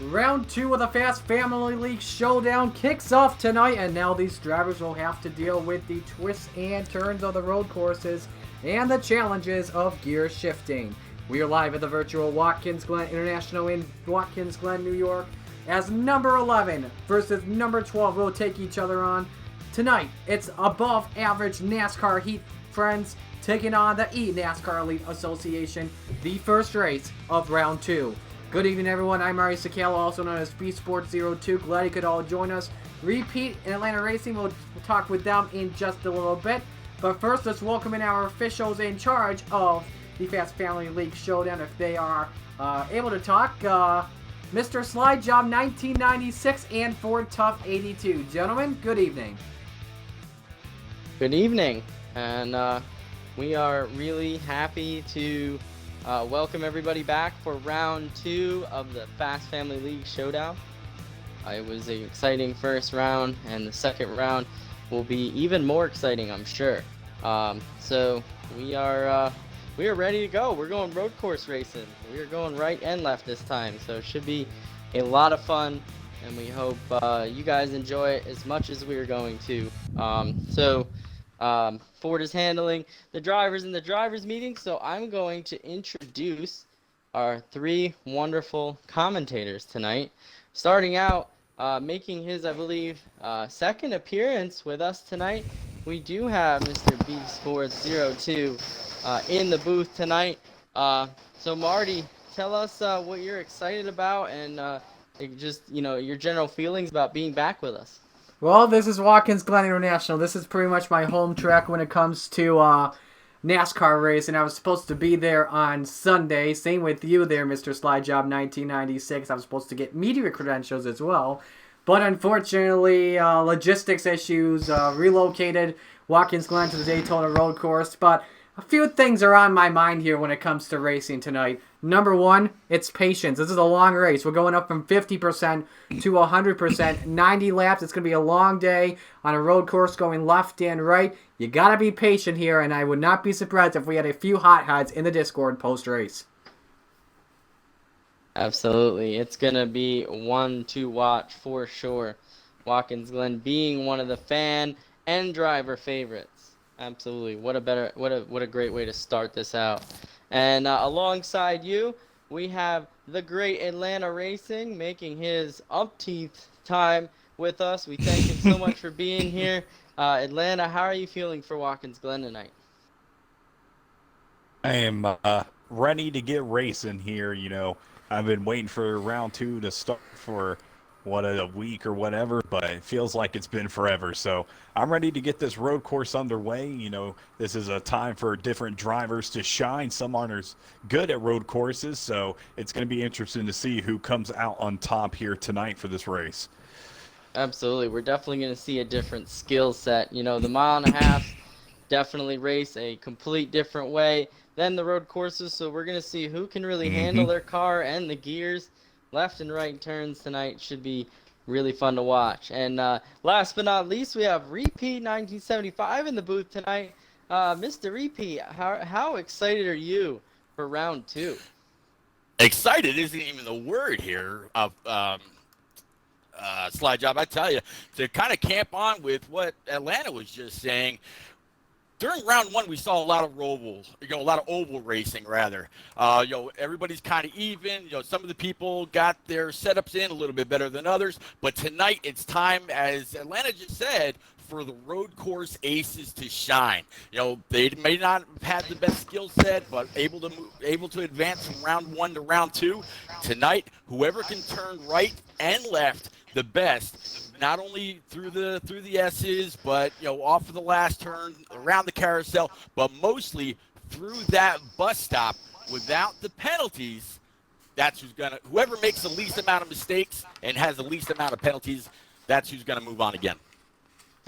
Round 2 of the Fast Family League Showdown kicks off tonight, and now these drivers will have to deal with the twists and turns of the road courses and the challenges of gear shifting. We are live at the virtual Watkins Glen International in Watkins Glen, New York, as number 11 versus number 12 will take each other on. Tonight, it's above average NASCAR heat, friends, taking on the E-Nascar Elite Association, the first race of round 2. Good evening, everyone. I'm Ari Sakala, also known as B Sports 02. Glad you could all join us. Repeat in Atlanta Racing. We'll talk with them in just a little bit. But first, let's welcome in our officials in charge of the Fast Family League Showdown, if they are able to talk. Mr. Slide Job 1996 and Ford Tough 82. Gentlemen, good evening. Good evening, and we are really happy to welcome everybody back for round 2 of the Fast Family League Showdown. It was an exciting first round, and the second round will be even more exciting, I'm sure. So we are ready to go. We're going road course racing. We are going right and left this time, so it should be a lot of fun, and we hope you guys enjoy it as much as we are going to. Ford is handling the drivers in the drivers meeting, so I'm going to introduce our 3 wonderful commentators tonight. Starting out, making his, I believe, second appearance with us tonight, we do have Mr. B Sports 02 in the booth tonight. So Marty, tell us what you're excited about and just, your general feelings about being back with us. Well, this is Watkins Glen International. This is pretty much my home track when it comes to NASCAR race, and I was supposed to be there on Sunday. Same with you there, Mr. Slide Job 1996. I was supposed to get media credentials as well. But unfortunately, logistics issues relocated Watkins Glen to the Daytona Road Course. But a few things are on my mind here when it comes to racing tonight. Number 1, it's patience. This is a long race. We're going up from 50% to 100%, 90 laps. It's going to be a long day on a road course going left and right. You got to be patient here, and I would not be surprised if we had a few hotheads in the Discord post-race. Absolutely. It's going to be one to watch for sure. Watkins Glen being one of the fan and driver favorites. Absolutely. What a great way to start this out. And alongside you, we have the great Atlanta Racing making his upteeth time with us. We thank him so much for being here. Atlanta, how are you feeling for Watkins Glen tonight? I am ready to get racing here. I've been waiting for round 2 to start for a week or whatever, but it feels like it's been forever. So I'm ready to get this road course underway. This is a time for different drivers to shine. Some aren't as good at road courses, so it's going to be interesting to see who comes out on top here tonight for this race. Absolutely. We're definitely going to see a different skill set. The mile and a half definitely race a complete different way than the road courses, so we're going to see who can really handle their car and the gears. Left and right turns tonight should be really fun to watch. And last but not least, we have Repeat 1975 in the booth tonight. Mr. Repeat, how excited are you for round 2? Excited isn't even the word here. Slide Job, I tell you, to kind of camp on with what Atlanta was just saying. During round 1, we saw a lot of oval racing, rather. Everybody's kind of even. Some of the people got their setups in a little bit better than others. But tonight, it's time, as Atlanta just said, for the road course aces to shine. They may not have had the best skill set, but able to advance from round 1 to round 2. Tonight, whoever can turn right and left the best, not only through the S's, but off of the last turn, around the carousel, but mostly through that bus stop without the penalties. That's whoever makes the least amount of mistakes and has the least amount of penalties, that's who's gonna move on again.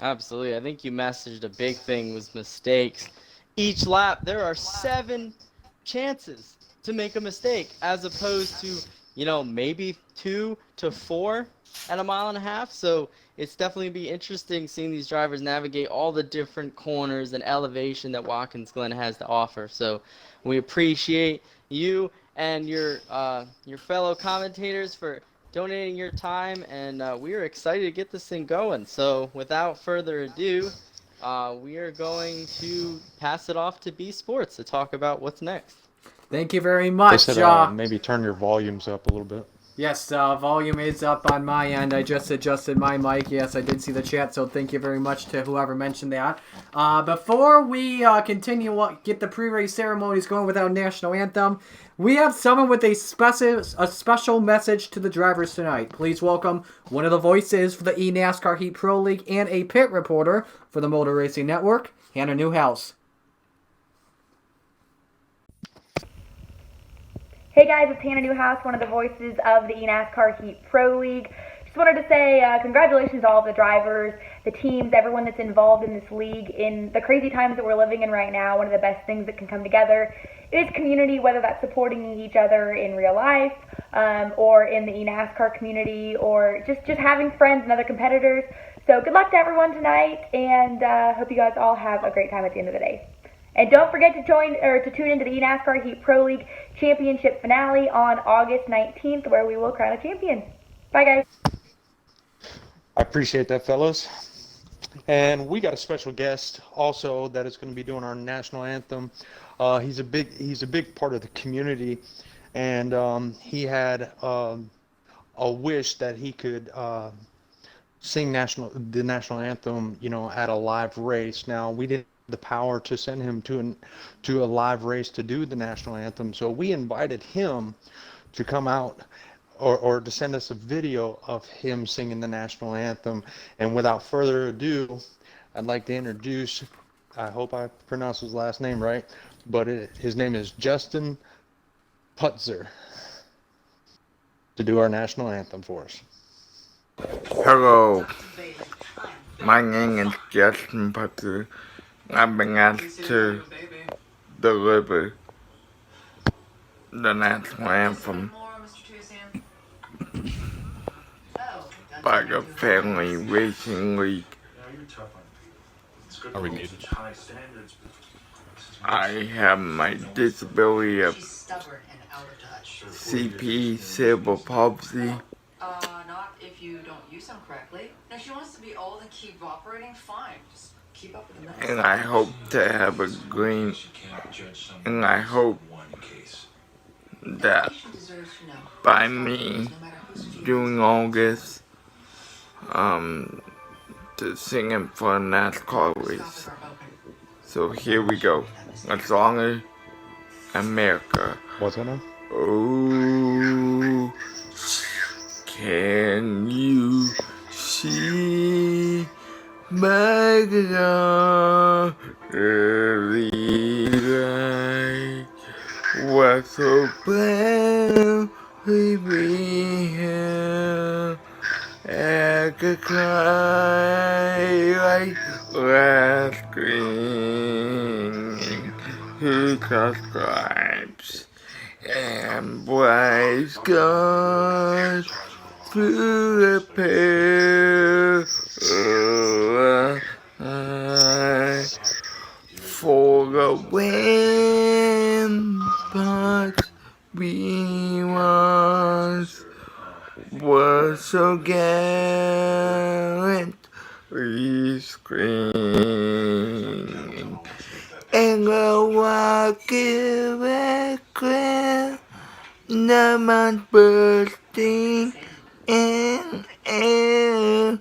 Absolutely. I think you messaged a big thing was mistakes. Each lap, there are 7 chances to make a mistake, as opposed to, maybe 2 to 4 at a mile and a half. So it's definitely be interesting seeing these drivers navigate all the different corners and elevation that Watkins Glen has to offer. So we appreciate you and your fellow commentators for donating your time, and we are excited to get this thing going. So without further ado, we are going to pass it off to B Sports to talk about what's next. Thank you very They much. said maybe turn your volumes up a little bit. Yes, volume is up on my end. I just adjusted my mic. Yes, I did see the chat, so thank you very much to whoever mentioned that. Before we continue, get the pre-race ceremonies going with our national anthem, we have someone with a special message to the drivers tonight. Please welcome one of the voices for the E-Nascar Heat Pro League and a pit reporter for the Motor Racing Network, Hannah Newhouse. Hey guys, it's Hannah Newhouse, one of the voices of the E-Nascar Heat Pro League. Just wanted to say congratulations to all of the drivers, the teams, everyone that's involved in this league. In the crazy times that we're living in right now, one of the best things that can come together is community, whether that's supporting each other in real life or in the E-Nascar community, or just having friends and other competitors. So good luck to everyone tonight, and hope you guys all have a great time at the end of the day. And don't forget to tune into the E-NASCAR Heat Pro League Championship finale on August 19th, where we will crown a champion. Bye, guys. I appreciate that, fellas. And we got a special guest also that is going to be doing our national anthem. He's a big part of the community, and he had a wish that he could sing the national anthem, at a live race. Now, we didn't have the power to send him to a live race to do the national anthem, so we invited him to come out or to send us a video of him singing the national anthem. And without further ado, I'd like to introduce, I hope I pronounced his last name right, but his name is Justin Putzer, to do our national anthem for us. Hello, my name is Justin Putzer. I've been asked to deliver the national anthem by the Family Racing League. Are we muted? I have my disability of CP, cerebral palsy. Not if you don't use them correctly. Now, she wants to be old and keep operating, fine. Just keep up with the meds. And I hope to have a green, and I hope that by me doing all this, to sing it for a NASCAR race. So here we go. Let's honor America. What's that name? Oh, can you see my early light was so proudly beheld at the twilight last green who subscribes and bright skies through the pale for the ramparts we once were so gallantly screaming, and the walking background, the month bursting in air,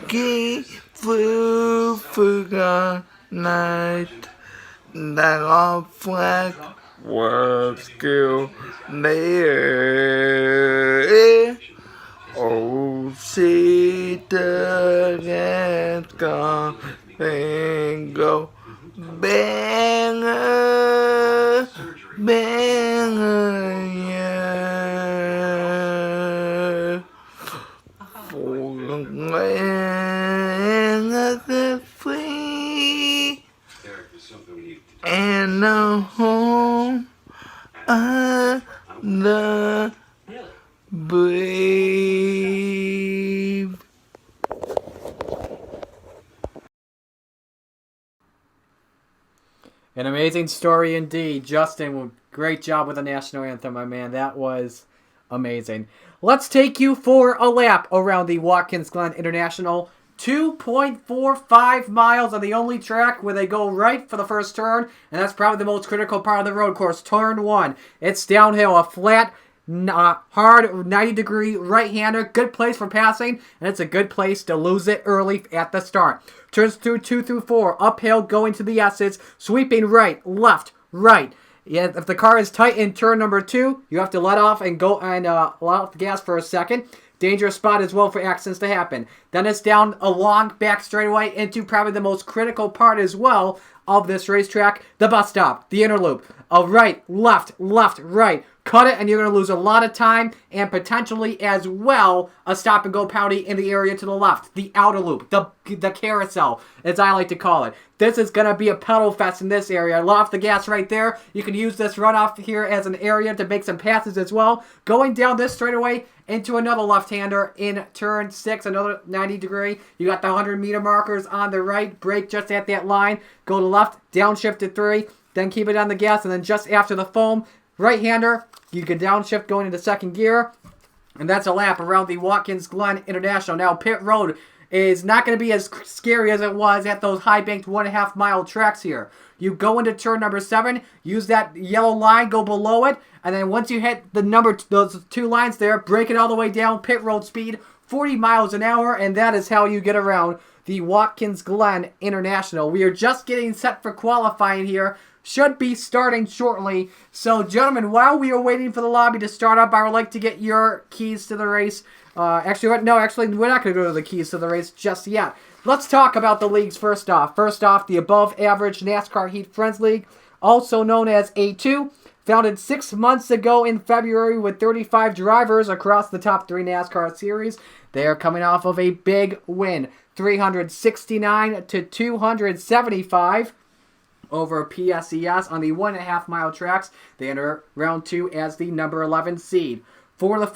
came through forgotten night, that our flag was still there. Oh, see the gas gone and go banger, banger, yeah. For the land of the free and the home of the brave. An amazing story indeed. Justin, great job with the national anthem, my man. That was amazing. Let's take you for a lap around the Watkins Glen International. 2.45 miles on the only track where they go right for the first turn, and that's probably the most critical part of the road course. Turn 1. It's downhill, a flat, hard 90-degree right-hander. Good place for passing, and it's a good place to lose it early at the start. Turns through 2 through 4, uphill going to the S's, sweeping right, left, right. Yeah, if the car is tight in turn number 2, you have to let off and go and let off the gas for a second. Dangerous spot as well for accidents to happen. Then it's down a long back straightaway into probably the most critical part as well of this racetrack, the bus stop, the inner loop. A right, left, right. Cut it, and you're going to lose a lot of time and potentially as well a stop and go penalty in the area to the left, the outer loop, the carousel, as I like to call it. This is going to be a pedal fest in this area. Let off the gas right there. You can use this runoff here as an area to make some passes as well. Going down this straightaway into another left-hander in turn 6, another 90-degree. You got the 100-meter markers on the right. Brake just at that line. Go to left, downshift to 3, then keep it on the gas, and then just after the foam, right-hander, you can downshift going into second gear. And that's a lap around the Watkins Glen International. Now, pit road is not going to be as scary as it was at those high-banked 1.5-mile tracks here. You go into turn number 7, use that yellow line, go below it, and then once you hit those 2 lines there, break it all the way down, pit road speed, 40 miles an hour, and that is how you get around the Watkins Glen International. We are just getting set for qualifying here. Should be starting shortly. So, gentlemen, while we are waiting for the lobby to start up, I would like to get your keys to the race. Actually, we're not going to go to the keys to the race just yet. Let's talk about the leagues first off. First off, the Above Average NASCAR Heat Friends League, also known as A2, founded 6 months ago in February with 35 drivers across the top 3 NASCAR series. They are coming off of a big win, 369 to 275. Over PSES on the 1.5-mile tracks. They enter round 2 as the number 11 seed. 4 of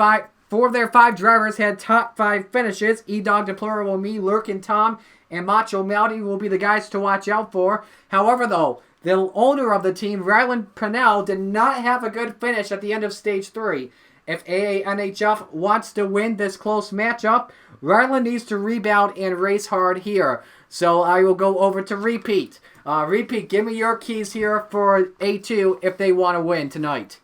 their 5 drivers had top 5 finishes. E-Dog, Deplorable Me, Lurkin Tom, and Macho Melody will be the guys to watch out for. However, though, the owner of the team, Ryland Pennell, did not have a good finish at the end of Stage 3. If AANHF wants to win this close matchup, Ryland needs to rebound and race hard here. So I will go over to Repeat. Repeat, give me your keys here for A2 if they want to win tonight.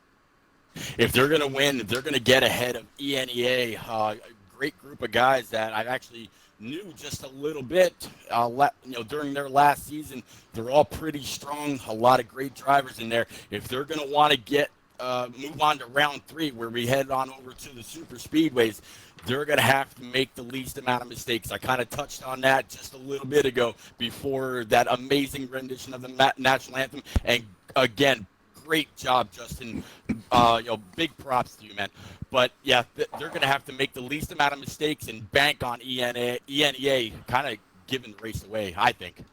If they're going to win, if they're going to get ahead of ENEA, a great group of guys that I actually knew just a little bit during their last season. They're all pretty strong, a lot of great drivers in there. If they're going to want to get move on to round 3 where we head on over to the super speedways, they're going to have to make the least amount of mistakes. I kind of touched on that just a little bit ago before that amazing rendition of the national anthem. And again, great job, Justin. Big props to you, man. But yeah, they're going to have to make the least amount of mistakes and bank on ENEA kind of giving the race away, I think.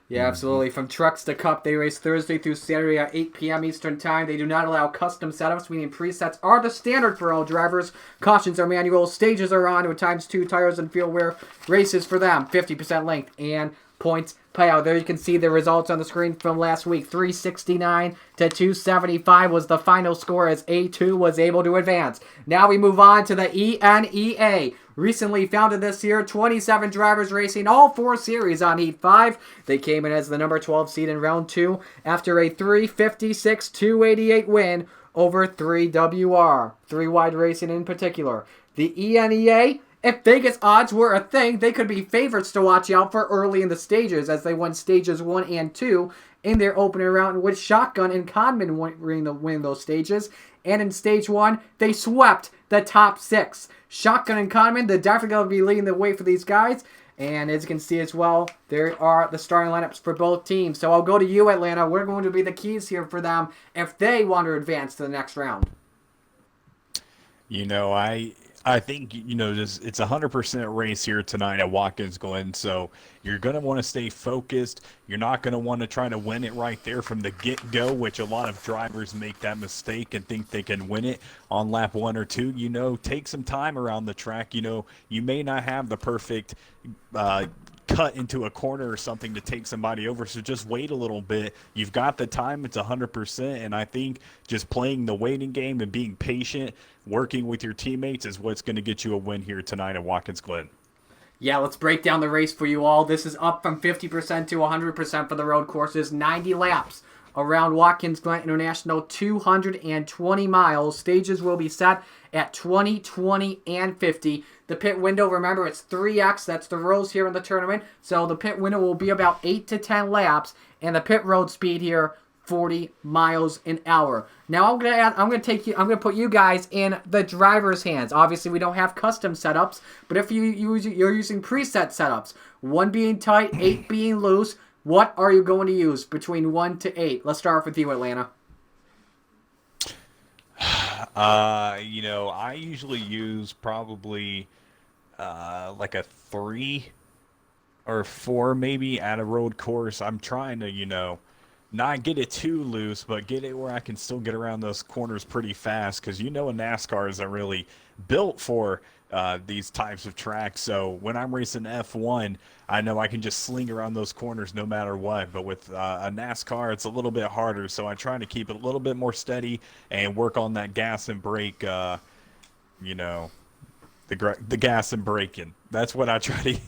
Yeah, absolutely. From Trucks to Cup, they race Thursday through Saturday at 8 p.m. Eastern Time. They do not allow custom setups, meaning presets are the standard for all drivers. Cautions are manual. Stages are on with times 2 tires and field wear. Races for them, 50% length and points payout. There you can see the results on the screen from last week. 369 to 275 was the final score as A2 was able to advance. Now we move on to the ENEA. Recently founded this year, 27 drivers racing all 4 series on Heat 5. They came in as the number 12 seed in round 2 after a 356-288 win over 3WR, 3 Wide Racing in particular. The ENEA, if Vegas odds were a thing, they could be favorites to watch out for early in the stages as they won stages 1 and 2 in their opening round with Shotgun and Conman winning those stages. And in stage 1, they swept the top 6. Shotgun and Conman, they're definitely going to be leading the way for these guys. And as you can see as well, there are the starting lineups for both teams. So I'll go to you, Atlanta. We're going to be the keys here for them if they want to advance to the next round. I think, it's a 100% race here tonight at Watkins Glen, so you're going to want to stay focused. You're not going to want to try to win it right there from the get-go, which a lot of drivers make that mistake and think they can win it on lap 1 or 2. Take some time around the track. You may not have the perfect cut into a corner or something to take somebody over. So just wait a little bit. You've got the time. It's 100%. And I think just playing the waiting game and being patient, working with your teammates is what's going to get you a win here tonight at Watkins Glen. Yeah, let's break down the race for you all. This is up from 50% to 100% for the road courses. 90 laps around Watkins Glen International, 220 miles. Stages will be set at 20, 20, and 50. The pit window, remember, it's 3x. That's the rows here in the tournament. So the pit window will be about 8 to 10 laps. And the pit road speed here, 40 miles an hour. Now I'm gonna put you guys in the driver's hands. Obviously, we don't have custom setups, but if you're using preset setups, 1 being tight, 8 being loose, what are you going to use between 1 to 8? Let's start off with you, Atlanta. I usually use probably like a 3 or 4 maybe at a road course. I'm trying to, not get it too loose, but get it where I can still get around those corners pretty fast, because a NASCAR isn't really built for these types of tracks. So when I'm racing F1, I know I can just sling around those corners no matter what. But with a NASCAR, it's a little bit harder. So I'm trying to keep it a little bit more steady and work on that gas and brake, the gas and braking. That's what I try to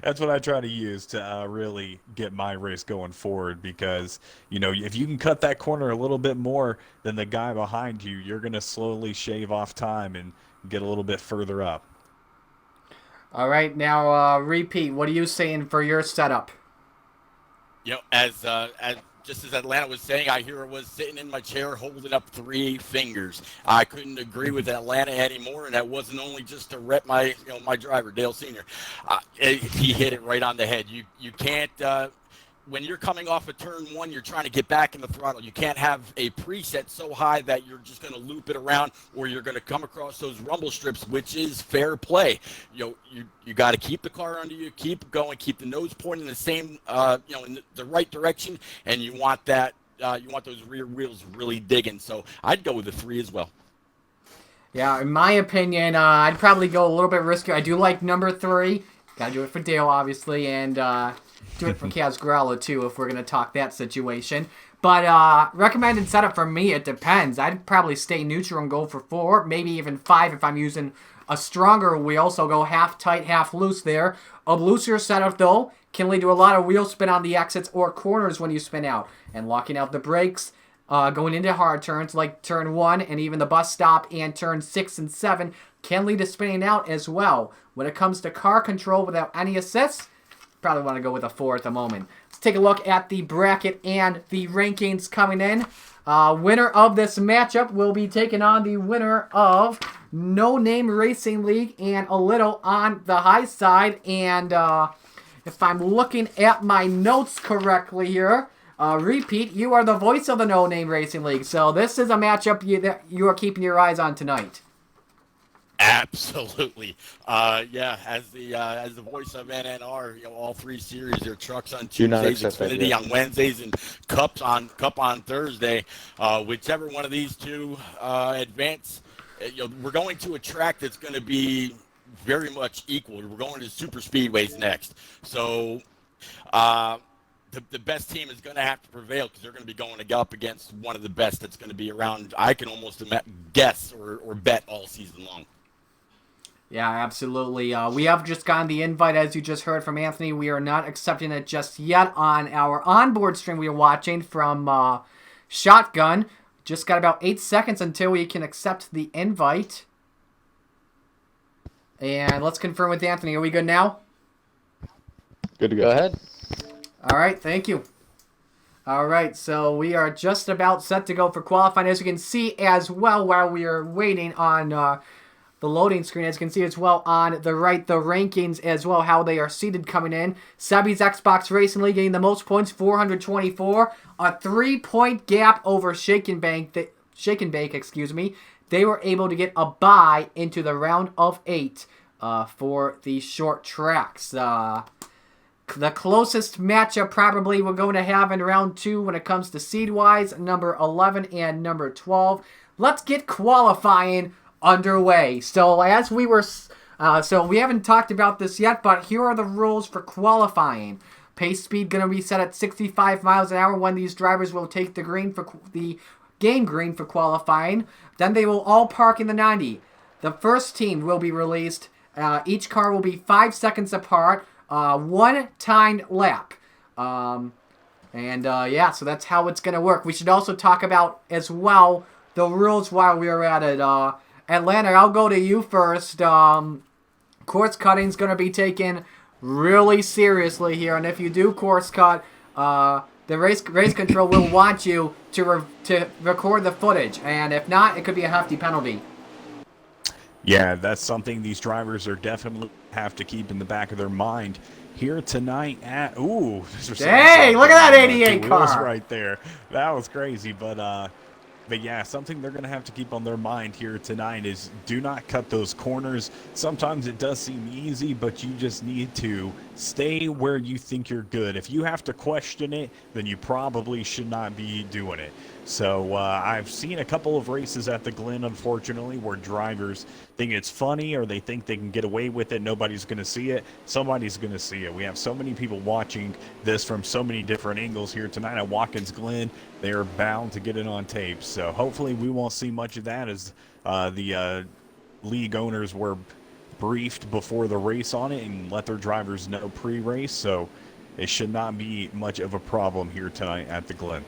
That's what I try to use to really get my race going forward, because, if you can cut that corner a little bit more than the guy behind you, you're going to slowly shave off time and get a little bit further up. All right, now repeat. What are you saying for your setup? As just as Atlanta was saying, I was sitting in my chair holding up 3 fingers. I couldn't agree with Atlanta anymore, and that wasn't only just to rep my driver, Dale Sr. He hit it right on the head. You can't when you're coming off of turn 1, you're trying to get back in the throttle. You can't have a preset so high that you're just going to loop it around, or you're going to come across those rumble strips, which is fair play. You got to keep the car under you, keep going, keep the nose pointing the same, in the right direction, and you want that. You want those rear wheels really digging. So I'd go with the 3 as well. Yeah, in my opinion, I'd probably go a little bit riskier. I do like number 3. Got to do it for Dale, obviously, and do it for Kaz Grella, too, if we're going to talk that situation. But recommended setup for me, it depends. I'd probably stay neutral and go for 4, maybe even 5 if I'm using a stronger wheel, so go half tight, half loose there. A looser setup, though, can lead to a lot of wheel spin on the exits or corners when you spin out. And locking out the brakes, going into hard turns like turn 1 and even the bus stop and turn 6 and 7 can lead to spinning out as well. When it comes to car control without any assists, probably want to go with a 4 at the moment. Let's take a look at the bracket and the rankings coming in. Winner of this matchup will be taking on the winner of No Name Racing League, and a little on the high side. And if I'm looking at my notes correctly here, repeat, you are the voice of the No Name Racing League. So this is a matchup that you are keeping your eyes on tonight. Absolutely. As the voice of NNR, all 3 series, their trucks on Tuesdays, Xfinity on Wednesdays, and Cup on Thursday. Whichever one of these 2 advance, we're going to a track that's going to be very much equal. We're going to super speedways next. So the best team is going to have to prevail, because they're going to be going up against one of the best that's going to be around, I can almost guess or bet all season long. Yeah, absolutely. We have just gotten the invite, as you just heard from Anthony. We are not accepting it just yet on our onboard stream we are watching from Shotgun. Just got about 8 seconds until we can accept the invite. And let's confirm with Anthony. Are we good now? Good to go. Go ahead. All right, thank you. All right, so we are just about set to go for qualifying. As you can see as well, while we are waiting on the loading screen, as you can see as well on the right, the rankings as well, how they are seated coming in. Sebby's Xbox Racing League getting the most points, 424. A 3-point gap over Shake and Bake, They were able to get a bye into the round of 8 for the short tracks. The closest matchup probably we're going to have in round 2 when it comes to seed-wise, number 11 and number 12. Let's get qualifying underway. So as we were So we haven't talked about this yet, but here are the rules for qualifying. Pace speed going to be set at 65 miles an hour when these drivers will take the green for the game green for qualifying. Then they will all park in the 90. The first team will be released. Each car will be 5 seconds apart. One timed lap. Yeah, so that's how it's going to work. We should also talk about, as well, the rules while we are at it. Atlanta, I'll go to you first. Course cutting is going to be taken really seriously here, and if you do course cut, the race control will want you to record the footage, and if not, it could be a hefty penalty. Yeah, that's something these drivers are definitely have to keep in the back of their mind here tonight at Dang, look at that 88 car right there. That was crazy, but yeah, something they're going to have to keep on their mind here tonight is do not cut those corners. Sometimes it does seem easy, but you just need to stay where you think you're good. If you have to question it, then you probably should not be doing it. So I've seen a couple of races at the Glen, unfortunately, where drivers think it's funny or they think they can get away with it. Nobody's going to see it. Somebody's going to see it. We have so many people watching this from so many different angles here tonight at Watkins Glen. They are bound to get it on tape. So hopefully we won't see much of that, as the league owners were briefed before the race on it and let their drivers know pre-race. So it should not be much of a problem here tonight at the Glen.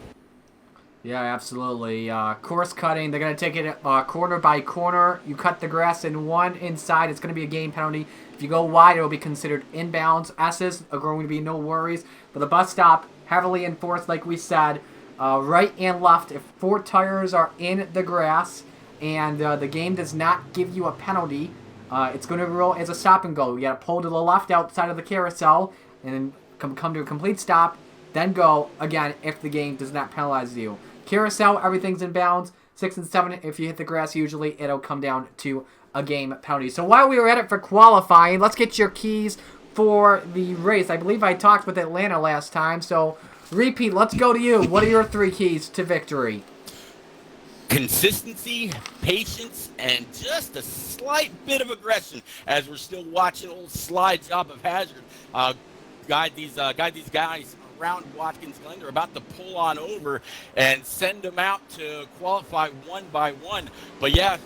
Yeah, absolutely. Course cutting, they're going to take it corner by corner. You cut the grass in one inside, it's going to be a game penalty. If you go wide, it will be considered inbounds. S's are going to be no worries. But the bus stop, heavily enforced, like we said. Right and left, if 4 tires are in the grass and the game does not give you a penalty, it's going to roll as a stop and go. You got to pull to the left outside of the carousel and then come to a complete stop, then go again if the game does not penalize you. Carousel, everything's in bounds. 6 and 7, if you hit the grass, usually it'll come down to a game penalty. So while we were at it for qualifying, let's get your keys for the race. I believe I talked with Atlanta last time, so repeat, let's go to you. What are your 3 keys to victory? Consistency, patience, and just a slight bit of aggression, as we're still watching old slide job of Hazard guide these guys around Watkins Glen. They're about to pull on over and send them out to qualify one by one. But yeah,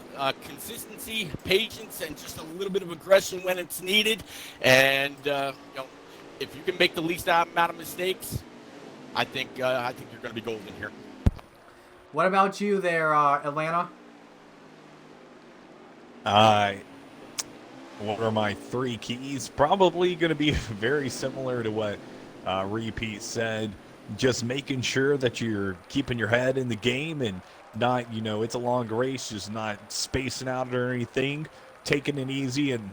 consistency, patience, and just a little bit of aggression when it's needed. And if you can make the least amount of mistakes, I think you're going to be golden here. What about you there, Atlanta? What are my 3 keys? Probably going to be very similar to what Repeat said. Just making sure that you're keeping your head in the game and not, it's a long race, just not spacing out or anything. Taking it easy and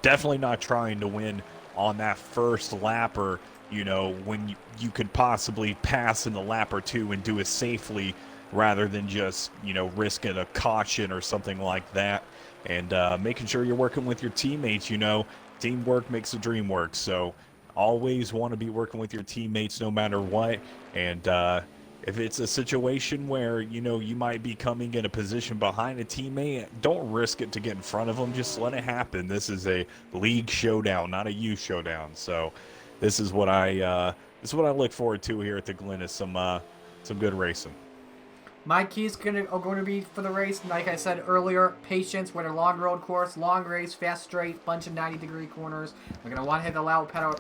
definitely not trying to win on that first lap, or when you could possibly pass in the lap or 2 and do it safely, rather than just risking a caution or something like that. And making sure you're working with your teammates. Teamwork makes the dream work, so always want to be working with your teammates no matter what. And if it's a situation where you might be coming in a position behind a teammate, don't risk it to get in front of them. Just let it happen. This is a league showdown, not a you showdown. So this is what I look forward to here at the Glen, is some good racing. My keys are going to be for the race, like I said earlier, patience. We're at a long road course, long race, fast straight, bunch of 90-degree corners. We're going to want to hit the loud pedal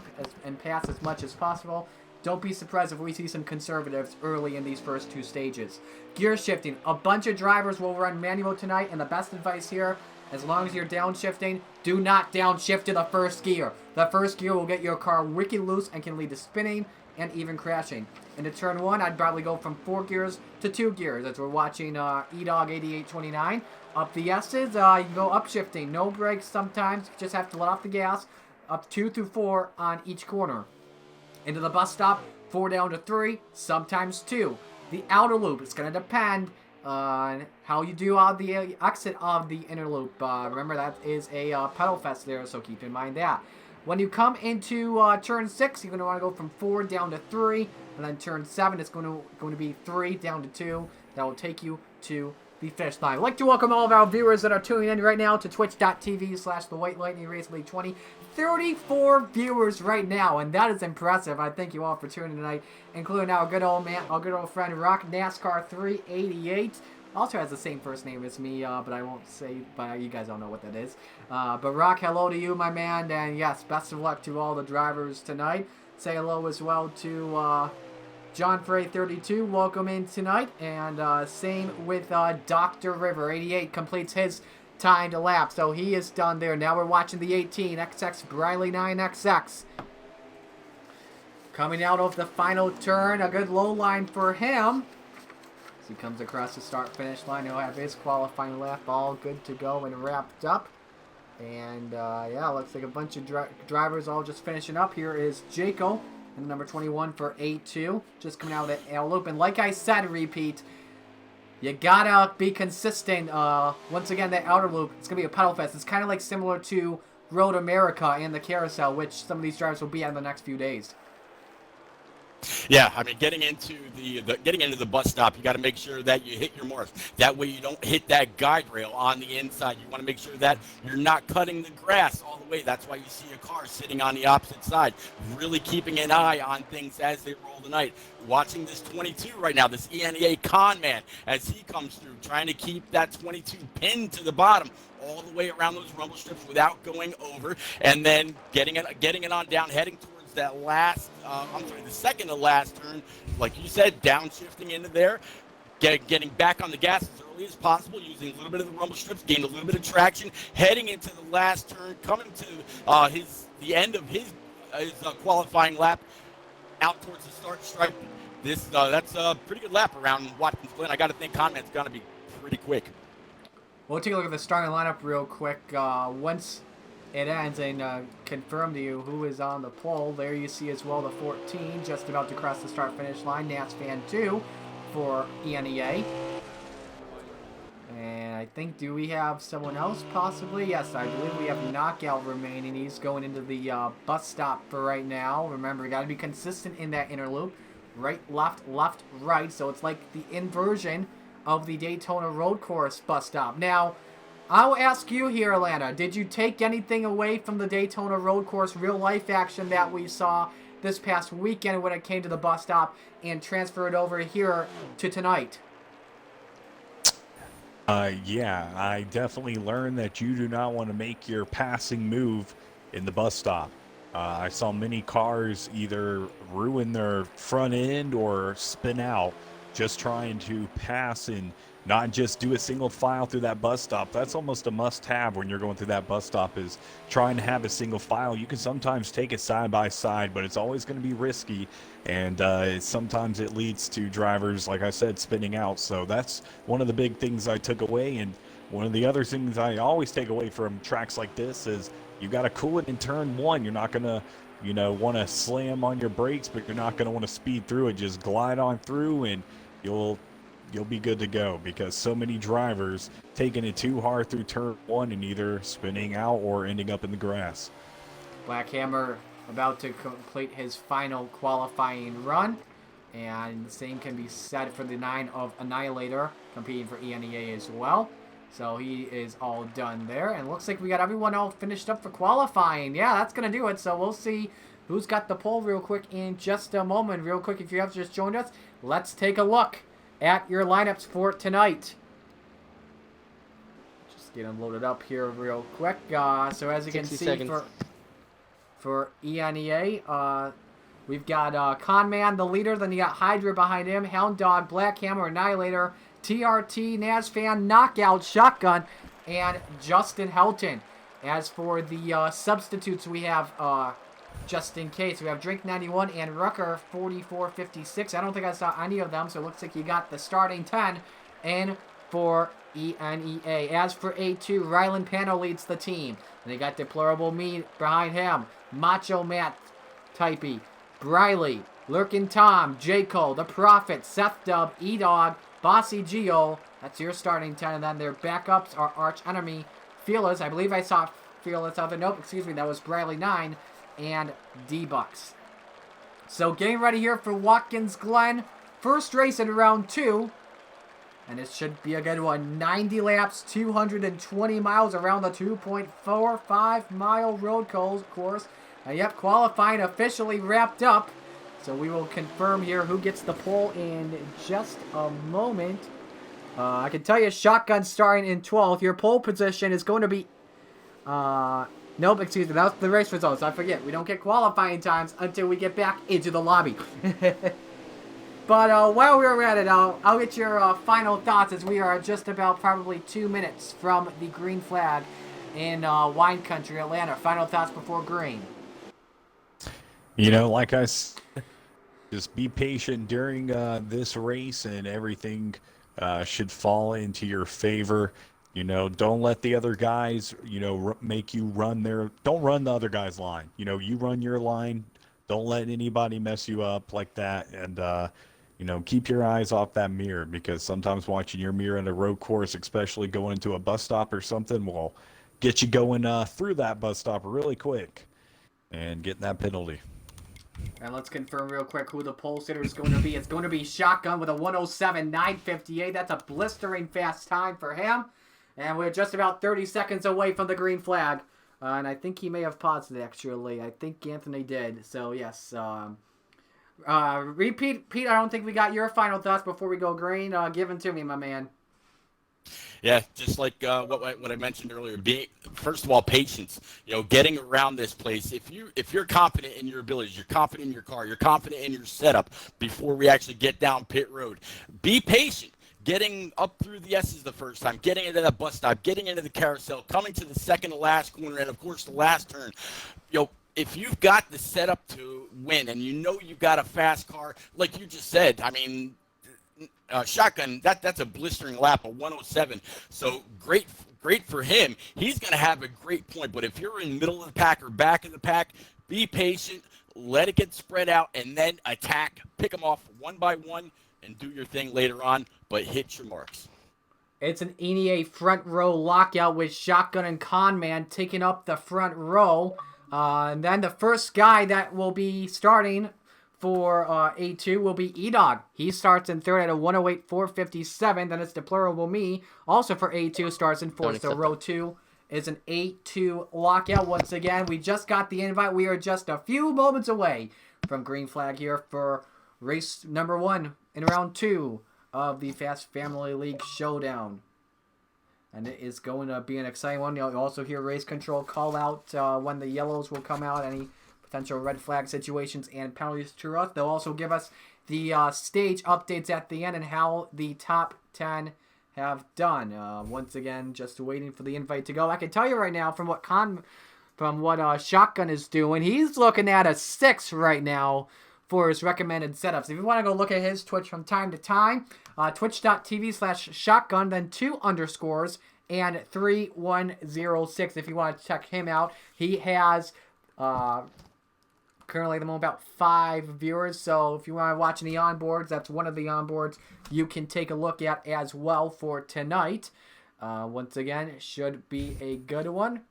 and pass as much as possible. Don't be surprised if we see some conservatives early in these first 2 stages. Gear shifting. A bunch of drivers will run manual tonight, and the best advice here, as long as you're downshifting, do not downshift to the first gear. The first gear will get your car wicked loose and can lead to spinning and even crashing. Into turn 1, I'd probably go from 4 gears to 2 gears, as we're watching E-Dog 8829. Up the S's, you go upshifting. No brakes sometimes, you just have to let off the gas. Up 2 through 4 on each corner. Into the bus stop, 4 down to 3, sometimes 2. The outer loop, it's going to depend on how you do on the exit of the inner loop. Remember, that is a pedal fest there, so keep in mind that. When you come into turn 6, you're going to want to go from 4 down to 3. And then turn 7, it's going to be 3 down to 2. That will take you to the finish line. I'd like to welcome all of our viewers that are tuning in right now to twitch.tv/The White Lightning Race League 20. 34 viewers right now, and that is impressive. I thank you all for tuning in tonight, including our good old friend Rock NASCAR 388. Also has the same first name as me, but I won't say, but you guys don't know what that is. But Rock, hello to you, my man, and yes, best of luck to all the drivers tonight. Say hello as well to John Frey 32, welcome in tonight, and same with Dr. River 88 completes his timed lap, so he is done there. Now we're watching the 18 XX Briley 9XX coming out of the final turn. A good low line for him as he comes across the start finish line. He'll have his qualifying lap all good to go and wrapped up. And yeah, looks like a bunch of drivers all just finishing up. Here is Jaco and number 21 for A2, just coming out of the loop. And like I said, repeat, you gotta be consistent. Once again, that outer loop, it's gonna be a pedal fest. It's kind of like similar to Road America and the Carousel, which some of these drivers will be at in the next few days. Yeah, I mean, getting into the bus stop, you got to make sure that you hit your marks. That way, you don't hit that guide rail on the inside. You want to make sure that you're not cutting the grass all the way. That's why you see a car sitting on the opposite side. Really keeping an eye on things as they roll tonight. Watching this 22 right now, this ENEA con man, as he comes through, trying to keep that 22 pinned to the bottom all the way around those rumble strips without going over, and then getting it on down, heading towards that last, the second to last turn, like you said, downshifting into there, getting back on the gas as early as possible, using a little bit of the rumble strips, gained a little bit of traction, heading into the last turn, coming to the end of his qualifying lap, out towards the start stripe. That's a pretty good lap around Watkins Glen. I got to think Conman's going to be pretty quick. We'll take a look at the starting lineup real quick. Once it ends and confirm to you who is on the pole. There you see as well the 14 just about to cross the start finish line. Nats Fan 2 for ENEA. And I think, do we have someone else possibly? Yes, I believe we have Knockout remaining. He's going into the bus stop for right now. Remember, you got to be consistent in that inner loop. Right, left, right. So it's like the inversion of the Daytona Road Course bus stop. Now, I'll ask you here, Atlanta, did you take anything away from the Daytona Road Course real-life action that we saw this past weekend when it came to the bus stop and transfer it over here to tonight? Yeah, I definitely learned that you do not want to make your passing move in the bus stop. I saw many cars either ruin their front end or spin out just trying to pass and not just do a single file through that bus stop. That's almost a must-have when you're going through that bus stop, is trying to have a single file. You can sometimes take it side by side, but it's always going to be risky, and sometimes it leads to drivers, like I said, spinning out. So that's one of the big things I took away. And one of the other things I always take away from tracks like this is you got to cool it in turn one. You're not going to, want to slam on your brakes, but you're not going to want to speed through it. Just glide on through, and you'll be good to go, because so many drivers taking it too hard through turn one and either spinning out or ending up in the grass. Black Hammer about to complete his final qualifying run, and the same can be said for the 9 of Annihilator competing for ENEA as well. So he is all done there, and looks like we got everyone all finished up for qualifying. Yeah, that's gonna do it. So we'll see who's got the pole real quick in just a moment. Real quick, if you have just joined us, let's take a look at your lineups for tonight. Just get them loaded up here real quick. So as you can see, for ENEA, we've got Conman, the leader. Then you got Hydra behind him, Hound Dog, Black Hammer, Annihilator, TRT, Nazfan, Knockout, Shotgun, and Justin Helton. As for the substitutes, we have just in case, we have Drink 91 and Rucker 4456. I don't think I saw any of them, so it looks like you got the starting 10 in for ENEA. As for A2, Rylan Pano leads the team. And they got Deplorable Me behind him, Macho Matt Typey, Briley, Lurkin Tom, J. Cole, The Prophet, Seth Dub, E-Dog, Bossy Geo. That's your starting 10. And then their backups are Arch Enemy, Fearless. I believe I saw Fearless out there. Nope, excuse me, that was Briley 9. And D-Bucks. So getting ready here for Watkins Glen. First race in round 2. And it should be a good one. 90 laps, 220 miles around the 2.45-mile road course. Yep, qualifying officially wrapped up. So we will confirm here who gets the pole in just a moment. I can tell you Shotgun starting in 12th. Your pole position is going to be... nope, excuse me. That was the race results. I forget. We don't get qualifying times until we get back into the lobby. But while we're at it, I'll get your final thoughts as we are just about probably 2 minutes from the green flag in wine country, Atlanta. Final thoughts before green. You know, like I said, just be patient during this race and everything should fall into your favor. You know, don't let the other guys, you know, make you run don't run the other guy's line. You know, you run your line. Don't let anybody mess you up like that. And, you know, keep your eyes off that mirror, because sometimes watching your mirror in a road course, especially going into a bus stop or something, will get you going through that bus stop really quick and getting that penalty. And let's confirm real quick who the pole sitter is going to be. It's going to be Shotgun with a 107.958. That's a blistering fast time for him. And we're just about 30 seconds away from the green flag. And I think he may have paused it, actually. I think Anthony did. So, yes. Repeat, Pete, I don't think we got your final thoughts before we go green. Give them to me, my man. Yeah, just like what I mentioned earlier, first of all, patience. You know, getting around this place. If you're confident in your abilities, you're confident in your car, you're confident in your setup before we actually get down pit road. Be patient. Getting up through the S's the first time, getting into that bus stop, getting into the carousel, coming to the second to last corner, and of course the last turn. You know, if you've got the setup to win and you know you've got a fast car, like you just said, I mean, Shotgun, that's a blistering lap of 107. So great for him. He's going to have a great point. But if you're in middle of the pack or back of the pack, be patient, let it get spread out, and then attack. Pick them off one by one and do your thing later on, but hit your marks. It's an ENEA front row lockout with Shotgun and Conman taking up the front row. And then the first guy that will be starting for A2 will be E-Dog. He starts in third at a 108.457. Then it's Deplorable Me, also for A2, starts in fourth. So row 2 is an A2 lockout. Once again, we just got the invite. We are just a few moments away from green flag here for race number 1 in round 2 of the Fast Family League Showdown. And it is going to be an exciting one. You'll also hear race control call out when the yellows will come out, any potential red flag situations and penalties to us. They'll also give us the stage updates at the end and how the top 10 have done. Once again, just waiting for the invite to go. I can tell you right now from what Shotgun is doing, he's looking at a 6 right now for his recommended setups. If you want to go look at his Twitch from time to time, twitch.tv/shotgun, then 2 underscores and 3106 if you want to check him out. He has currently at the moment about 5 viewers, so if you want to watch any onboards, that's one of the onboards you can take a look at as well for tonight. Once again, it should be a good one.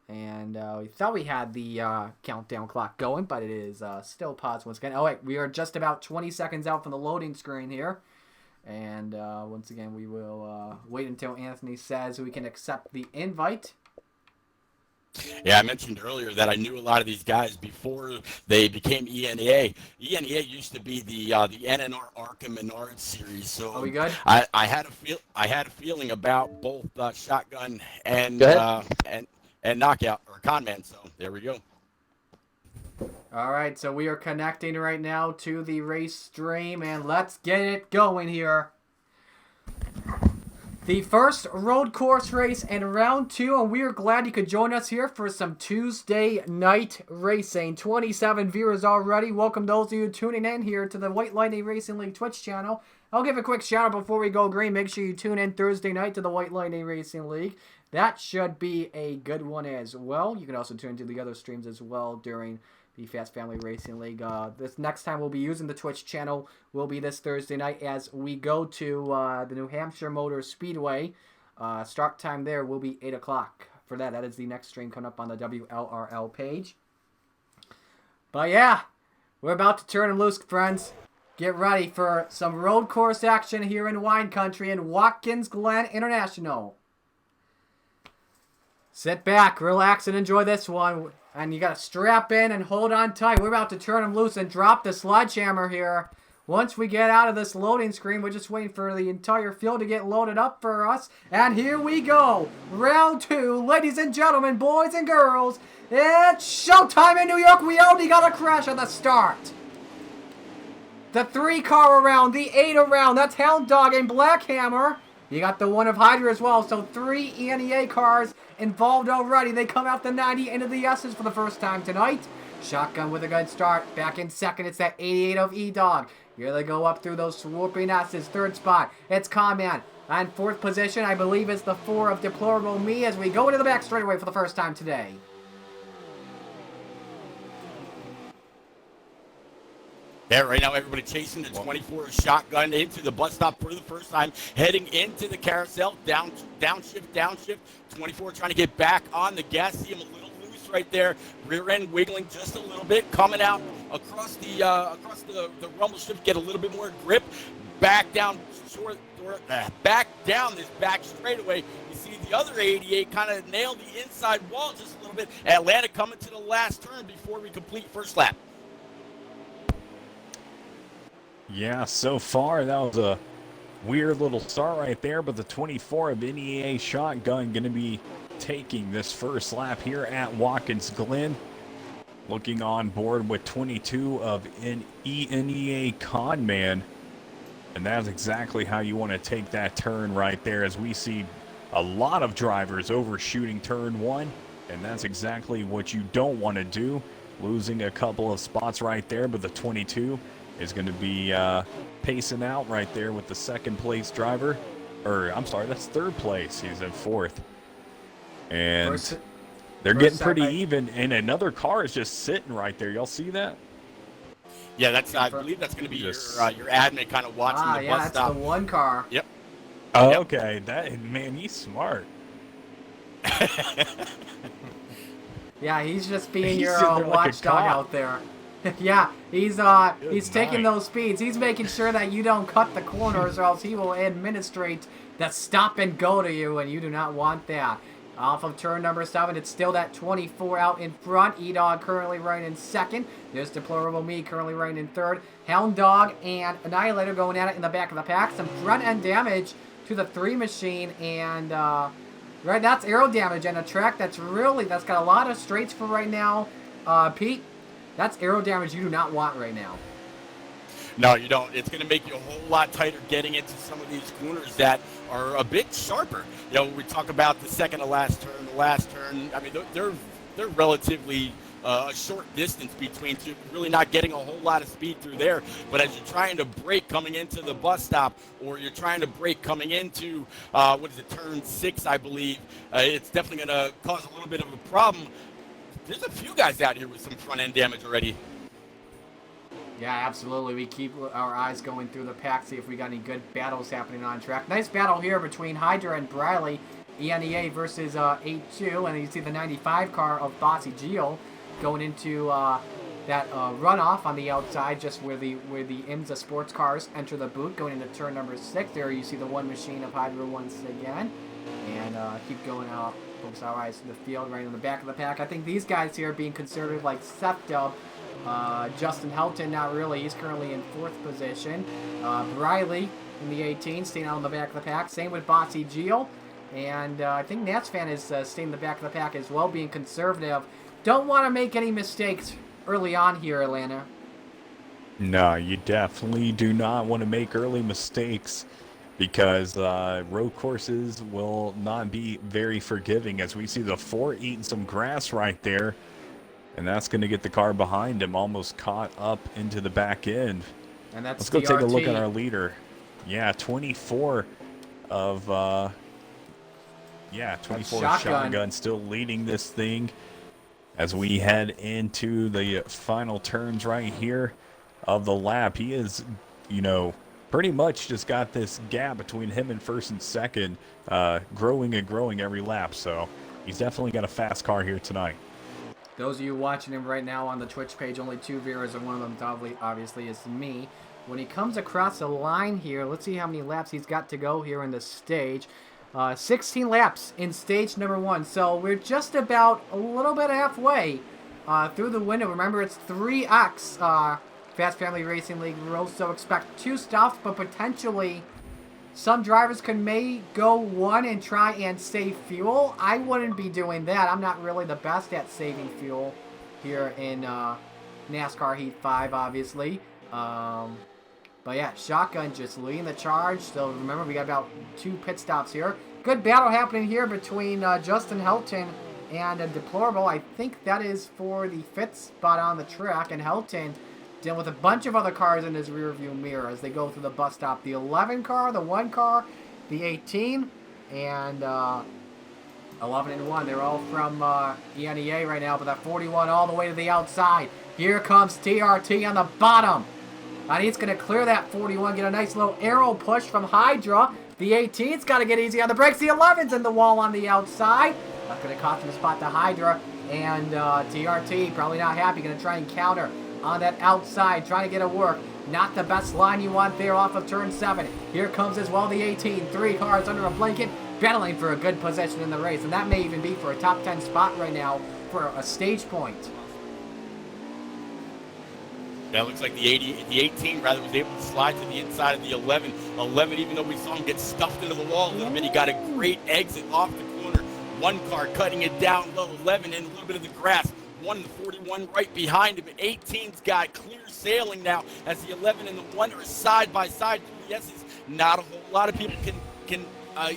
And we thought we had the countdown clock going, but it is still paused once again. Oh, wait, we are just about 20 seconds out from the loading screen here. And once again, we will wait until Anthony says we can accept the invite. Yeah, I mentioned earlier that I knew a lot of these guys before they became ENEA. ENEA used to be the NNR Arkham Menard series. So are we good? I had a feeling about both Shotgun and Knockout or Conman. So there we go. All right, so we are connecting right now to the race stream, and let's get it going here. The first road course race in round 2, and we are glad you could join us here for some Tuesday night racing. 27 viewers already. Welcome those of you tuning in here to the White Lightning Racing League Twitch channel. I'll give a quick shout out before we go green. Make sure you tune in Thursday night to the White Lightning Racing League. That should be a good one as well. You can also tune into the other streams as well during the Fast Family Racing League. This next time we'll be using the Twitch channel will be this Thursday night as we go to the New Hampshire Motor Speedway. Start time there will be 8 o'clock. For that is the next stream coming up on the WLRL page. But yeah, we're about to turn them loose, friends. Get ready for some road course action here in wine country in Watkins Glen International. Sit back, relax, and enjoy this one. And you got to strap in and hold on tight. We're about to turn them loose and drop the sledgehammer here. Once we get out of this loading screen, we're just waiting for the entire field to get loaded up for us. And here we go. Round 2, ladies and gentlemen, boys and girls. It's showtime in New York. We only got a crash at the start. The 3-car around, the 8 around. That's Hound Dog and Black Hammer. You got the one of Hydra as well. So 3 ENEA cars involved already. They come out the 90 into the S's for the first time tonight. Shotgun with a good start. Back in second, it's that 88 of E-Dog. Here they go up through those swooping S's. Third spot, it's Conman. On fourth position, I believe it's the 4 of Deplorable Me as we go into the back straightaway for the first time today. Yeah, right now everybody chasing the 24 shotgun into the bus stop for the first time, heading into the carousel, downshift, 24 trying to get back on the gas, see him a little loose right there, rear end wiggling just a little bit, coming out across the rumble strip, get a little bit more grip, back down back down this back straightaway. You see the other 88 kind of nail the inside wall just a little bit. Atlanta coming to the last turn before we complete first lap. Yeah, so far that was a weird little start right there, but the 24 of ENEA Shotgun going to be taking this first lap here at Watkins Glen. Looking on board with 22 of ENEA Conman. And that's exactly how you want to take that turn right there, as we see a lot of drivers overshooting turn 1. And that's exactly what you don't want to do. Losing a couple of spots right there, but the 22 is going to be pacing out right there with the second place driver. Or, I'm sorry, that's third place. He's in fourth. And they're getting pretty even, and another car is just sitting right there. Y'all see that? Yeah, I believe that's going to be your admin kind of watching the bus stop. That's the 1 car. Yep. Oh, Yep. okay. Man, he's smart. Yeah, he's just being He's your sitting there like a watchdog cop. out there. Yeah, he's taking those speeds. He's making sure that you don't cut the corners, or else he will administrate the stop and go to you, and you do not want that. Off of turn number 7, it's still that 24 out in front. E-Dog currently running in second. There's Deplorable Me currently running in third. Hound Dog and Annihilator going at it in the back of the pack. Some front end damage to the 3 machine, and right, that's aero damage, and a track that's got a lot of straights for right now. Pete, that's aero damage you do not want right now. No, you don't. It's going to make you a whole lot tighter getting into some of these corners that are a bit sharper. You know, we talk about the second to last turn, the last turn. I mean, they're relatively a short distance between two, really not getting a whole lot of speed through there. But as you're trying to brake coming into the bus stop, or you're trying to brake coming into, turn 6, I believe, it's definitely going to cause a little bit of a problem. There's a few guys out here with some front end damage already. Yeah, absolutely. We keep our eyes going through the pack, see if we got any good battles happening on track. Nice battle here between Hydra and Briley. ENEA versus 8-2, and you see the 95 car of Bossy Geo going into that runoff on the outside, just where the IMSA sports cars enter the boot, going into turn number 6. There you see the 1 machine of Hydra once again, and keep going out. Focus our eyes to the field right in the back of the pack. I think these guys here are being conservative, like Seth Dub. Justin Helton, not really. He's currently in 4th position. Briley in the 18, staying out in the back of the pack. Same with Bossy Geo. And I think Nats fan is staying in the back of the pack as well, being conservative. Don't want to make any mistakes early on here, Atlanta. No, you definitely do not want to make early mistakes, because road courses will not be very forgiving, as we see the 4 eating some grass right there. And that's going to get the car behind him almost caught up into the back end. And that's Let's go take a look at our DRT. leader. Yeah, 24 of... 24 shotgun still leading this thing as we head into the final turns right here of the lap. He is, pretty much just got this gap between him and first and second, growing and growing every lap. So he's definitely got a fast car here tonight. Those of you watching him right now on the Twitch page, only 2 viewers, and one of them obviously is me. when he comes across the line here, let's see how many laps he's got to go here in the stage. 16 laps in stage number 1. So we're just about a little bit halfway through the window. Remember, it's 3X Fast Family Racing League rules, so expect 2 stops, but potentially some drivers may go 1 and try and save fuel. I wouldn't be doing that. I'm not really the best at saving fuel here in NASCAR Heat 5, obviously. But yeah, Shotgun just leading the charge. So remember, we got about 2 pit stops here. Good battle happening here between Justin Helton and Deplorable. I think that is for the 5th spot on the track. And Helton dealing with a bunch of other cars in his rearview mirror as they go through the bus stop. The 11 car, the 1 car, the 18, and 11 and 1. They're all from ENEA right now, but that 41 all the way to the outside. Here comes TRT on the bottom. And he's going to clear that 41, get a nice little arrow push from Hydra. The 18's got to get easy on the brakes. The 11's in the wall on the outside. That's going to cost him a spot to Hydra. And TRT, probably not happy, going to try and counter on that outside, trying to get a work. Not the best line you want there off of turn 7. Here comes as well the 18. 3 cars under a blanket, battling for a good position in the race. And that may even be for a top 10 spot right now for a stage point. That looks like the 18 rather was able to slide to the inside of the 11. 11, even though we saw him get stuffed into the wall a little bit, he got a great exit off the corner. 1 car cutting it down low, 11 in a little bit of the grass. 141 right behind him. 18's got clear sailing now as the 11 and the 1 are side by side through the S's. Not a whole lot of people can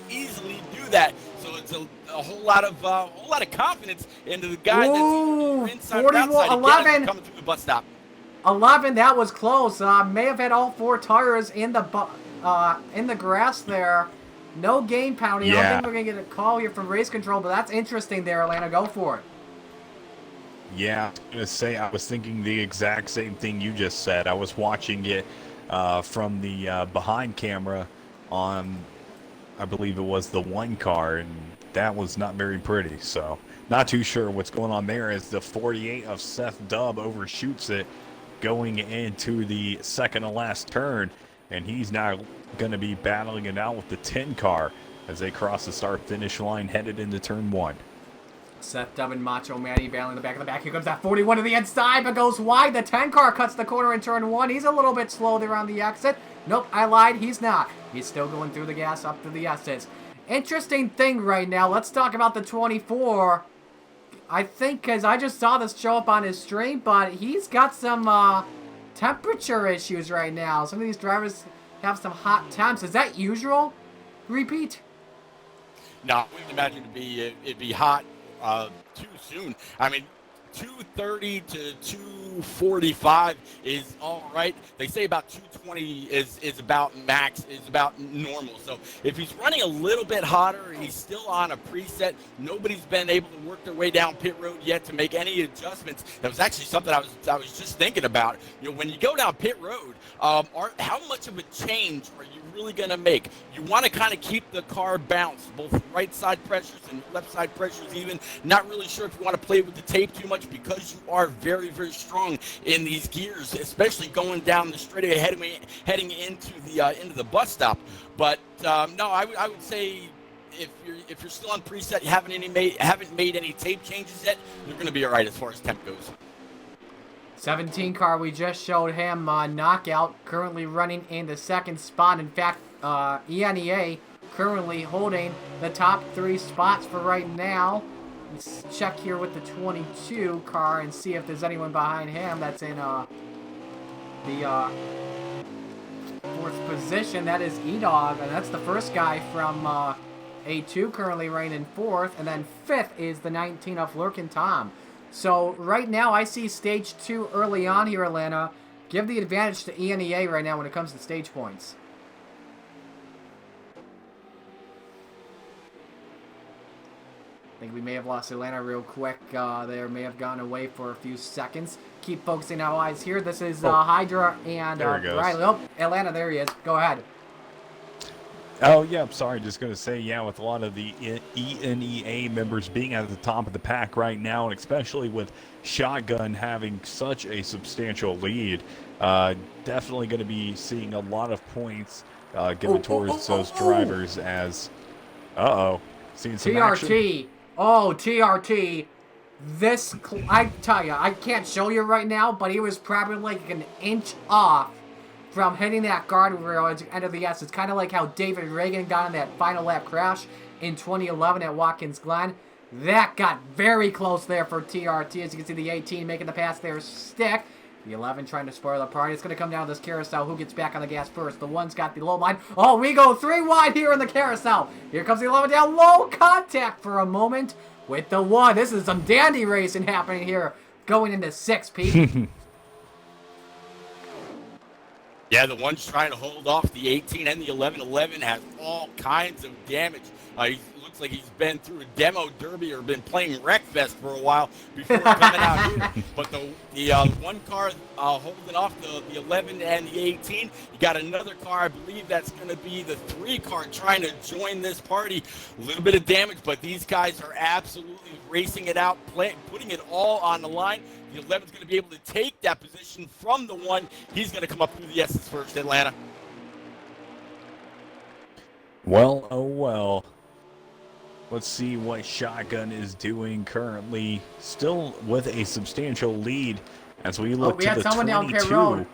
easily do that. So it's a whole lot of confidence into the guy that's either inside or outside. 11 coming through the bus stop. 11, that was close. May have had all 4 tires in the grass there. No game penalty. Yeah. I don't think we're going to get a call here from race control, but that's interesting there, Atlanta. Go for it. Yeah, I was going to say, I was thinking the exact same thing you just said. I was watching it from the behind camera on, I believe it was the 1 car, and that was not very pretty. So, not too sure what's going on there as the 48 of Seth Dubb overshoots it going into the second to last turn, and he's now going to be battling it out with the 10 car as they cross the start-finish line headed into turn 1. Seth Dubb and Macho Manny battling the back of the back. Here comes that 41 to the inside, but goes wide. The 10 car cuts the corner in turn 1. He's a little bit slow there on the exit. Nope, I lied. He's not. He's still going through the gas up to the S's. Interesting thing right now. Let's talk about the 24. I think, because I just saw this show up on his stream, but he's got some temperature issues right now. Some of these drivers have some hot temps. Is that usual? Repeat. No, I wouldn't imagine it'd be hot too soon. I mean, 230 to 245 is all right. They say about 220 is about max, is about normal. So if he's running a little bit hotter, he's still on a preset. Nobody's been able to work their way down pit road yet to make any adjustments. That was actually something I was just thinking about. You know, when you go down pit road, how much of a change are you really going to make? You want to kind of keep the car balanced, both right side pressures and left side pressures even. Not really sure if you want to play with the tape too much because you are very, very strong in these gears, especially going down the straightaway heading into the bus stop. But no, I would say if you're still on preset, you haven't made any tape changes yet, you're going to be all right as far as temp goes. 17 car, we just showed him knockout, currently running in the 2nd spot. In fact, ENEA currently holding the top 3 spots for right now. Let's check here with the 22 car and see if there's anyone behind him that's in the 4th position. That is E-Dog, and that's the first guy from A2 currently reigning 4th, and then 5th is the 19 of Lurkin Tom. So right now I see stage 2 early on here, Atlanta. Give the advantage to ENEA right now when it comes to stage points. I think we may have lost Atlanta real quick. They may have gone away for a few seconds. Keep focusing our eyes here. This is Hydra and Riley. Oh, Atlanta, there he is. Go ahead. Oh, yeah, I'm sorry. Just going to say, yeah, with a lot of the ENEA members being at the top of the pack right now, and especially with Shotgun having such a substantial lead, definitely going to be seeing a lot of points given towards those drivers as, seeing some action. TRT. Oh, TRT. I tell you, I can't show you right now, but he was probably like an inch off from hitting that guardrail at the end of the S. It's kind of like how David Reagan got in that final lap crash in 2011 at Watkins Glen. That got very close there for TRT. As you can see, the 18 making the pass there stick. The 11 trying to spoil the party. It's going to come down to this carousel. Who gets back on the gas first? The 1's got the low line. Oh, we go 3 wide here in the carousel. Here comes the 11 down. Low contact for a moment with the 1. This is some dandy racing happening here going into 6, Pete. Yeah, the 1's trying to hold off the 18 and the 11. 11 has all kinds of damage. He looks like he's been through a demo derby or been playing Wreckfest for a while before coming out here. But the 1 car holding off the 11 and the 18. You got another car, I believe that's going to be the 3 car trying to join this party. A little bit of damage, but these guys are absolutely racing it out, putting it all on the line. The 11's going to be able to take that position from the 1. He's going to come up through the S's first, Atlanta. Well, oh well. Let's see what Shotgun is doing currently. Still with a substantial lead as we look to the 22. We got someone down pit road.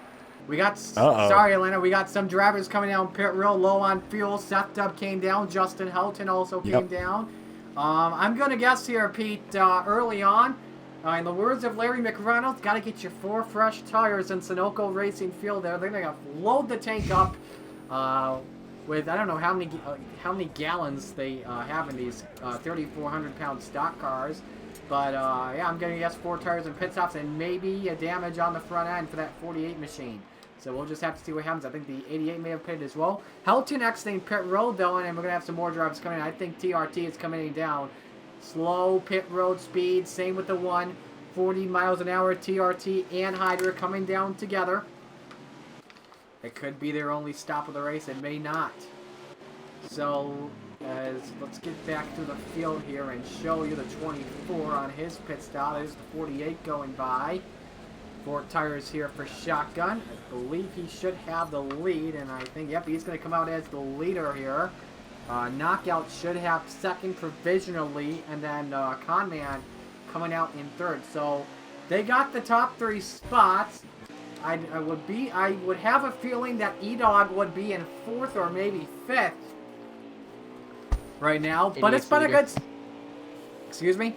We got, sorry, Atlanta, we got some drivers coming down pit road low on fuel. Seth Dubb came down. Justin Houghton also came down. I'm going to guess here, Pete, early on, in the words of Larry McReynolds, got to get your 4 fresh tires in Sunoco Racing Field there. They're going to load the tank up with, I don't know how many gallons they have in these 3,400-pound stock cars. But, yeah, I'm going to guess 4 tires and pit stops and maybe a damage on the front end for that 48 machine. So we'll just have to see what happens. I think the 88 may have pitted as well. Helton exiting pit road, though, and we're going to have some more drivers coming in. I think TRT is coming down. Slow pit road speed. Same with the 1. 40 miles an hour. TRT and Hydra coming down together. It could be their only stop of the race. It may not. So, let's get back to the field here and show you the 24 on his pit stop. There's the 48 going by. 4 tires here for Shotgun. I believe he should have the lead, and I think, yep, he's going to come out as the leader here. Knockout should have second provisionally, and then Conman coming out in third. So they got the top 3 spots. I would have a feeling that E-Dog would be in 4th or maybe 5th right now. But it's been a good... Excuse me?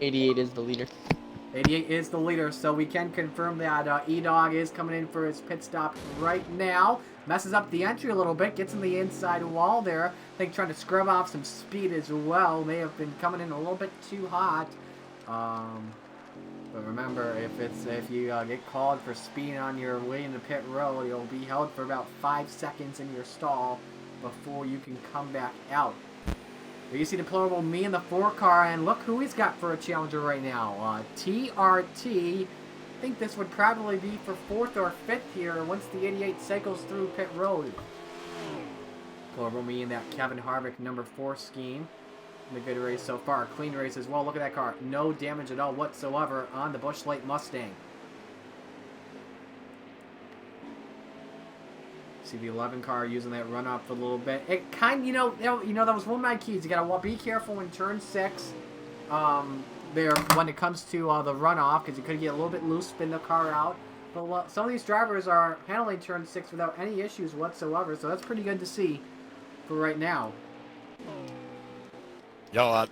88 is the leader. 88 is the leader, so we can confirm that E-Dog is coming in for his pit stop right now. Messes up the entry a little bit, gets in the inside wall there. I think trying to scrub off some speed as well. May have been coming in a little bit too hot. But remember, if you get called for speed on your way into pit road, you'll be held for about 5 seconds in your stall before you can come back out. You see deplorable me in the 4 car, and look who he's got for a challenger right now. TRT. I think this would probably be for 4th or 5th here once the 88 cycles through pit road. Deplorable me in that Kevin Harvick number 4 scheme. A good race so far. Clean race as well. Look at that car. No damage at all whatsoever on the Busch Light Mustang. See the 11 car using that runoff a little bit. It kind, that was one of my keys. You gotta be careful in turn 6. There when it comes to the runoff, because you could get a little bit loose, spin the car out. But some of these drivers are handling turn 6 without any issues whatsoever. So that's pretty good to see for right now. Yo,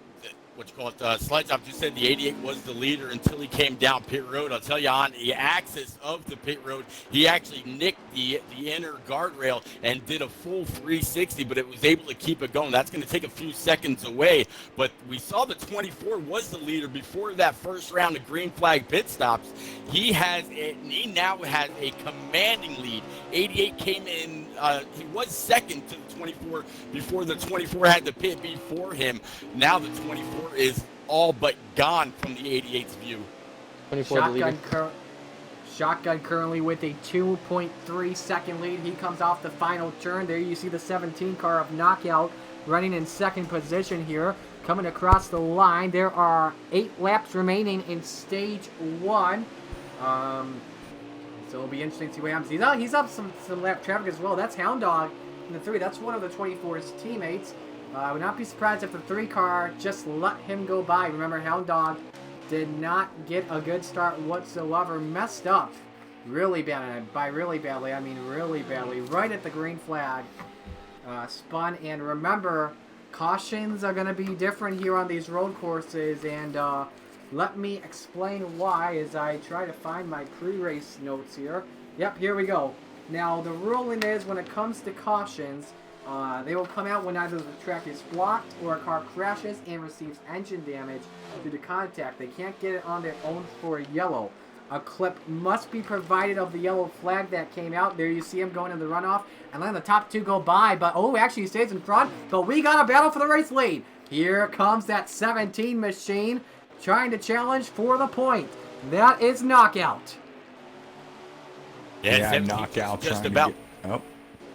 Slides Off just said the 88 was the leader until he came down pit road. I'll tell you, on the axis of the pit road, he actually nicked the inner guardrail and did a full 360, but it was able to keep it going. That's going to take a few seconds away, but we saw the 24 was the leader before that first round of green flag pit stops. He now has a commanding lead. 88 came in, he was second to the 24 before the 24 had to pit before him. Now the 24 is all but gone from the 88's view. 24 the leader. Shotgun currently with a 2.3 second lead. He comes off the final turn. There you see the 17 car of Knockout running in second position here. Coming across the line. There are 8 laps remaining in stage 1. So it'll be interesting to see what happens. He's up some lap traffic as well. That's Hound Dog in the 3. That's one of the 24's teammates. I would not be surprised if the 3 car just let him go by. Remember, Hound Dog did not get a good start whatsoever. Messed up really bad. And by really badly, I mean really badly. Right at the green flag. Spun. And remember, cautions are going to be different here on these road courses. And let me explain why as I try to find my pre-race notes here. Yep, here we go. Now, the ruling is when it comes to cautions, they will come out when either the track is blocked or a car crashes and receives engine damage due to contact. They can't get it on their own for yellow. A clip must be provided of the yellow flag that came out. There you see him going in the runoff. And then the top 2 go by. But, oh, actually he stays in front. But we got a battle for the race lead. Here comes that 17 machine trying to challenge for the point. That is Knockout. Yeah, Knockout just trying about. To get...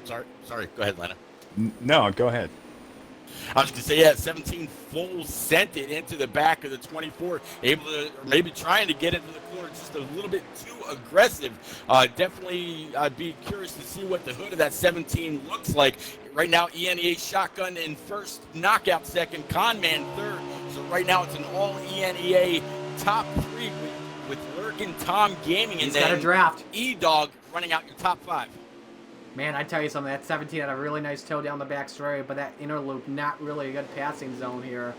Oh. Sorry. Go ahead, Lena. No, go ahead. I was going to say, yeah, 17 full sent it into the back of the 24, able to, or maybe trying to get into the corner just a little bit too aggressive. Definitely, I'd be curious to see what the hood of that 17 looks like. Right now, ENEA Shotgun in first, Knockout second, Conman third. So right now, it's an all ENEA top 3 with Lurkin, Tom Gaming, and He's got a draft. E-Dog running out your top 5. Man, I tell you something, that 17 had a really nice toe down the back straight, but that inner loop, not really a good passing zone here.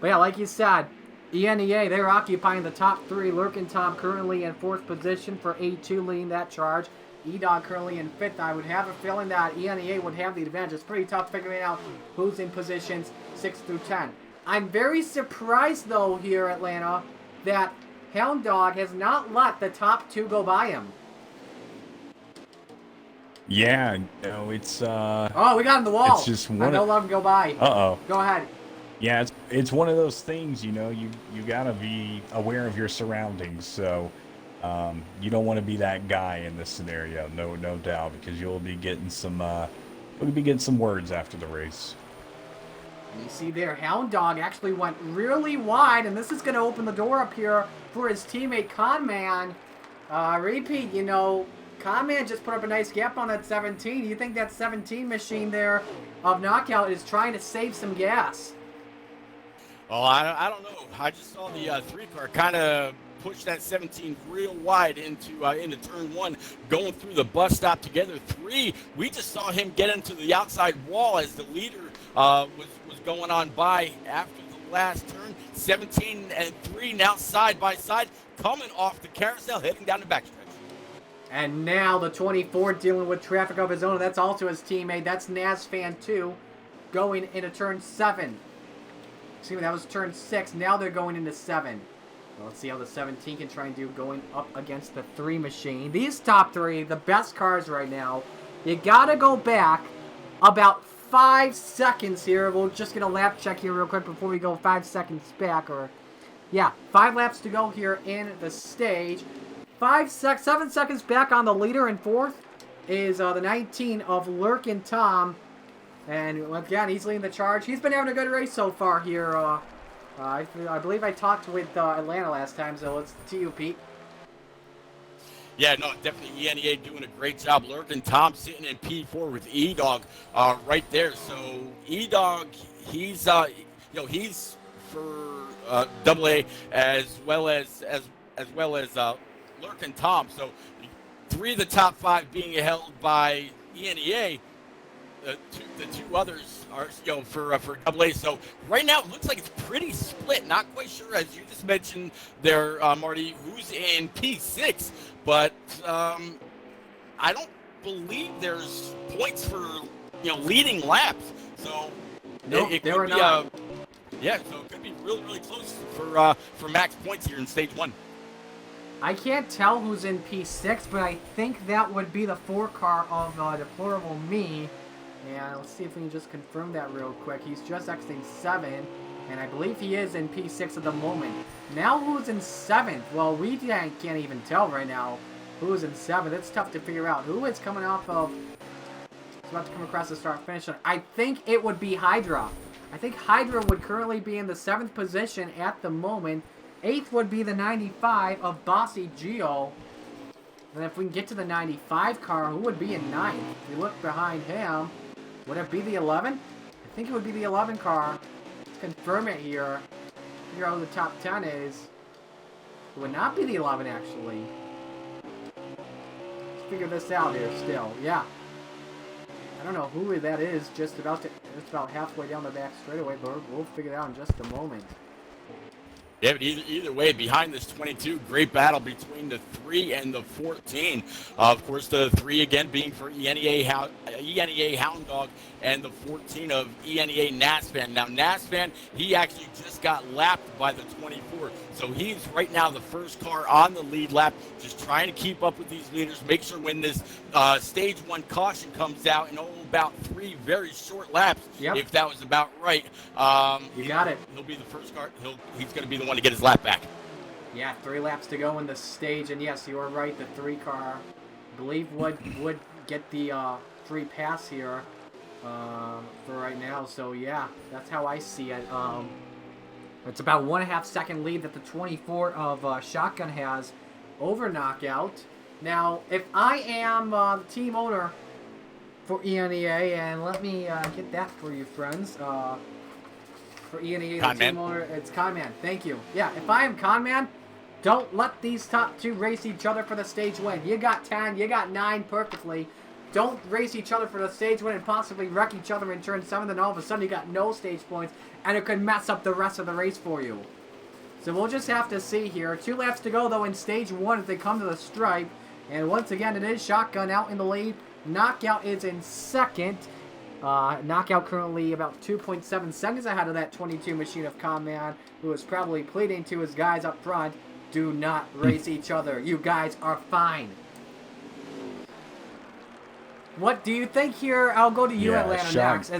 But yeah, like you said, ENEA, they're occupying the top 3. Lurkin Tom currently in 4th position for A2 leading that charge. E-Dog currently in 5th. I would have a feeling that ENEA would have the advantage. It's pretty tough figuring out who's in positions 6 through 10. I'm very surprised, though, here, Atlanta, that Hound Dog has not let the top 2 go by him. Yeah, it's Oh, we got in the wall. It's just one. Don't let him go by. Uh-oh. Go ahead. Yeah, it's one of those things, you gotta be aware of your surroundings. So, you don't want to be that guy in this scenario, no doubt, because you'll be getting some words after the race. And you see there, Hound Dog actually went really wide, and this is going to open the door up here for his teammate Conman. Repeat, Conman just put up a nice gap on that 17. You think that 17 machine there of Knockout is trying to save some gas? Oh, I don't know. I just saw the 3 car kind of push that 17 real wide into turn 1, going through the bus stop together. 3, we just saw him get into the outside wall as the leader was going on by after the last turn. 17 and 3 now side by side, coming off the carousel, heading down the backstretch. And now the 24 dealing with traffic of his own. That's also his teammate. That's NASFan 2 going into turn 7. Excuse me, that was turn 6. Now they're going into 7. Well, let's see how the 17 can try and do going up against the 3 machine. These top 3, the best cars right now. You gotta go back about 5 seconds here. We'll just get a lap check here real quick before we go 5 seconds back. 5 laps to go here in the stage. 7 seconds back on the leader in 4th is the 19 of Lurkin Tom. And again, he's leading the charge. He's been having a good race so far here. I believe I talked with Atlanta last time, so it's to you, Pete. Yeah, no, definitely ENEA doing a great job. Lurkin Tom sitting in P4 with E-Dog right there. So E-Dog, he's he's for AA as well as Lurkin Tom. So 3 of the top 5 being held by ENEA. The 2 others are for AA. So right now it looks like it's pretty split. Not quite sure, as you just mentioned there, Marty, who's in P6. But I don't believe there's points for leading laps. So nope, it there could were be not. So it could be really close for max points here in stage 1. I can't tell who's in P6, but I think that would be the 4 car of Deplorable Me. And let's see if we can just confirm that real quick. He's just exiting 7, and I believe he is in P6 at the moment. Now who's in 7th? Well, we can't even tell right now. Who is in 7th? It's tough to figure out. Who is coming off of... It's about to come across the start-finish line. I think it would be Hydra. I think Hydra would currently be in the 7th position at the moment. 8th would be the 95 of Bossy Geo. And if we can get to the 95 car, who would be in 9th? If you look behind him, would it be the 11? I think it would be the 11 car. Let's confirm it here. Figure out who the top 10 is. It would not be the 11, actually. Let's figure this out here still. Yeah. I don't know who that is. Just about halfway down the back straightaway, but we'll figure it out in just a moment. Yeah, but either way, behind this 22, great battle between the 3 and the 14. Of course, the 3 again being for ENEA Hound Dog, and the 14 of ENEA Nasfan. Now, Nasfan, he actually just got lapped by the 24. So he's right now the first car on the lead lap, just trying to keep up with these leaders, make sure when this stage 1 caution comes out in about 3 very short laps, if that was about right. You got it. He'll be the first car. He's going to be the one to get his lap back. Yeah, 3 laps to go in the stage, and yes, you are right. The 3 car, I believe, would get the free pass here for right now. So yeah, that's how I see it. It's about 1.5 second lead that the 24 of Shotgun has over Knockout. Now, if I am the team owner for ENEA, and let me get that for you, friends. For ENEA, the team owner, it's Conman. Thank you. Yeah, if I am Conman, don't let these top 2 race each other for the stage win. You got 10, you got 9 perfectly. Don't race each other for the stage win and possibly wreck each other in turn 7, then all of a sudden you got no stage points, and it could mess up the rest of the race for you. So we'll just have to see here. 2 laps to go, though, in stage 1 if they come to the stripe. And once again, it is Shotgun out in the lead. Knockout is in 2nd. Knockout currently about 2.7 seconds ahead of that 22 machine of Conman, who is probably pleading to his guys up front, do not race each other. You guys are fine. What do you think here? I'll go to you, Atlanta, next.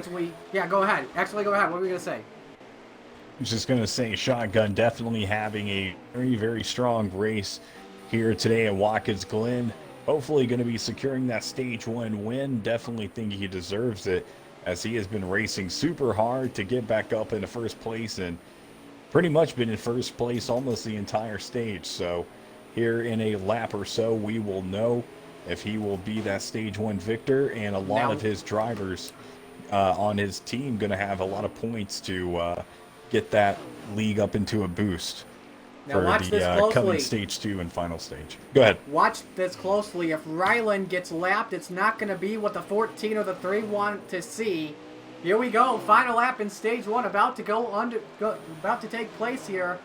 Go ahead. Actually, go ahead. What were you going to say? I was just going to say Shotgun definitely having a very, very strong race here today at Watkins Glen. Hopefully going to be securing that stage 1 win. Definitely think he deserves it, as he has been racing super hard to get back up into first place, and pretty much been in first place almost the entire stage. So here in a lap or so, we will know if he will be that stage 1 victor, and a lot of his drivers on his team going to have a lot of points to get that league up into a boost for the coming stage 2 and final stage. Go ahead. Watch this closely. If Ryland gets lapped, it's not going to be what the 14 or the 3 want to see. Here we go. Final lap in stage 1 about to take place here.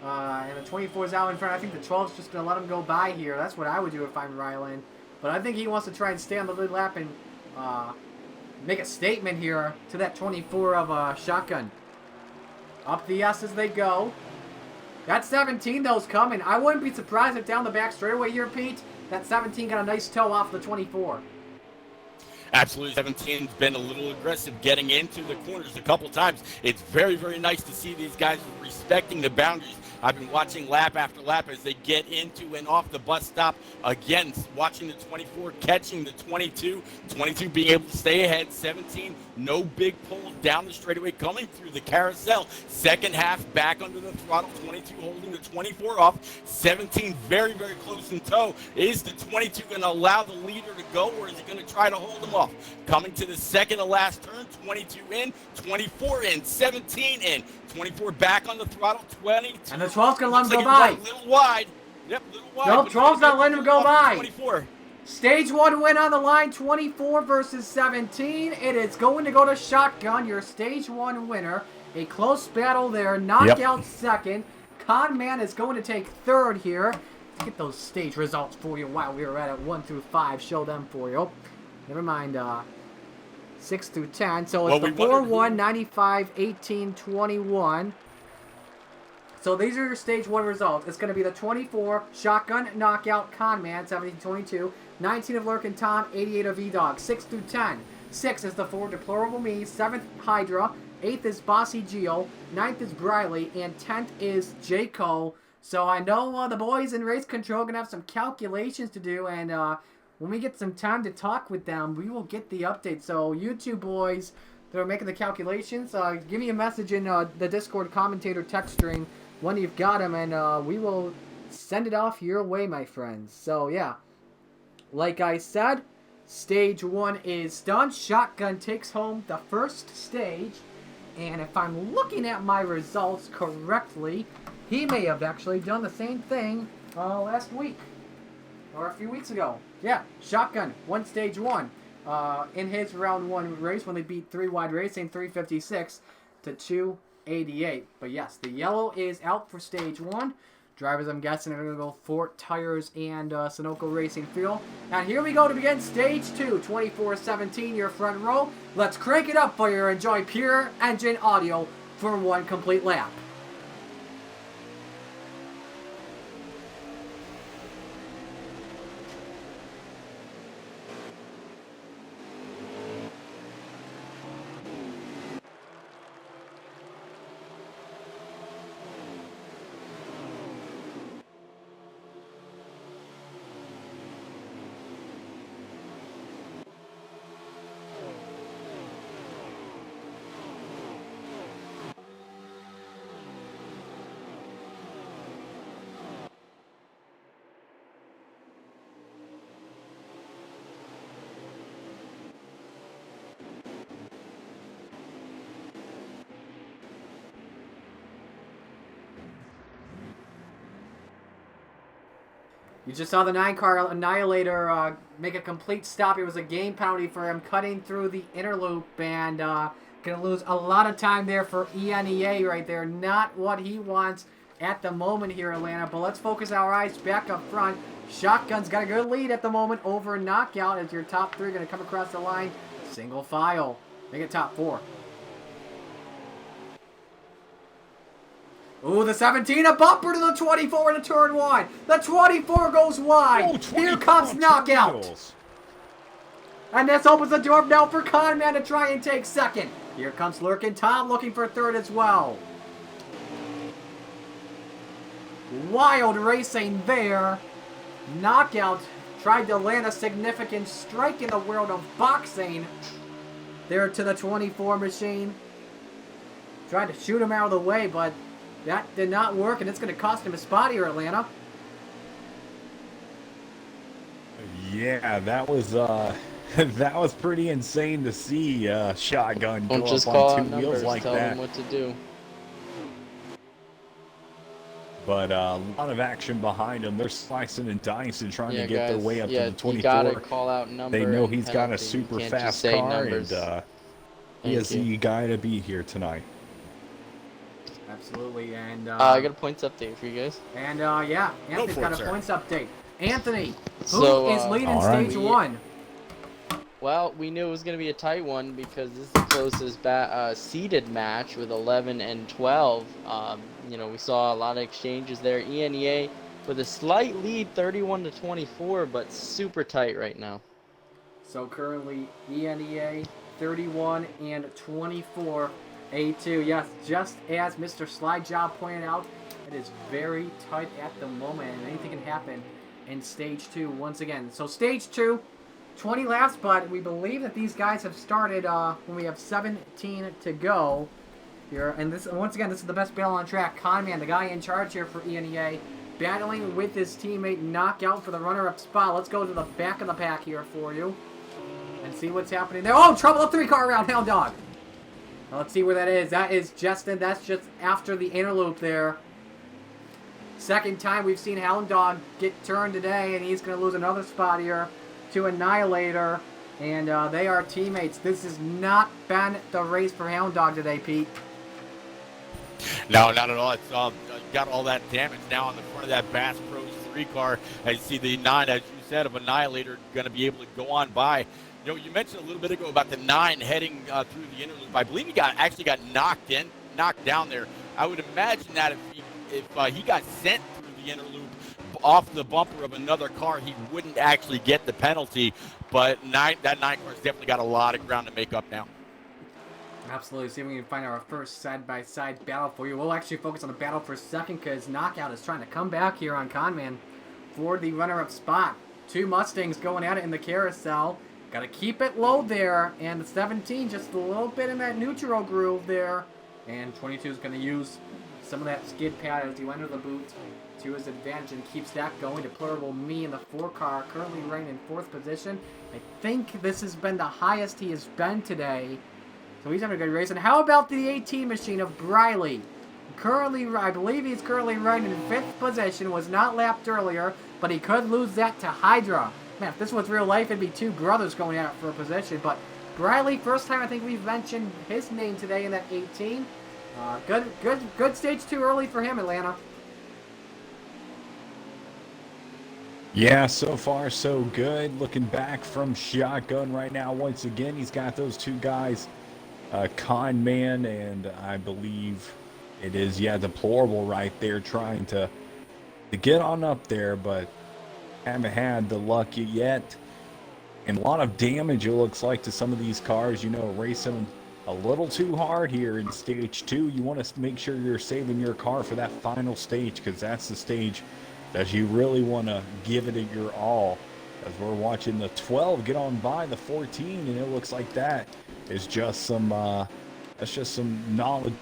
And the 24 is out in front. I think the 12 is just going to let him go by here. That's what I would do if I'm Ryland. But I think he wants to try and stay on the lead lap and make a statement here to that 24 of Shotgun. Up the S as they go. That 17, though, is coming. I wouldn't be surprised if down the back straightaway here, Pete, that 17 got a nice toe off the 24. Absolutely. 17's been a little aggressive getting into the corners a couple times. It's very, very nice to see these guys respecting the boundaries. I've been watching lap after lap as they get into and off the bus stop. Again, watching the 24, catching the 22. 22 being able to stay ahead. 17, no big pulls down the straightaway, coming through the carousel. Second half, back under the throttle. 22 holding the 24 off. 17 very, very close in tow. Is the 22 going to allow the leader to go, or is he going to try to hold him off? Coming to the second to last turn. 22 in, 24 in, 17 in. 24 back on the throttle, 22. And the 12's going to let him go by. A little wide. Yep, a little wide. Nope, 12's not letting him go by. 24. Stage 1 win on the line, 24 versus 17. It is going to go to Shotgun, your stage 1 winner. A close battle there. Knockout second. Conman is going to take third here. Let's get those stage results for you while we were at it. 1 through 5. Show them for you. Never mind. 6 through 10. So it's the 4-1, 95, 18, 21. So these are your stage 1 results. It's going to be the 24, Shotgun, Knockout, Conman, 17-22. 19 of Lurkin Tom, 88 of E-Dog. 6 through 10. 6 is the 4 Deplorable Me. 7th, Hydra. 8th is Bossy Geo. 9th is Briley. And 10th is J. Cole. So I know the boys in race control are going to have some calculations to do, and when we get some time to talk with them, we will get the update. So you two boys that are making the calculations, give me a message in the Discord commentator text string when you've got them, and we will send it off your way, my friends. So yeah, like I said, stage 1 is done. Shotgun takes home the first stage, and if I'm looking at my results correctly, he may have actually done the same thing last week or a few weeks ago. Yeah, Shotgun won stage 1 in his round 1 race when they beat 3 Wide Racing 356 to 288. But yes, the yellow is out for stage 1. Drivers, I'm guessing, are going to go Fort Tires and Sunoco Racing Fuel. And here we go to begin stage 2, 24-17, your front row. Let's crank it up for you. Enjoy pure engine audio for one complete lap. You just saw the 9-car Annihilator make a complete stop. It was a game penalty for him cutting through the inner loop, and going to lose a lot of time there for ENEA right there. Not what he wants at the moment here, Atlanta. But let's focus our eyes back up front. Shotgun's got a good lead at the moment over Knockout as your top 3 going to come across the line. Single file. Make it top 4. Ooh, the 17, a bumper to the 24 into turn 1. The 24 goes wide. Oh, Here comes Knockout. Wheels. And this opens the door now for Conman to try and take second. Here comes Lurkin Tom looking for third as well. Wild racing there. Knockout tried to land a significant strike in the world of boxing. There to the 24 machine. Tried to shoot him out of the way, but that did not work, and it's going to cost him a spot here, Atlanta. Yeah, that was that was pretty insane to see Shotgun go Don't just up call on out 2 numbers, wheels like tell that. them what to do. But a lot of action behind him. They're slicing and dicing, trying to get their way up to the 24. You gotta call out number. They know and he's got a penalty. You super can't fast just say car, numbers. and he is the guy to be here tonight. Absolutely, and I got a points update for you guys. And yeah, Anthony's got a points update. Anthony, who is leading stage 1? Well, we knew it was going to be a tight one because this is the closest seeded match with 11 and 12. You know, we saw a lot of exchanges there. ENEA with a slight lead, 31-24, but super tight right now. So currently, ENEA 31 and 24. A2, yes, just as Mr. Slide Job pointed out, it is very tight at the moment, and anything can happen in stage 2 once again. So stage 2, 20 laps, but we believe that these guys have started when we have 17 to go here. And this, once again, this is the best battle on track. Conman, the guy in charge here for ENEA, battling with his teammate Knockout for the runner-up spot. Let's go to the back of the pack here for you and see what's happening there. Oh, trouble, a 3-car around Hound Dog. Now let's see where that is. That is Justin. That's just after the inner loop there. Second time we've seen Hound Dog get turned today, and he's going to lose another spot here to Annihilator. And they are teammates. This has not been the race for Hound Dog today, Pete. No, not at all. It's got all that damage now on the front of that Bass Pro 3 car. I see the 9, as you said, of Annihilator going to be able to go on by. You know, you mentioned a little bit ago about the 9 heading through the inner loop. I believe he actually got knocked down there. I would imagine that if he got sent through the inner loop off the bumper of another car, he wouldn't actually get the penalty. But that 9 car's definitely got a lot of ground to make up now. Absolutely. See if we can find our first side-by-side battle for you. We'll actually focus on the battle for a second because Knockout is trying to come back here on Conman for the runner-up spot. Two Mustangs going at it in the carousel. Got to keep it low there. And the 17 just a little bit in that neutral groove there. And 22 is going to use some of that skid pad as you enter the boot to his advantage and keeps that going. Deplorable Me in the 4 car, currently ranked in 4th position. I think this has been the highest he has been today. So he's having a good race. And how about the 18 machine of Briley? Currently, I believe he's currently ranked in 5th position. Was not lapped earlier, but he could lose that to Hydra. Man, if this was real life, it'd be 2 brothers going at it for a position. But Briley, first time I think we've mentioned his name today in that 18. Good stage 2 early for him, Atlanta. Yeah, so far so good. Looking back from shotgun right now. Once again, he's got those 2 guys, Con Man, and I believe it is, Deplorable right there, trying to get on up there, but haven't had the luck yet. And a lot of damage, it looks like, to some of these cars. Racing a little too hard here in stage 2. You want to make sure you're saving your car for that final stage, because that's the stage that you really want to give it your all. As we're watching the 12 get on by the 14, and it looks like that is just some that's just some knowledge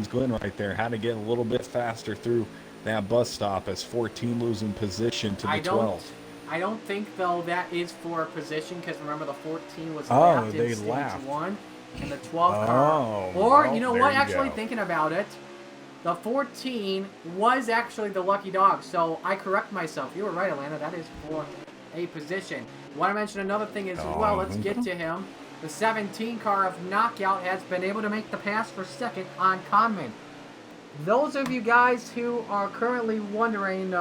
Glenn right there, how to get a little bit faster through that bus stop, as 14 losing position to the 12. I don't think, though, that is for position, because remember the 14 was lapped in stage 1, and the 12 car. Or, you know what, actually thinking about it, the 14 was actually the lucky dog, so I correct myself. You were right, Atlanta, that is for a position. Want to mention another thing as well, let's get to him. The 17 car of Knockout has been able to make the pass for second on Conman. Those of you guys who are currently wondering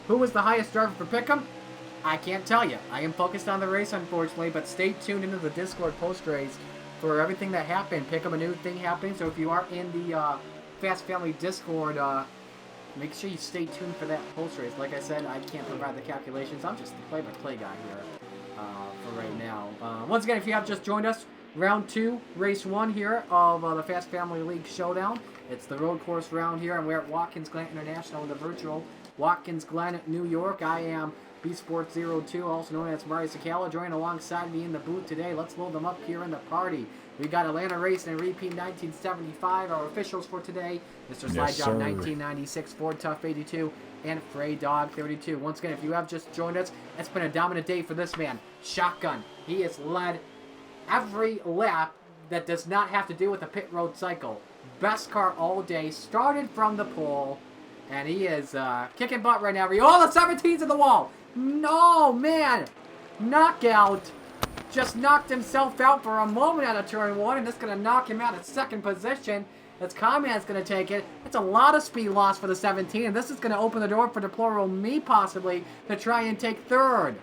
who was the highest driver for Pick'em, I can't tell you. I am focused on the race, unfortunately, but stay tuned into the Discord post-race for everything that happened. Pick'em, a new thing happening, so if you are in the Fast Family Discord, make sure you stay tuned for that post-race. Like I said, I can't provide the calculations. I'm just the play-by-play guy here for right now. Once again, if you have just joined us, round 2, race 1 here of the Fast Family League Showdown. It's the road course round here, and we're at Watkins Glen International in the virtual Watkins Glen, New York. I am B-Sports02, also known as Mario Sakala, joining alongside me in the booth today. Let's load them up here in the party. We got Atlanta Racing and Repeat 1975, our officials for today. Mr. Slidejob 1996, Ford Tough 82, and Frey Dog 32. Once again, if you have just joined us, it's been a dominant day for this man. Shotgun. He has led every lap that does not have to do with the pit road cycle. Best car all day, started from the pole, and he is kicking butt right now. Oh, the 17's in the wall. No, man. Knockout. Just knocked himself out for a moment out of turn 1, and that's going to knock him out at 2nd position. That's Conman's going to take it. That's a lot of speed loss for the 17, and this is going to open the door for Deplorable Me possibly to try and take 3rd.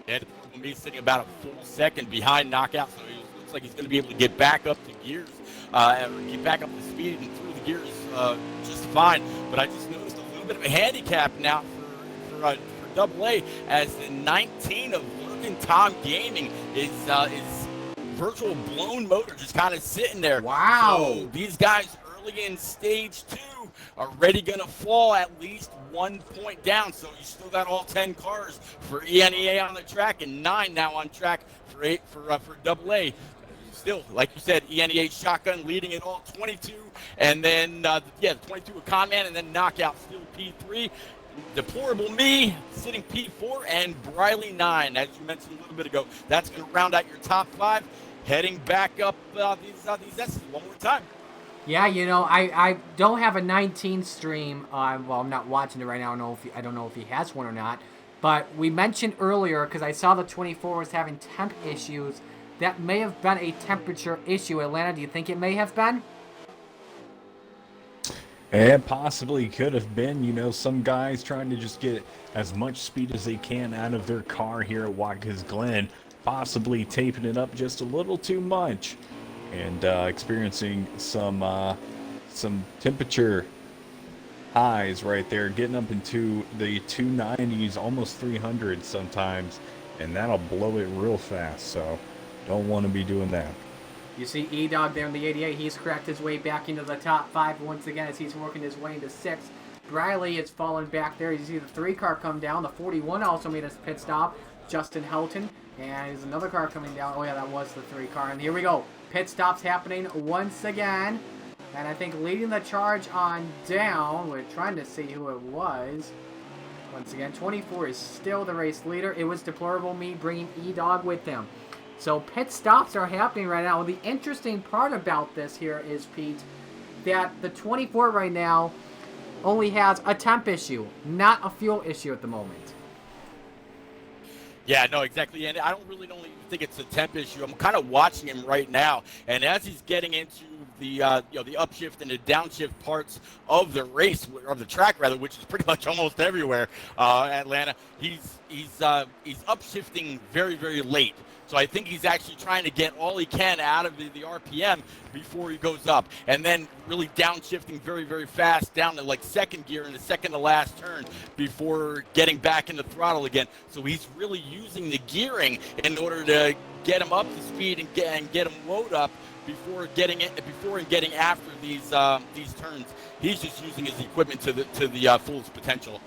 Yeah, Deplorable Me sitting about a full second behind Knockout, so he looks like he's going to be able to get back up to gears, and get back up to speed and through the gears just fine. But I just noticed a little bit of a handicap now for AA, as the 19 of Lurkin Tom Gaming is virtual blown motor just kind of sitting there. Wow. So these guys early in stage 2 are already going to fall at least 1 point down. So you still got all 10 cars for ENEA on the track and 9 now on track for AA. Still, like you said, ENEA Shotgun leading it all, 22, and then 22 with Conman, and then Knockout still P3. Deplorable Me sitting P4, and Briley 9, as you mentioned a little bit ago. That's going to round out your top 5. Heading back up these S's one more time. Yeah, you know, I don't have a 19 stream. Well, I'm not watching it right now. I don't know if he has one or not. But we mentioned earlier, because I saw the 24 was having temp issues, that may have been a temperature issue. Atlanta, do you think it may have been? It possibly could have been. Some guys trying to just get as much speed as they can out of their car here at Watkins Glen, possibly taping it up just a little too much, and experiencing some temperature highs right there, getting up into the 290s, almost 300 sometimes, and that'll blow it real fast. So Don't want to be doing that. You see E-Dog there in the 88. He's cracked his way back into the top 5 once again as he's working his way into 6th. Briley is falling back there. You see the 3 car come down. The 41 also made a pit stop. Justin Helton. And there's another car coming down. Oh, yeah, that was the 3 car. And here we go. Pit stops happening once again. And I think leading the charge on down, we're trying to see who it was. Once again, 24 is still the race leader. It was Deplorable Me bringing E-Dog with him. So pit stops are happening right now. The interesting part about this here is, Pete, that the 24 right now only has a temp issue, not a fuel issue at the moment. Yeah, no, exactly. And I don't even think it's a temp issue. I'm kind of watching him right now, and as he's getting into the the upshift and the downshift parts of the race, of the track rather, which is pretty much almost everywhere, Atlanta, he's upshifting very, very late. So I think he's actually trying to get all he can out of the RPM before he goes up. And then really downshifting very, very fast down to like second gear in the second to last turn before getting back in the throttle again. So he's really using the gearing in order to get him up to speed and get him load up before getting after these turns. He's just using his equipment to the fullest potential.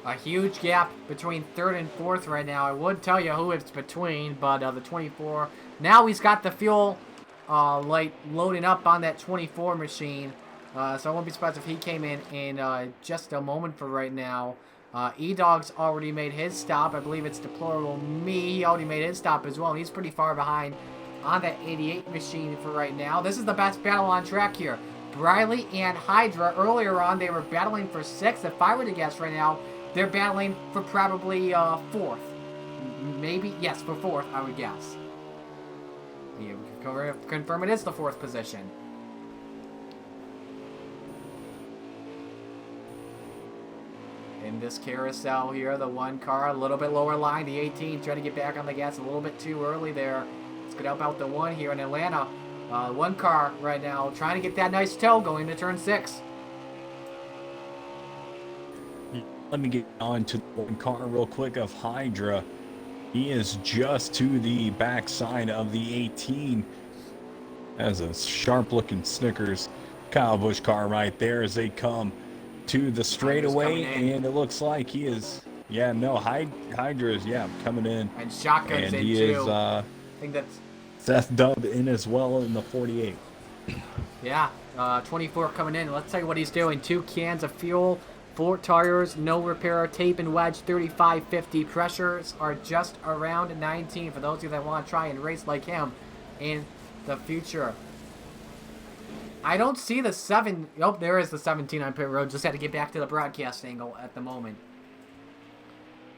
A huge gap between 3rd and 4th right now. I would tell you who it's between, but the 24. Now he's got the fuel light loading up on that 24 machine. So I won't be surprised if he came in just a moment for right now. E-Dog's already made his stop. I believe it's Deplorable Me. He already made his stop as well. And he's pretty far behind on that 88 machine for right now. This is the best battle on track here. Briley and Hydra, earlier on, they were battling for 6th. If I were to guess right now, they're battling for probably 4th. Maybe, yes, for 4th, I would guess. You can confirm it is the 4th position. In this carousel here, the 1 car, a little bit lower line, the 18, trying to get back on the gas a little bit too early there. Let's get help out the 1 here in Atlanta. 1 car right now, trying to get that nice toe going to turn 6. Let me get on to the 1 car real quick of Hydra. He is just to the backside of the 18. As a sharp-looking Snickers Kyle Busch car right there as they come to the straightaway, and it looks like he is, Hydra is, coming in. And Shotgun's and in he too. Is, I think that's... Seth Dubb in as well in the 48. Yeah, 24 coming in. Let's tell you what he's doing. 2 cans of fuel, 4 tires, no repair, tape and wedge, 3550. Pressures are just around 19 for those of you that want to try and race like him in the future. I don't see the 7. Oh, there is the 17 on pit road. Just had to get back to the broadcast angle at the moment.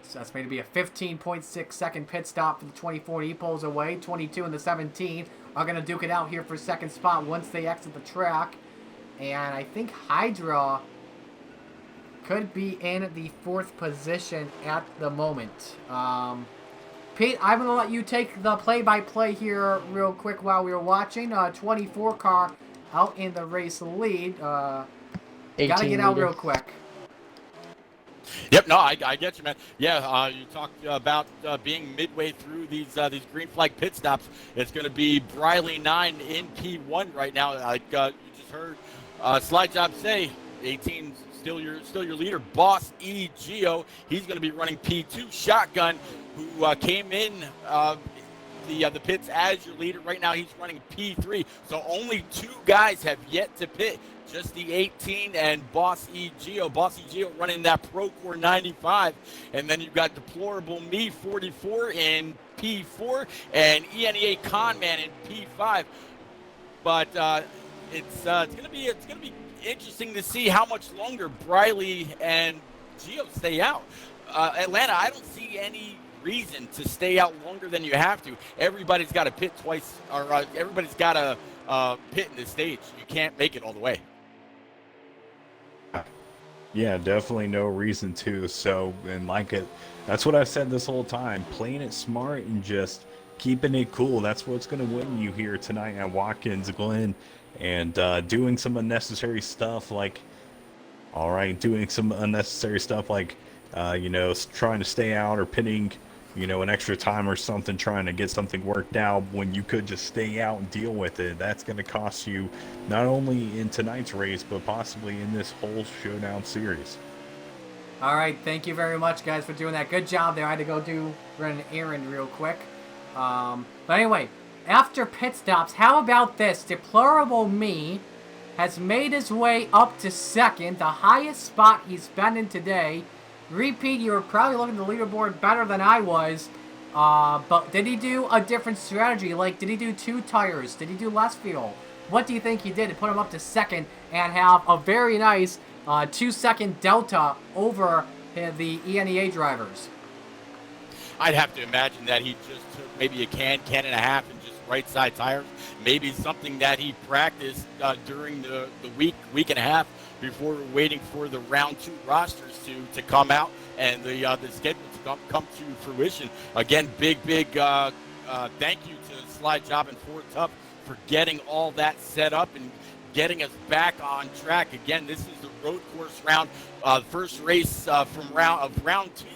So that's going to be a 15.6 second pit stop for the 24, and he pulls away. 22 and the 17 are going to duke it out here for second spot once they exit the track. And I think Hydra could be in the 4th position at the moment. Pete, I'm going to let you take the play-by-play here real quick while we were watching. 24 car out in the race lead. Got to get out real quick. Yep, no, I get you, man. Yeah, you talked about being midway through these green flag pit stops. It's going to be Briley 9 in P1 right now. Like you just heard Slide Job say, 18 still your leader. Boss E Geo, he's going to be running P2. Shotgun, who came in the pits as your leader. Right now he's running P3. So only 2 guys have yet to pit. Just the 18 and Boss E Geo. Boss E Geo running that Procore 95. And then you've got Deplorable Me 44 in P4 and ENEA Conman in P5. But it's gonna be interesting to see how much longer Briley and Geo stay out. Atlanta, I don't see any reason to stay out longer than you have to. Everybody's got to pit twice, or everybody's got to pit in this stage. You can't make it all the way. Yeah, definitely no reason to. So, and that's what I've said this whole time. Playing it smart and just keeping it cool. That's what's going to win you here tonight at Watkins Glen. And doing some unnecessary stuff like, trying to stay out or pitting, an extra time or something trying to get something worked out when you could just stay out and deal with it. That's going to cost you not only in tonight's race, but possibly in this whole Showdown series. All right, thank you very much, guys, for doing that. Good job there. I had to go run an errand real quick. But anyway, after pit stops, how about this? Deplorable Me has made his way up to second, the highest spot he's been in today. Repeat, you were probably looking at the leaderboard better than I was. But did he do a different strategy? Like, did he do 2 tires? Did he do less fuel? What do you think he did to put him up to second and have a very nice 2-second delta over the ENEA drivers? I'd have to imagine that he just took maybe a can and a half, and just right side tires. Maybe something that he practiced during the week and a half before waiting for the round 2 rosters to come out and the schedule to come to fruition. Again, big thank you to Sly Job and Ford Tough for getting all that set up and getting us back on track. Again, this is the road course round. First race from round 2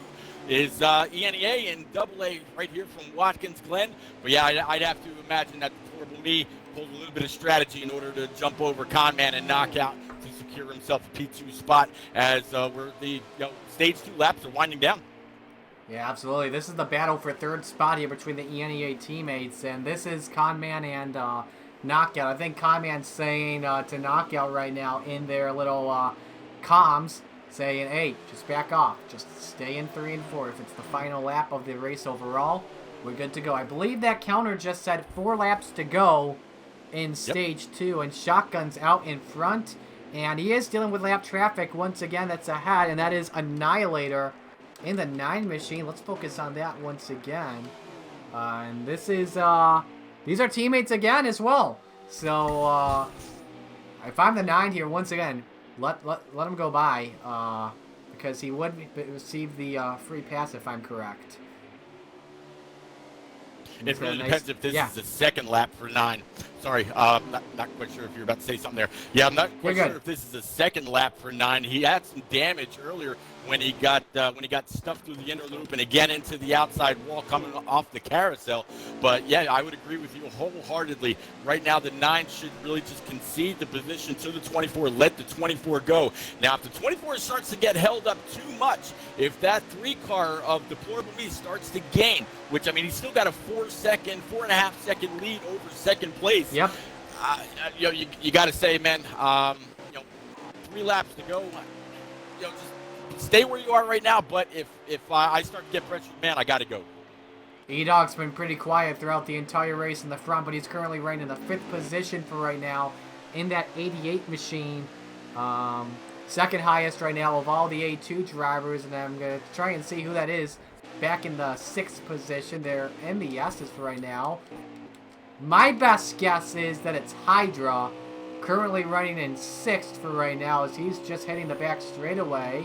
is ENEA and AA right here from Watkins Glen. But yeah, I'd have to imagine that Deplorable Me pulled a little bit of strategy in order to jump over Conman and Knockout to secure himself a P2 spot as we're the stage 2 laps are winding down. Yeah, absolutely. This is the battle for third spot here between the ENEA teammates, and this is Conman and Knockout. I think Conman's saying to Knockout right now in their little comms, saying, hey, just back off. Just stay in 3 and 4. If it's the final lap of the race overall, we're good to go. I believe that counter just said 4 laps to go in stage 2, and Shotgun's out in front. And he is dealing with lap traffic once again that's ahead, and that is Annihilator in the 9 machine. Let's focus on that once again. And this is, these are teammates again as well. So, if I'm the 9 here, once again, let him go by, because he would receive the free pass if I'm correct. It really depends if this is the second lap for 9. Sorry, not quite sure if you're about to say something there. Yeah, I'm not quite sure if this is the second lap for 9. He had some damage earlier when he got stuffed through the inner loop and again into the outside wall coming off the carousel. But yeah, I would agree with you wholeheartedly. Right now, the 9 should really just concede the position to the 24, let the 24 go. Now, if the 24 starts to get held up too much, if that 3 car of Deplorable Me starts to gain, which, I mean, he's still got a 4.5 second lead over second place. Yep. You got to say, man, 3 laps to go. Just stay where you are right now. But if I start to get pressured, man, I got to go. E-Dog's been pretty quiet throughout the entire race in the front, but he's currently right in the 5th position for right now in that 88 machine. Second highest right now of all the A2 drivers, and I'm going to try and see who that is back in the 6th position. They're in the S's for right now. My best guess is that it's Hydra, currently running in 6th for right now, as he's just hitting the back straightaway.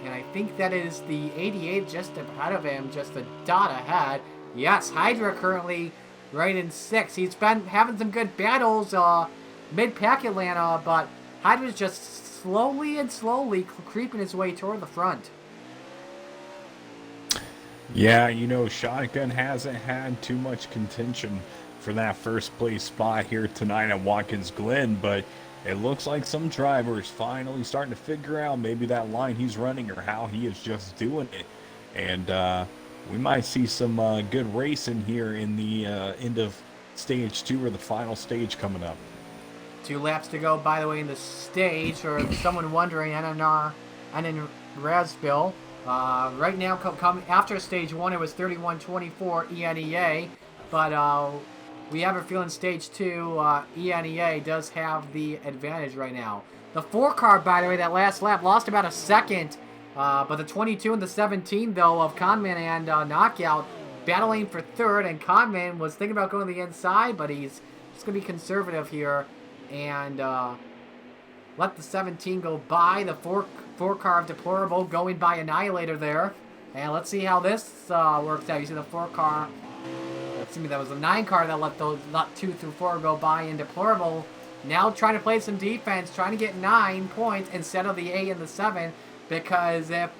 And I think that is the 88 just ahead of him, just a dot ahead. Yes, Hydra currently right in 6th. He's been having some good battles mid-pack Atlanta, but Hydra's just slowly creeping his way toward the front. Yeah, Shotgun hasn't had too much contention for that first place spot here tonight at Watkins Glen, but it looks like some drivers finally starting to figure out maybe that line he's running or how he is just doing it. And we might see some good racing here in the end of stage 2 or the final stage coming up. 2 laps to go, by the way, in the stage, or someone wondering, NNR and in Rasville. Right now, after stage 1, it was 31-24 ENEA, but we have a feeling stage 2, ENEA does have the advantage right now. The 4 car, by the way, that last lap lost about a second, but the 22 and the 17, though, of Conman and Knockout battling for 3rd, and Conman was thinking about going to the inside, but he's just going to be conservative here and let the 17 go by. The 4 car of Deplorable going by Annihilator there. And let's see how this works out. You see the 4 car. Excuse me, that was the 9 car that let 2 through 4 go by. And Deplorable now trying to play some defense, trying to get 9 points instead of the 8 and the 7. Because if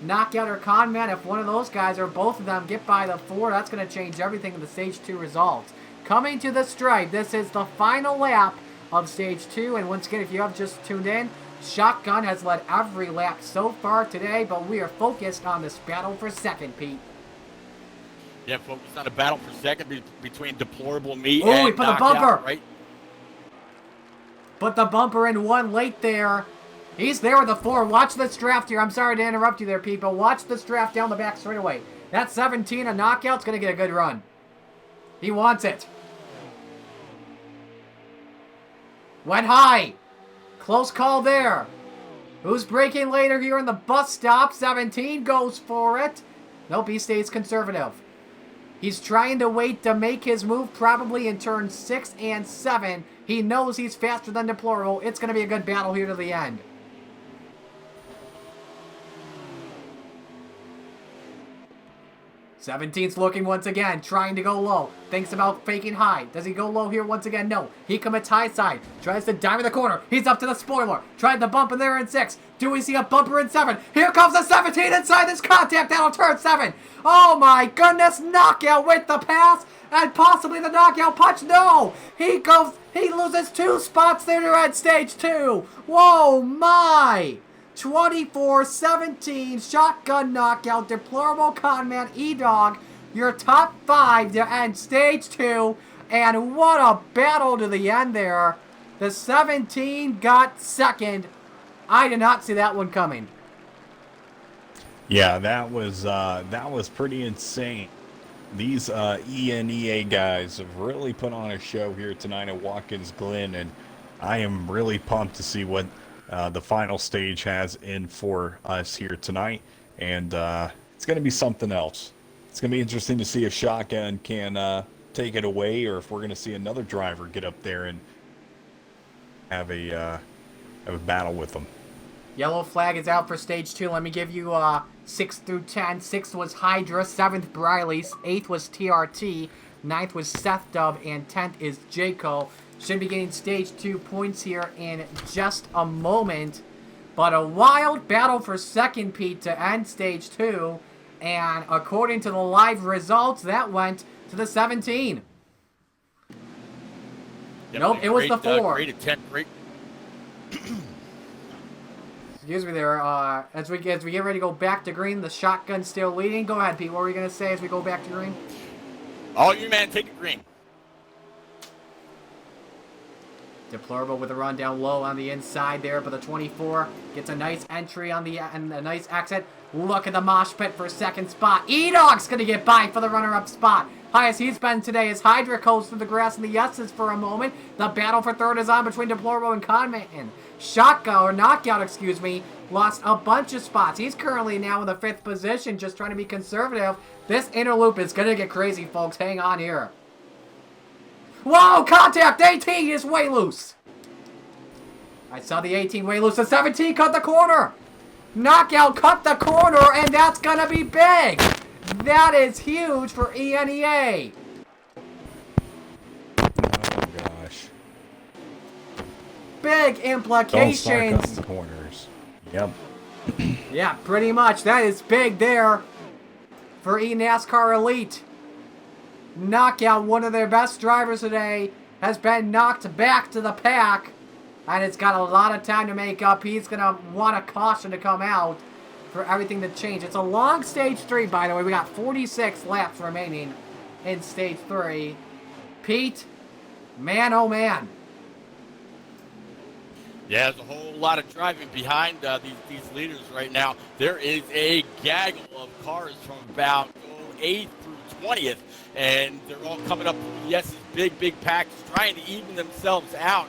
Knockout or Conman. If one of those guys or both of them get by the 4, that's going to change everything in the Stage 2 results. Coming to the stripe, this is the final lap of Stage 2. And once again, if you have just tuned in, Shotgun has led every lap so far today, but we are focused on this battle for second, Pete. Yeah, focused on a battle for second between Deplorable Me Oh, and he put the Knockout, bumper. right? Put the bumper in one late there. He's there with the 4. Watch this draft here. I'm sorry to interrupt you there, people. Watch this draft down the back straightaway. That 17, a knockout's going to get a good run. He wants it. Went high. Close call there. Who's braking later here in the bus stop? 17 goes for it. Nope, he stays conservative. He's trying to wait to make his move probably in turn 6 and 7. He knows he's faster than Deplorable. It's going to be a good battle here to the end. 17's looking once again, trying to go low. Thinks about faking high. Does he go low here once again? No. He commits high side. Tries to dive in the corner. He's up to the spoiler. Tried the bump in there in 6. Do we see a bumper in 7? Here comes the 17 inside this contact. That'll turn 7. Oh my goodness. Knockout with the pass. And possibly the knockout punch. No. He loses 2 spots there to end Stage 2. Whoa my. 24-17, Shotgun knockout, Deplorable Conman, E-Dog, your top 5 to end Stage 2, and what a battle to the end there. The 17 got second. I did not see that one coming. Yeah, that was pretty insane. These ENEA guys have really put on a show here tonight at Watkins Glen, and I am really pumped to see what the final stage has in for us here tonight, and it's going to be something else. It's going to be interesting to see if Shotgun can take it away, or if we're going to see another driver get up there and have a battle with them. Yellow flag is out for Stage 2. Let me give you 6 through 10. 6th was Hydra, 7th Briley's, 8th was TRT, 9th was Seth Dub, and 10th is Jayco. Should be getting Stage 2 points here in just a moment. But a wild battle for second, Pete, to end Stage 2. And according to the live results, that went to the 17. Nope, it was the 4. Great attempt, great. Excuse me there. As we get ready to go back to green, the Shotgun still leading. Go ahead, Pete. What were you going to say as we go back to green? All you, man. Take it green. Deplorable with a run down low on the inside there, but the 24 gets a nice entry on the and a nice exit. Look at the mosh pit for second spot. E-Dog's going to get by for the runner-up spot. Highest he's been today is Hydra coast through the grass in the S's for a moment. The battle for third is on between Deplorable and Conman. Shotgun, or Knockout, excuse me, lost a bunch of spots. He's currently now in the 5th position, just trying to be conservative. This inner loop is going to get crazy, folks. Hang on here. Whoa, contact! 18 is way loose. I saw the 18 way loose. The 17 cut the corner. Knockout cut the corner, and that's going to be big. That is huge for ENEA. Oh, gosh. Big implications. Don't start cutting corners. Yep. Yeah, pretty much. That is big there for E-Nascar Elite. Knockout, one of their best drivers today, has been knocked back to the pack, and it's got a lot of time to make up. He's going to want a caution to come out for everything to change. It's a long Stage 3, by the way. We got 46 laps remaining in Stage 3. Pete, man, oh man. Yeah, there's a whole lot of driving behind these leaders right now. There is a gaggle of cars from about 8th through 20th, and they're all coming up through the S's big package, trying to even themselves out.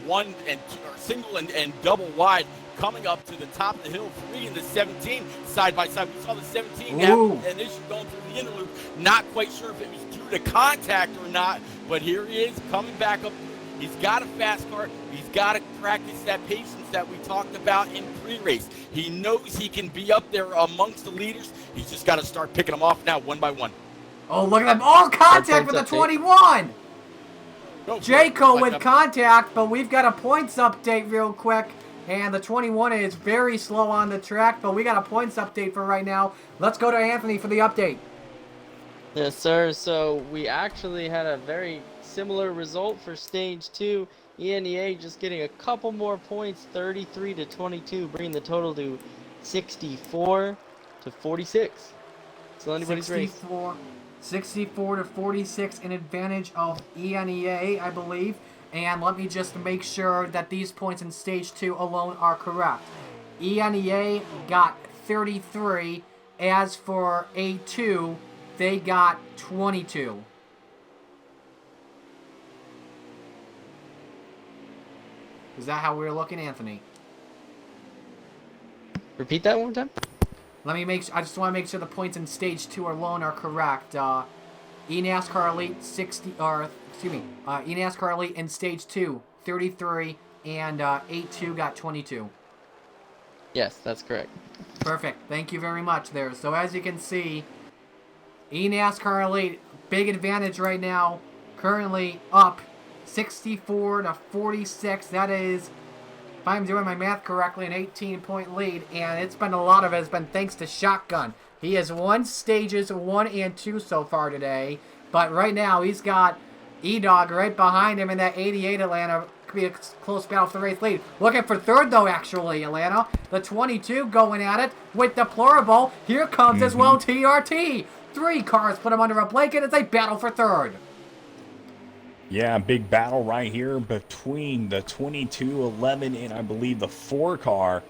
One and two, or single and double wide, coming up to the top of the hill. 3 and the 17 side by side. We saw the 17 have an issue going through the inner loop. Not quite sure if it was due to contact or not, but here he is coming back up. He's got a fast car. He's got to practice that patience that we talked about in pre-race. He knows he can be up there amongst the leaders. He's just got to start picking them off now, one by one. Oh, look at them. All contact with the 21. Jayco with contact, but we've got a points update real quick. And the 21 is very slow on the track, but we got a points update for right now. Let's go to Anthony for the update. Yes, sir. So we actually had a very similar result for stage 2. ENEA just getting a couple more points, 33 to 22, bringing the total to 64 to 46. So anybody's race. 64 to 46 in advantage of ENEA, I believe. And let me just make sure that these points in stage 2 alone are correct. ENEA got 33. As for A2, they got 22. Is that how we're looking, Anthony? Repeat that one more time. Let me make. I just want to make sure the points in stage 2 alone are correct. E-Nascar Elite 60, or excuse me, E-Nascar Elite in stage 2, 33, and A2 got 22. Yes, that's correct. Perfect. Thank you very much there. So as you can see, E-Nascar Elite, big advantage right now, currently up 64 to 46. That is, if I'm doing my math correctly, an 18-point lead, and it's been a lot of it has been thanks to Shotgun. He has won stages 1 and 2 so far today, but right now he's got E-Dog right behind him in that 88 Atlanta. Could be a close battle for the race lead. Looking for third though, actually, Atlanta. The 22 going at it with Deplorable. Here comes as well TRT. 3 cars put him under a blanket as they battle for third. Yeah, big battle right here between the 22, 11, and I believe the 4 car,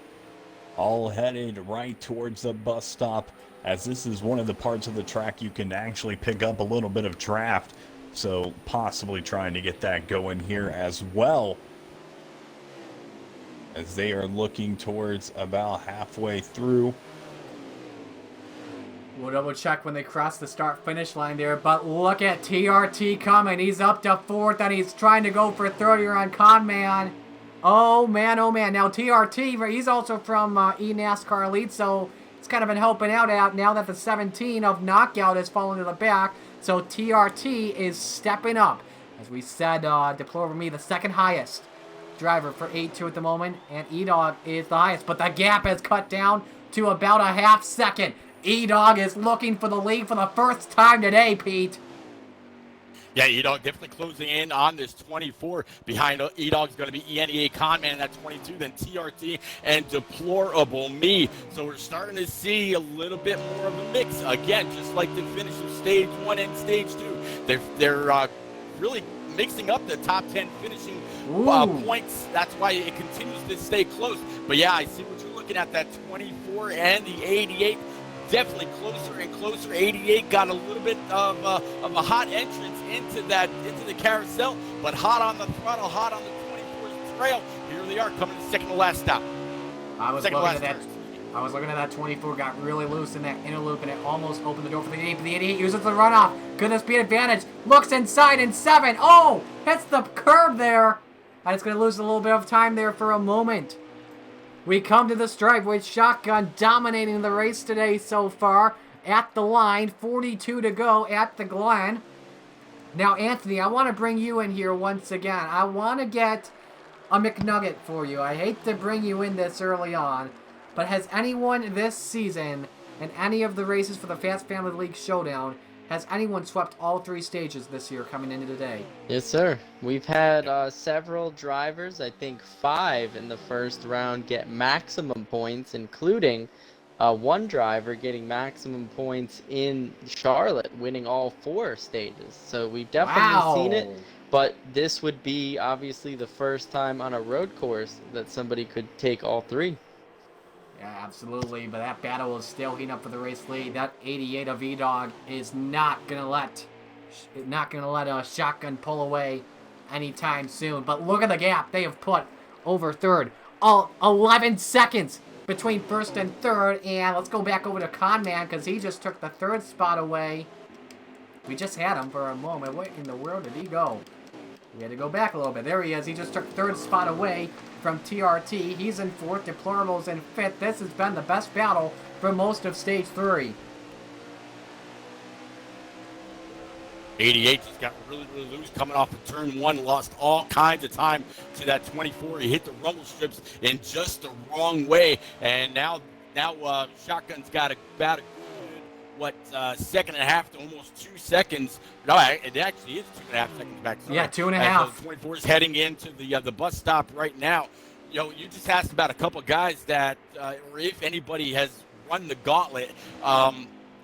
all headed right towards the bus stop, as this is one of the parts of the track you can actually pick up a little bit of draft, so possibly trying to get that going here as well, as they are looking towards about halfway through. We'll double check when they cross the start-finish line there, but look at TRT coming. He's up to 4th, and he's trying to go for 3rd here on Conman. Oh, man, oh, man. Now, TRT, he's also from E-Nascar Elite, so it's kind of been helping out now that the 17 of Knockout has fallen to the back. So TRT is stepping up. As we said, Deplorable Me, the second highest driver for 8-2 at the moment, and E-Dog is the highest, but the gap has cut down to about a half second. E-Dog is looking for the lead for the first time today, Pete. Yeah, E-Dog definitely closing in on this 24. Behind E-Dog's going to be ENEA Conman at 22, then TRT and Deplorable Me. So we're starting to see a little bit more of a mix. Again, just like the finish of stage 1 and stage 2. They're really mixing up the top 10 finishing points. That's why it continues to stay close. But yeah, I see what you're looking at, that 24 and the 88. Definitely closer and closer. 88 got a little bit of a hot entrance into the carousel, but hot on the throttle, hot on the 24's trail. Here they are coming to second to last stop. I was looking at that 24, got really loose in that inner loop, and it almost opened the door for the 88, but the 88 uses the runoff. Goodness, speed advantage. Looks inside in 7. Oh, hits the curb there. And it's going to lose a little bit of time there for a moment. We come to the stripe with Shotgun dominating the race today so far. At the line, 42 to go at the Glen. Now, Anthony, I want to bring you in here once again. I want to get a McNugget for you. I hate to bring you in this early on, but has anyone this season, in any of the races for the Fast Family League Showdown, has anyone swept all 3 stages this year coming into today? Yes, sir. We've had several drivers, I think 5 in the first round, get maximum points, including one driver getting maximum points in Charlotte, winning all 4 stages. So we've definitely seen it, but this would be obviously the first time on a road course that somebody could take all 3. Yeah, absolutely, but that battle is still heating up for the race lead. That 88 of E-Dog is not gonna let a Shotgun pull away anytime soon. But look at the gap they have put over third. 11 seconds between first and third. And let's go back over to Conman, because he just took the 3rd spot away. We just had him for a moment. Where in the world did he go? We had to go back a little bit. There he is. He just took 3rd spot away from TRT. He's in 4th. Deplorable's in 5th. This has been the best battle for most of Stage 3. 88 just got really, really loose coming off of turn one, lost all kinds of time to that 24. He hit the rumble strips in just the wrong way, and now Shotgun's got about a good, second and a half to almost 2 seconds. No, it actually is 2.5 seconds back. Sorry. Yeah, 2.5. So 24 is heading into the bus stop right now. You just asked about a couple of guys that, or if anybody has run the gauntlet,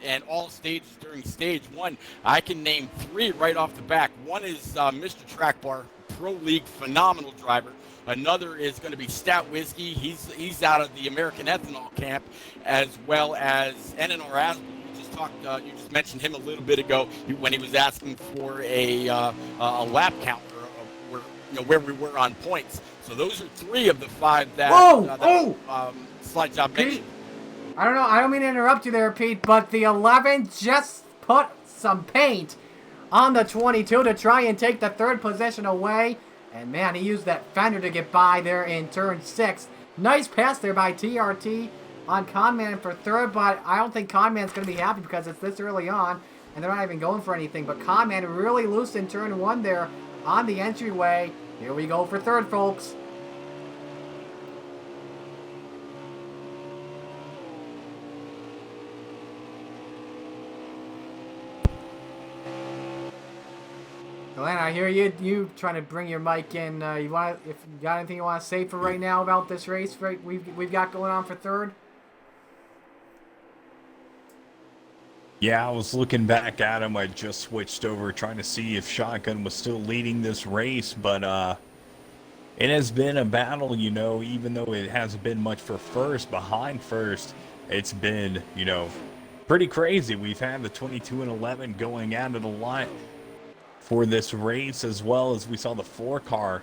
and all stages during stage one. I can name 3 right off the back. One is Mr. Track Bar, Pro League, phenomenal driver. Another is going to be Stout Whiskey. He's out of the American Ethanol camp, as well as ENEA. You just mentioned him a little bit ago when he was asking for a lap count, or where we were on points. So those are 3 of the 5 that Slide Job mentioned. I don't know. I don't mean to interrupt you there, Pete, but the 11 just put some paint on the 22 to try and take the 3rd position away. And, man, he used that fender to get by there in turn 6. Nice pass there by TRT on Conman for 3rd, but I don't think Conman's going to be happy because it's this early on, and they're not even going for anything. But Conman really loose in turn 1 there on the entryway. Here we go for 3rd, folks. Glenn, I hear you trying to bring your mic in. If you got anything you want to say for right now about this race, right? We've got going on for 3rd. Yeah, I was looking back at him. I just switched over trying to see if Shotgun was still leading this race, but it has been a battle, even though it hasn't been much for first. Behind first, it's been, pretty crazy. We've had the 22 and 11 going at it a lot for this race, as well as we saw the 4 car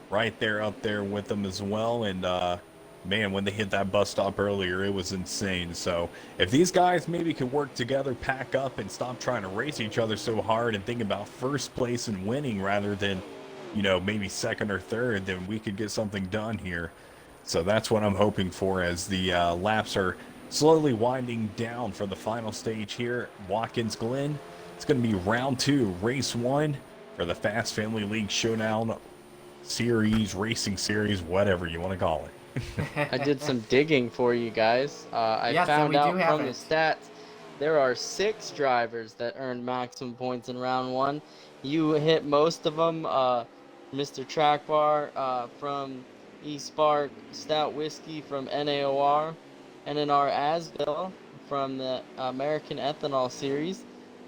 right there up there with them as well. And man, when they hit that bus stop earlier, it was insane. So if these guys maybe could work together, pack up, and stop trying to race each other so hard and think about first place and winning rather than maybe 2nd or 3rd, then we could get something done here. So that's what I'm hoping for as the laps are slowly winding down for the final stage here. Watkins Glen. It's going to be round 2, race 1 for the Fast Family League Showdown series, racing series, whatever you want to call it. I did some digging for you guys. I found out from the stats there are 6 drivers that earned maximum points in round 1. You hit most of them. Mr. Track Bar from E-Spark, Stout Whiskey from NAOR, NNR Asville from the American Ethanol series.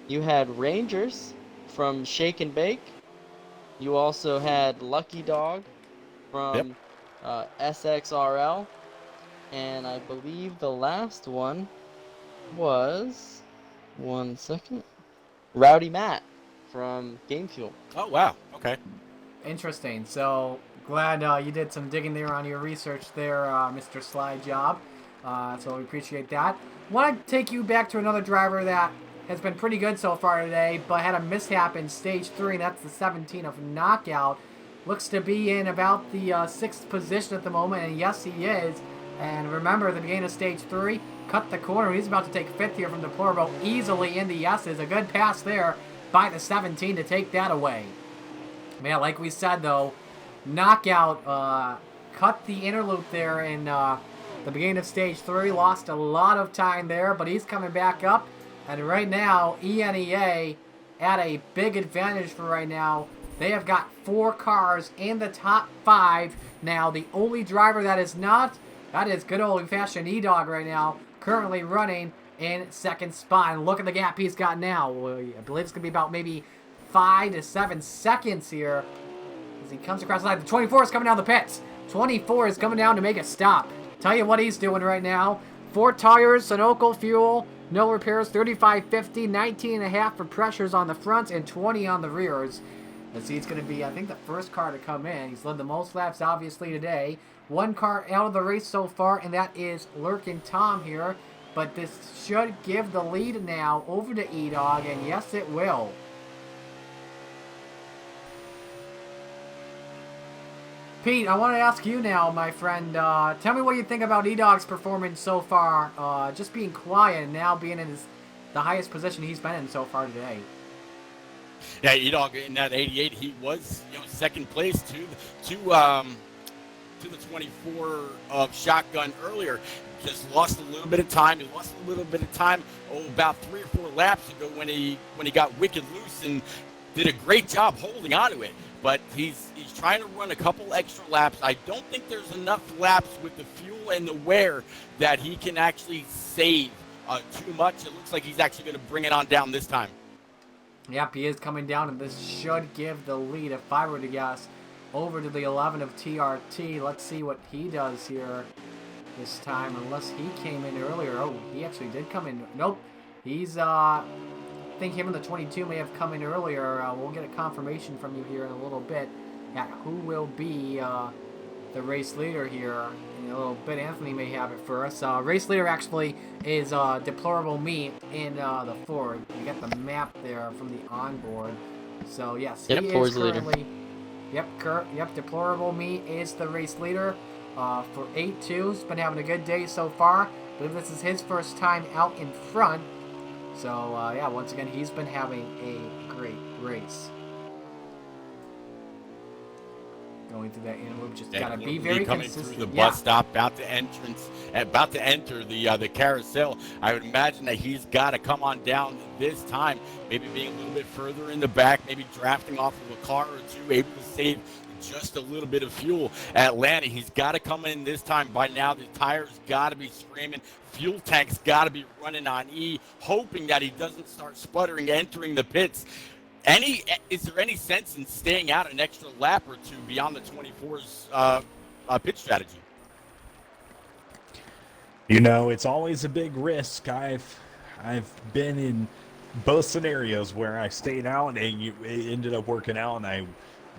You had Rangers from Shake and Bake. You also had Lucky Dog from SXRL. And I believe the last one was, Rowdy Matt from Game Fuel. Oh, wow. Okay. Interesting. So glad you did some digging there on your research there, Mr. Slide Job. So we appreciate that. Want to take you back to another driver that has been pretty good so far today, but had a mishap in stage 3, and that's the 17 of Knockout. Looks to be in about the 6th position at the moment, and yes, he is. And remember, at the beginning of stage 3, cut the corner. He's about to take 5th here from Deplorable easily in the S's. A good pass there by the 17 to take that away. Man, like we said, though, Knockout cut the inner loop there in the beginning of stage 3. Lost a lot of time there, but he's coming back up. And right now, ENEA at a big advantage for right now. They have got 4 cars in the top 5 now. The only driver that is not, that is good old-fashioned E-Dog right now, currently running in 2nd spot. And look at the gap he's got now. I believe it's going to be about maybe 5 to 7 seconds here as he comes across the line. The 24 is coming down the pits. 24 is coming down to make a stop. Tell you what he's doing right now. 4 tires, Sunoco fuel, no repairs, 35.50, 19.5 for pressures on the fronts, and 20 on the rears. As he's going to be, I think, the first car to come in. He's led the most laps, obviously, today. 1 car out of the race so far, and that is Lurkin Tom here. But this should give the lead now over to E-Dog, and yes, it will. Pete, I want to ask you now, my friend. Tell me what you think about E-Dog's performance so far. Just being quiet and now being in the highest position he's been in so far today. Yeah, in that 88, he was second place to the 24 of Shotgun earlier. Just lost a little bit of time. He lost a little bit of time about 3 or 4 laps ago when he got wicked loose and did a great job holding onto it. But he's trying to run a couple extra laps. I don't think there's enough laps with the fuel and the wear that he can actually save too much. It looks like he's actually going to bring it on down this time. Yep, he is coming down, and this should give the lead, if I were to guess, over to the 11 of TRT. Let's see what he does here this time, unless he came in earlier. Oh, he actually did come in. Nope. He's, I think him and the 22 may have come in earlier. We'll get a confirmation from you here in a little bit at who will be the race leader here in a little bit. Anthony may have it for us. Race leader actually is Deplorable Me in the Ford. You got the map there from the onboard. So yes, he is currently. Yep, Deplorable Me is the race leader for 8-2. He's been having a good day so far. I believe this is his first time out in front. So yeah, once again, he's been having a great race. Going through that in loop, just gotta be very coming consistent. Through the bus stop, about to enter the carousel. I would imagine that he's got to come on down this time, maybe being a little bit further in the back, maybe drafting off of a car or two, able to save just a little bit of fuel. Atlanta, he's got to come in this time. By now, the tires got to be screaming. Fuel tank's got to be running on E, hoping that he doesn't start sputtering, entering the pits. Is there any sense in staying out an extra lap or two beyond the 24's pit strategy? It's always a big risk. I've been in both scenarios where I stayed out and it ended up working out, and I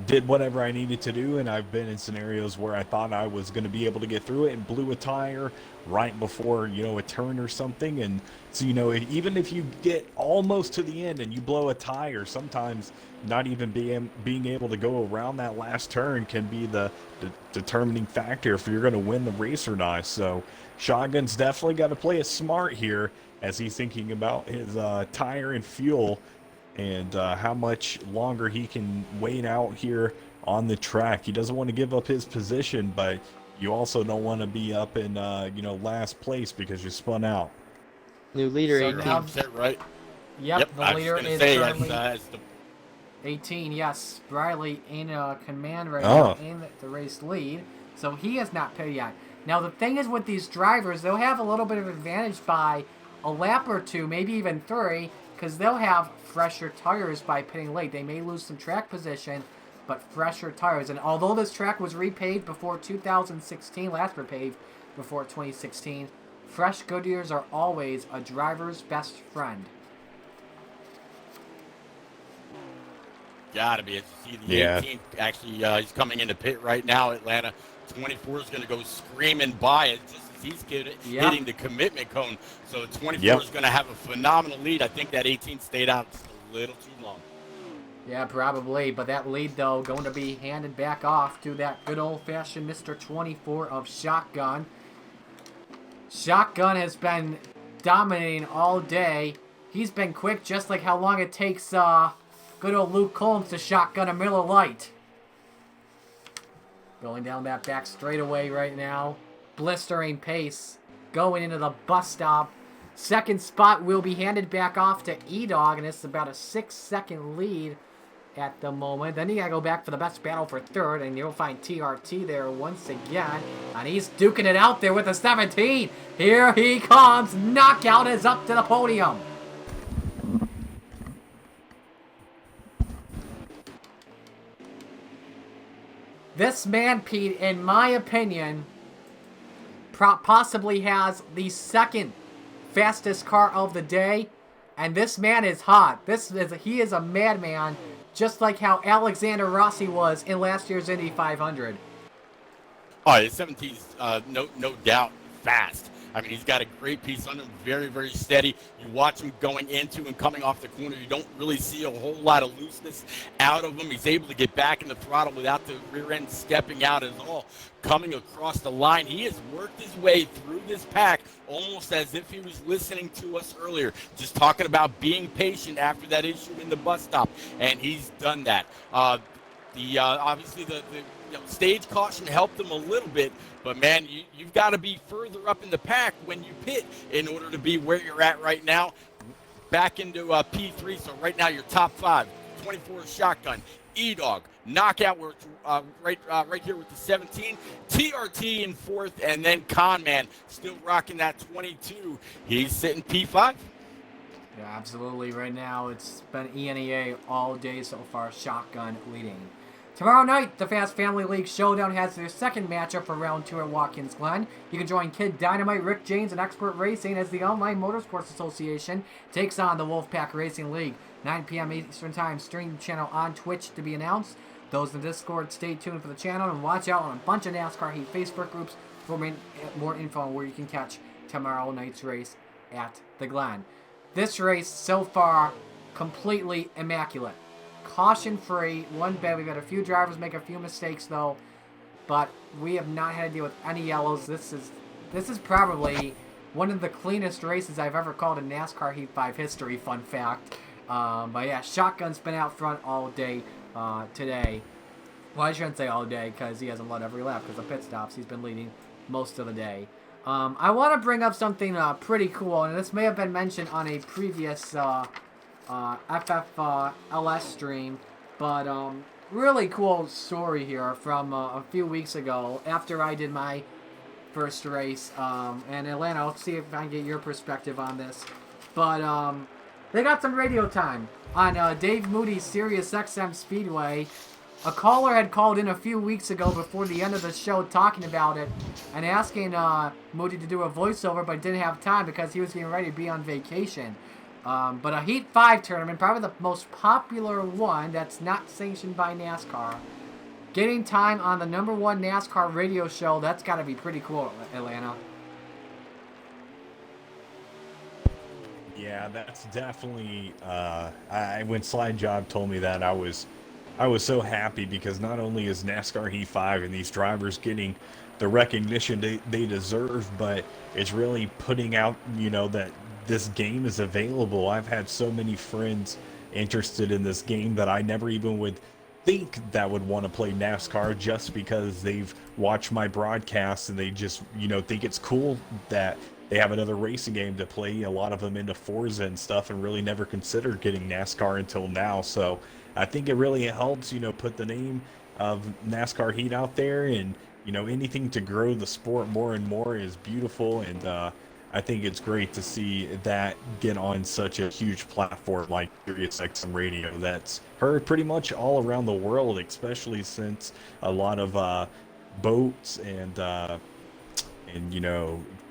did whatever I needed to do, and I've been in scenarios where I thought I was going to be able to get through it and blew a tire right before, a turn or something. And so, even if you get almost to the end and you blow a tire, sometimes not even being able to go around that last turn can be the determining factor if you're going to win the race or not. So Shotgun's definitely got to play it smart here as he's thinking about his tire and fuel and how much longer he can wait out here on the track. He doesn't want to give up his position, but you also don't want to be up in last place because you spun out. New leader, 18. Right. Yep, the leader is currently 18. Yes, Briley in command right now in the race lead, so he has not pitted yet. Now the thing is with these drivers, they'll have a little bit of advantage by a lap or two, maybe even 3, because they'll have fresher tires by pitting late. They may lose some track position, but fresher tires. And although this track was repaved before 2016, last repaved before 2016, fresh Goodyears are always a driver's best friend. Gotta be. As you see, the 18 actually, he's coming into pit right now. Atlanta 24 is going to go screaming by it just as he's hitting the commitment cone. So 24 is going to have a phenomenal lead. I think that 18 stayed out just a little too long. Yeah, probably. But that lead, though, going to be handed back off to that good old-fashioned Mr. 24 of Shotgun. Shotgun has been dominating all day. He's been quick, just like how long it takes good old Luke Combs to shotgun a Miller Lite. Going down that back straightaway right now. Blistering pace. Going into the bus stop. Second spot will be handed back off to E-Dog, and it's about a 6-second lead at the moment. Then you gotta go back for the best battle for third, and you'll find TRT there once again. And he's duking it out there with a 17. Here he comes. Knockout is up to the podium. This man, Pete, in my opinion, possibly has the second fastest car of the day, and this man is hot. He is a madman, just like how Alexander Rossi was in last year's Indy 500. Oh, his 17's no doubt fast. I mean, he's got a great piece on him, very, very steady. You watch him going into and coming off the corner. You don't really see a whole lot of looseness out of him. He's able to get back in the throttle without the rear end stepping out at all. Coming across the line, he has worked his way through this pack almost as if he was listening to us earlier, just talking about being patient after that issue in the bus stop, and he's done that. Obviously the stage caution helped him a little bit, but man, you've got to be further up in the pack when you pit in order to be where you're at right now. Back into P3, so right now you're top 5, 24 shotgun, E-Dog, Knockout, right here with the 17, TRT in 4th, and then Conman still rocking that 22. He's sitting P5. Yeah, absolutely. Right now, it's been ENEA all day so far, shotgun leading. Tomorrow night, the Fast Family League Showdown has their second matchup for round 2 at Watkins Glen. You can join Kid Dynamite, Rick James, and Expert Racing as the Online Motorsports Association takes on the Wolfpack Racing League. 9 p.m. Eastern Time, stream channel on Twitch to be announced. Those in the Discord, stay tuned for the channel and watch out on a bunch of NASCAR Heat Facebook groups for more info on where you can catch tomorrow night's race at the Glen. This race so far, completely immaculate. Caution-free, one bad. We've had a few drivers make a few mistakes though, but we have not had to deal with any yellows. This is probably one of the cleanest races I've ever called in NASCAR Heat 5 history, fun fact. But yeah, Shotgun's been out front all day today. Well, I shouldn't say all day because he hasn't led every lap because of pit stops. He's been leading most of the day. I want to bring up something pretty cool, and this may have been mentioned on a previous FFLS stream, but really cool story here from a few weeks ago after I did my first race. And Atlanta, I'll see if I can get your perspective on this. But they got some radio time on Dave Moody's Sirius XM Speedway. A caller had called in a few weeks ago before the end of the show talking about it and asking Moody to do a voiceover, but didn't have time because he was getting ready to be on vacation. But a Heat 5 tournament, probably the most popular one that's not sanctioned by NASCAR. Getting time on the #1 NASCAR radio show, that's got to be pretty cool, Atlanta. Yeah, that's definitely. When Slide Job told me that, I was so happy because not only is NASCAR Heat 5 and these drivers getting the recognition they deserve, but it's really putting out, that this game is available. I've had so many friends interested in this game that I never even would think that would want to play NASCAR just because they've watched my broadcasts and they just, think it's cool that they have another racing game to play. A lot of them into Forza and stuff and really never considered getting NASCAR until now. So I think it really helps, put the name of NASCAR Heat out there, and, anything to grow the sport more and more is beautiful. And I think it's great to see that get on such a huge platform like Sirius XM Radio that's heard pretty much all around the world, especially since a lot of boats and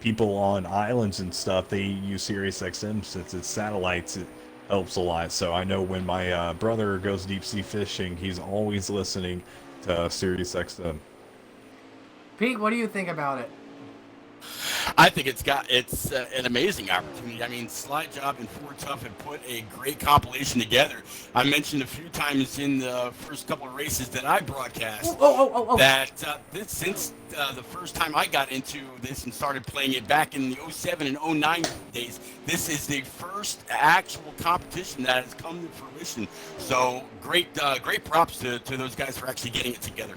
people on islands and stuff, they use Sirius XM since it's satellites. It helps a lot. So I know when my brother goes deep sea fishing, he's always listening to Sirius XM. Pete, what do you think about it? I think it's an amazing opportunity. I mean, Slide Job and Ford Tough have put a great compilation together. I mentioned a few times in the first couple of races that I broadcast that since the first time I got into this and started playing it back in the 07 and 09 days, this is the first actual competition that has come to fruition. So great props to those guys for actually getting it together.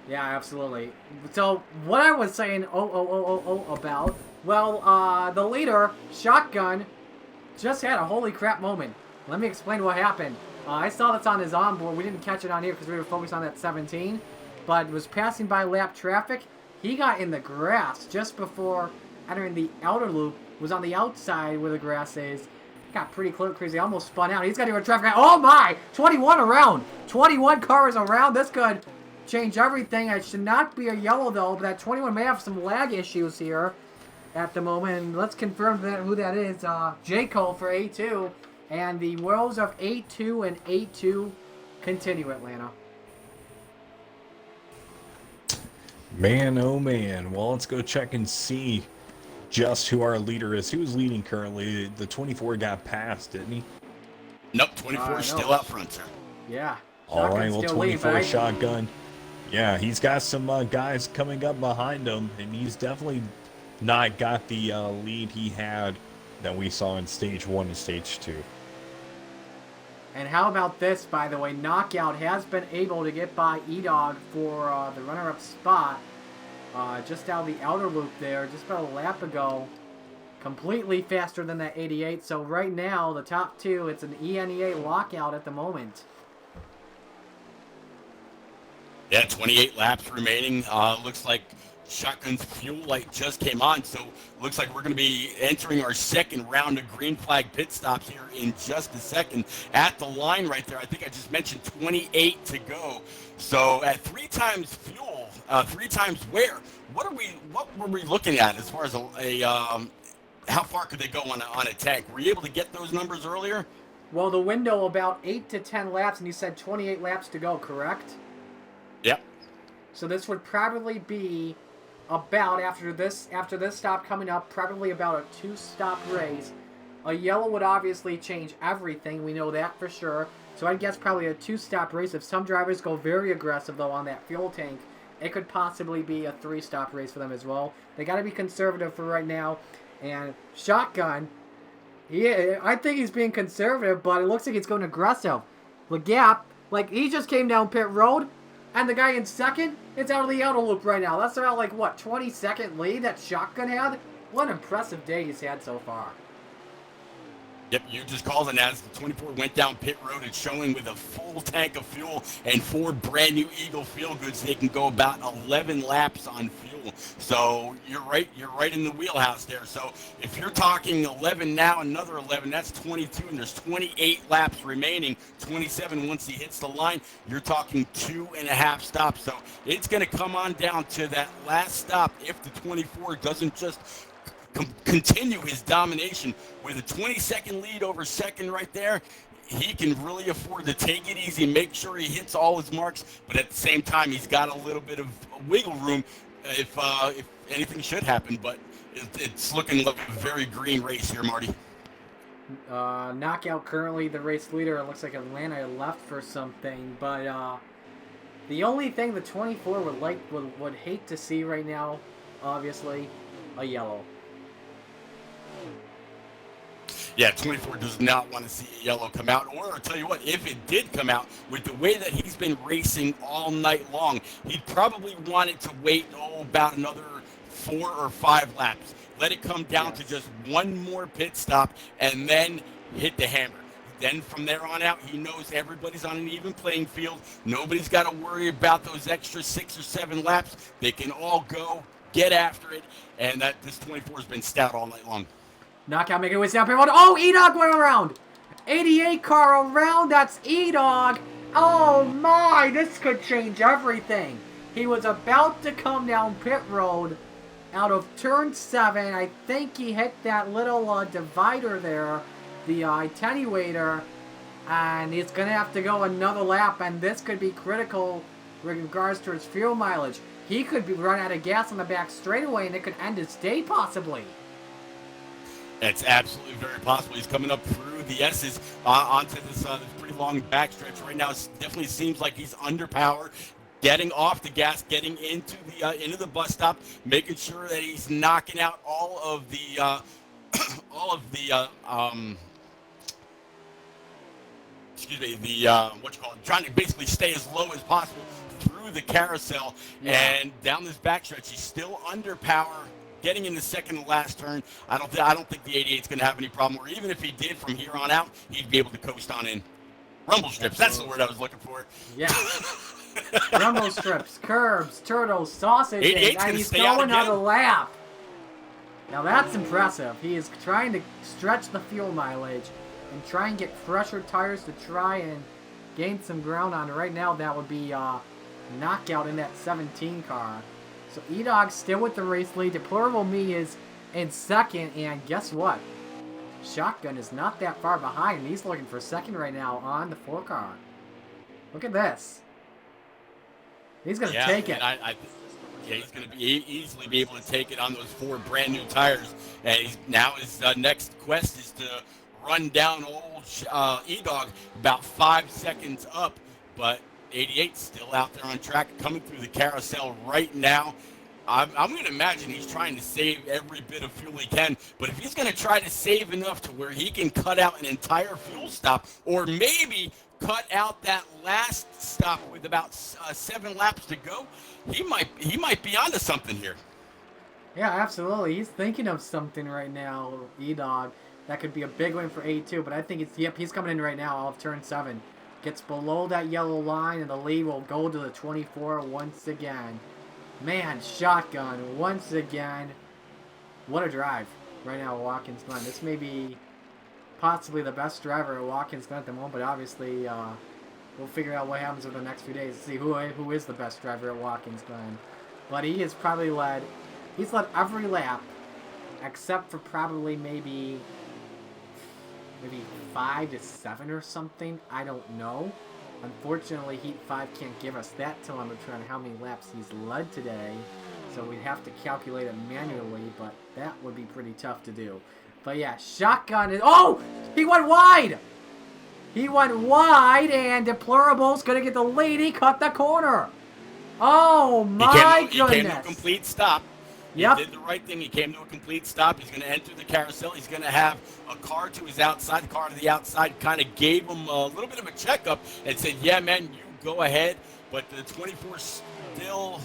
Yeah, absolutely. So, what I was saying, about, well, the leader, Shotgun, just had a holy crap moment. Let me explain what happened. I saw this on his onboard. We didn't catch it on here because we were focused on that 17, but it was passing by lap traffic. He got in the grass just before entering the outer loop, was on the outside where the grass is. Got pretty crazy, almost spun out. He's got to go to traffic. Oh my! 21 around! 21 cars around. This could change everything. It should not be a yellow though, but that 21 may have some lag issues here at the moment. And let's confirm who that is. J. Cole for A2. And the woes of A2 and A2 continue, Atlanta. Man, oh man. Well, let's go check and see just who our leader is. Who's leading currently? The 24 got passed, didn't he? Nope, 24 is still out front, sir. Yeah. All right, Shotgun's well, still 24 leading, shotgun. Yeah, he's got some guys coming up behind him, and he's definitely not got the lead he had that we saw in stage 1 and stage 2. And how about this, by the way? Knockout has been able to get by E-Dog for the runner-up spot. Just out of the outer loop there, just about a lap ago. Completely faster than that 88. So right now, the top two, it's an ENEA lockout at the moment. Yeah, 28 laps remaining. Looks like Shotgun's fuel light just came on, so looks like we're going to be entering our second round of green flag pit stops here in just a second. At the line right there, I think I just mentioned 28 to go. So at 3 times fuel, 3 times wear, what were we looking at as far as how far could they go on a tank? Were you able to get those numbers earlier? Well, the window about 8 to 10 laps, and you said 28 laps to go, correct? Yep. So this would probably be about, after this stop coming up, probably about a 2-stop race. A yellow would obviously change everything. We know that for sure. So I'd guess probably a 2-stop race. If some drivers go very aggressive, though, on that fuel tank, it could possibly be a 3-stop race for them as well. They got to be conservative for right now. And Shotgun, I think he's being conservative, but it looks like he's going aggressive. The gap, like, he just came down pit road, and the guy in second, it's out of the outer loop right now. That's about, like, what, 20-second lead that Shotgun had? What an impressive day he's had so far. Yep, you just called it as the 24 went down pit road. It's showing with a full tank of fuel and 4 brand new Eagle Feel Goods. They can go about 11 laps on fuel. So you're right in the wheelhouse there. So if you're talking 11 now, another 11, that's 22, and there's 28 laps remaining, 27 once he hits the line. You're talking 2.5 stops. So it's going to come on down to that last stop if the 24 doesn't just continue his domination with a 20-second lead over second right there. He can really afford to take it easy, make sure he hits all his marks, but at the same time, he's got a little bit of wiggle room if anything should happen. But it's looking like a very green race here, Marty. Knockout currently the race leader. It looks like Atlanta left for something, but the only thing the 24 would hate to see right now, obviously, a yellow. Yeah, 24 does not want to see a yellow come out. Or I'll tell you what, if it did come out, with the way that he's been racing all night long, he'd probably want it to wait, about another 4 or 5 laps. Let it come down to just one more pit stop and then hit the hammer. Then from there on out, he knows everybody's on an even playing field. Nobody's got to worry about those extra 6 or 7 laps. They can all go, get after it, and this 24 has been stout all night long. Knockout making his way down pit road. Oh, E-Dog went around. 88 car around. That's E-Dog. Oh my, this could change everything. He was about to come down pit road out of turn 7. I think he hit that little divider there, the attenuator, and he's going to have to go another lap, and this could be critical with regards to his fuel mileage. He could run out of gas on the back straightaway, and it could end his day possibly. It's absolutely very possible. He's coming up through the S's onto this pretty long backstretch right now. It definitely seems like he's under power, getting off the gas, getting into the bus stop, making sure that he's knocking out all of the trying to basically stay as low as possible through the carousel and down this backstretch. He's still under power. Getting in the second and last turn, I don't think the 88 is going to have any problem. Or even if he did from here on out, he'd be able to coast on in. Rumble strips, that's the word I was looking for. Yeah. Rumble strips, curbs, turtles, sausages, and he's going another lap. Now that's impressive. He is trying to stretch the fuel mileage and try and get fresher tires to try and gain some ground on. Right now, that would be knockout in that 17 car. So E-Dog's still with the race lead. Deplorable Me is in second, and guess what? Shotgun is not that far behind, and he's looking for second right now on the 4 car. Look at this. He's going to take it. Yeah, he's going to easily be able to take it on those 4 brand new tires. And now his next quest is to run down old E-Dog about 5 seconds up. But 88's still out there on track, coming through the carousel right now. I'm going to imagine he's trying to save every bit of fuel he can, but if he's going to try to save enough to where he can cut out an entire fuel stop, or maybe cut out that last stop with about 7 laps to go, he might be onto something here. Yeah, absolutely. He's thinking of something right now, E-Dog. That could be a big win for 82, but I think he's coming in right now off turn 7. Gets below that yellow line, and the lead will go to the 24 once again. Man, shotgun once again. What a drive right now at Watkins Glen. This may be possibly the best driver at Watkins Glen at the moment, but obviously we'll figure out what happens over the next few days to see who is the best driver at Watkins Glen. But he has probably he's led every lap except for probably maybe 5 to 7 or something. I don't know. Unfortunately, Heat 5 can't give us that telemetry on how many laps he's led today, so we'd have to calculate it manually, but that would be pretty tough to do. But yeah, shotgun is... Oh! He went wide! He went wide, and Deplorable's going to get the lead. He cut the corner. Oh, my goodness. He came to a complete stop. Yep. He did the right thing. He came to a complete stop. He's going to enter the carousel. He's going to have a car to his outside. The car to the outside kind of gave him a little bit of a checkup and said, yeah, man, you go ahead. But the 24 still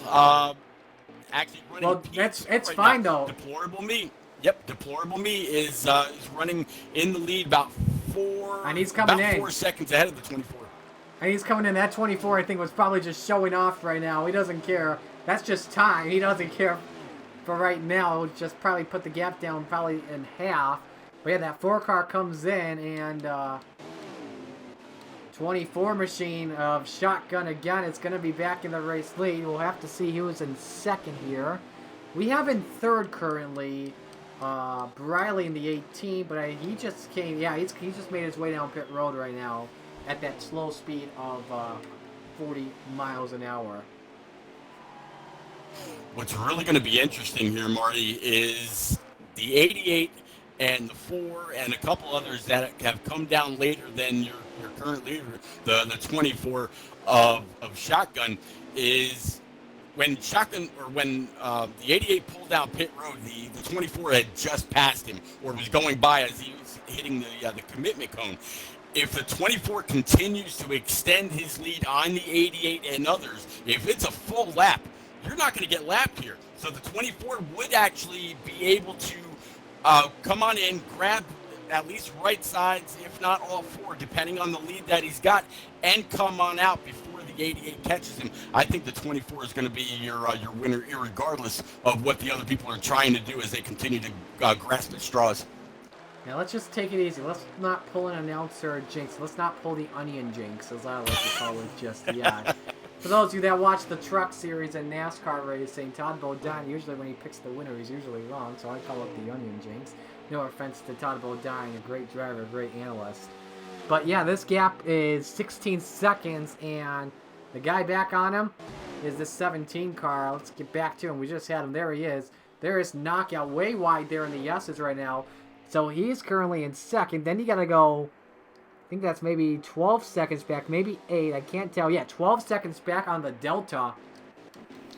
actually running. Well, it's fine, though. Deplorable Me. Yep, Deplorable Me is running in the lead about 4 seconds ahead of the 24. And he's coming in. That 24, I think, was probably just showing off right now. He doesn't care. That's just time. He doesn't care. For right now, we'll just probably put the gap down probably in half. But yeah, that 4 car comes in, and 24 machine of shotgun again. It's going to be back in the race lead. We'll have to see who's in second here. We have in third currently Briley in the 18, but he just came. Yeah, he just made his way down pit road right now at that slow speed of 40 miles an hour. What's really going to be interesting here, Marty, is the 88 and the 4 and a couple others that have come down later than your current leader, the 24 of Shotgun, is when the 88 pulled down pit road, the 24 had just passed him or was going by as he was hitting the commitment cone. If the 24 continues to extend his lead on the 88 and others, if it's a full lap, you're not going to get lapped here. So the 24 would actually be able to come on in, grab at least right sides, if not all 4, depending on the lead that he's got, and come on out before the 88 catches him. I think the 24 is going to be your winner, irregardless of what the other people are trying to do as they continue to grasp at straws. Now let's just take it easy. Let's not pull an announcer jinx. Let's not pull the onion jinx, as I like to call it just yet. For those of you that watch the truck series and NASCAR racing, Todd Bodine, usually when he picks the winner, he's usually wrong, so I call it the onion jinx. No offense to Todd Bodine, a great driver, a great analyst. But yeah, this gap is 16 seconds, and the guy back on him is this 17 car. Let's get back to him. We just had him. There he is. There is Knockout way wide there in the yeses right now. So he's currently in second. Then you got to go, I think that's maybe 12 seconds back, maybe 8. I can't tell. Yeah, 12 seconds back on the Delta.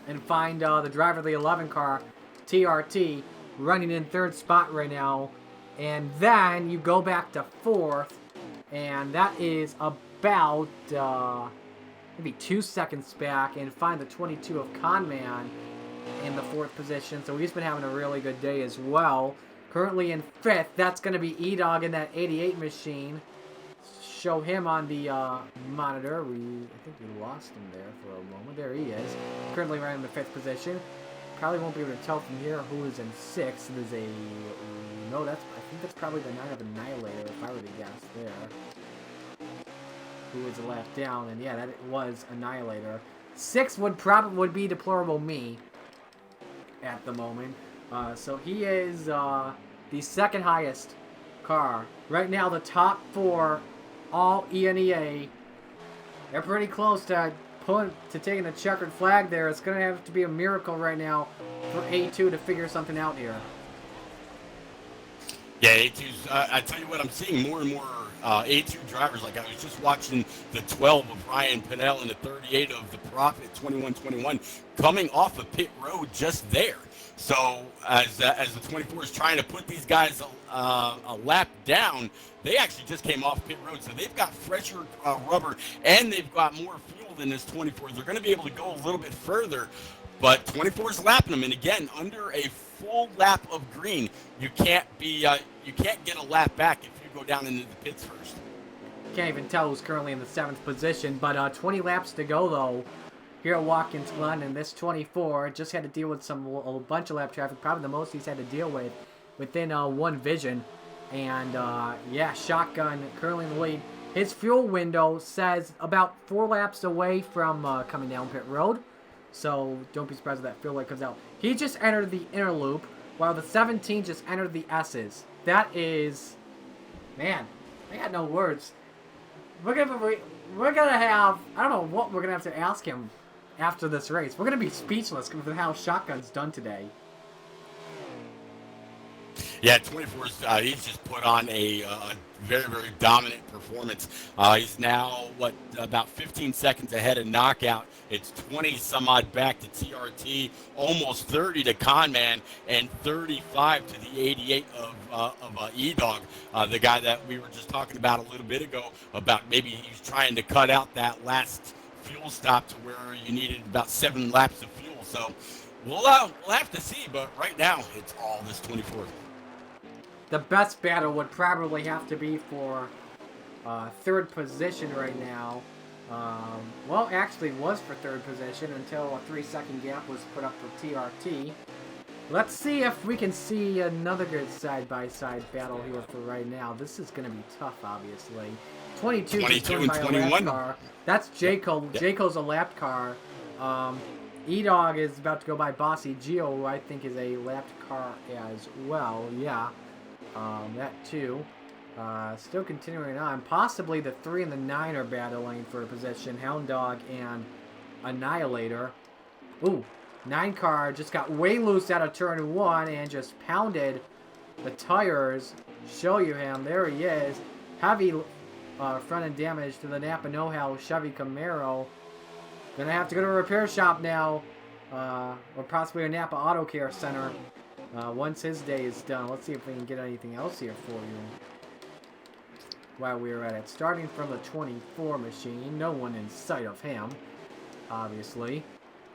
And find the driver of the 11 car, TRT, running in third spot right now. And then you go back to fourth. And that is about maybe 2 seconds back. And find the 22 of Conman in the fourth position. So he's been having a really good day as well. Currently in fifth. That's going to be E-Dog in that 88 machine. Show him on the monitor. I think we lost him there for a moment. There he is. Currently right in the fifth position. Probably won't be able to tell from here who is in sixth. There's I think that's probably the 9 of Annihilator, if I were to guess there. Who is left down, and yeah, that was Annihilator. Sixth would be Deplorable Me at the moment. So he is the second highest car. Right now, the top 4, all ENEA, they're pretty close to taking the checkered flag there. It's going to have to be a miracle right now for A2 to figure something out here. Yeah, A2's, I tell you what, I'm seeing more and more A2 drivers. Like I was just watching the 12 of Ryan Pinnell and the 38 of the Prophet 2121 coming off of pit road just there. So as the 24 is trying to put these guys a lap down, they actually just came off pit road. So they've got fresher rubber and they've got more fuel than this 24. They're going to be able to go a little bit further. But 24 is lapping them, and again, under a full lap of green, you can't get a lap back if you go down into the pits first. Can't even tell who's currently in the 7th position, but 20 laps to go though. Here at Watkins Glen, and this 24 just had to deal with a bunch of lap traffic, probably the most he's had to deal with within one vision. And yeah, Shotgun currently in the lead. His fuel window says about 4 laps away from coming down pit road. So don't be surprised if that fuel light comes out. He just entered the inner loop, while the 17 just entered the S's. That is, man, I got no words. We're gonna have, I don't know what we're gonna have to ask him after this race. We're gonna be speechless with how Shotgun's done today. Yeah, 24's, he's just put on a very, very dominant performance. He's now, about 15 seconds ahead of Knockout. It's 20 some odd back to TRT, almost 30 to Conman, and 35 to the 88 of E-Dog, the guy that we were just talking about a little bit ago, about maybe he's trying to cut out that last fuel stop to where you needed about 7 laps of fuel. So we'll have to see, but right now it's all this 24. The best battle would probably have to be for 3rd position right now. Well, actually was for 3rd position until a 3-second gap was put up for TRT. Let's see if we can see another good side-by-side battle here for right now. This is going to be tough, obviously. 22 and by 21. A lap car. That's Jayco. Yep. Jayco's a lap car. E-Dog is about to go by Bossy Geo, who I think is a lapped car as well. Yeah. That too. Still continuing on. Possibly the 3 and the 9 are battling for a position. Hound Dog and Annihilator. Ooh, 9 car just got way loose out of turn 1 and just pounded the tires. Show you him. There he is. Heavy front end damage to the Napa Know-How Chevy Camaro. Gonna have to go to a repair shop now. Or possibly a Napa Auto Care Center. Once his day is done. Let's see if we can get anything else here for you while we're at it. Starting from the 24 machine. No one in sight of him, obviously.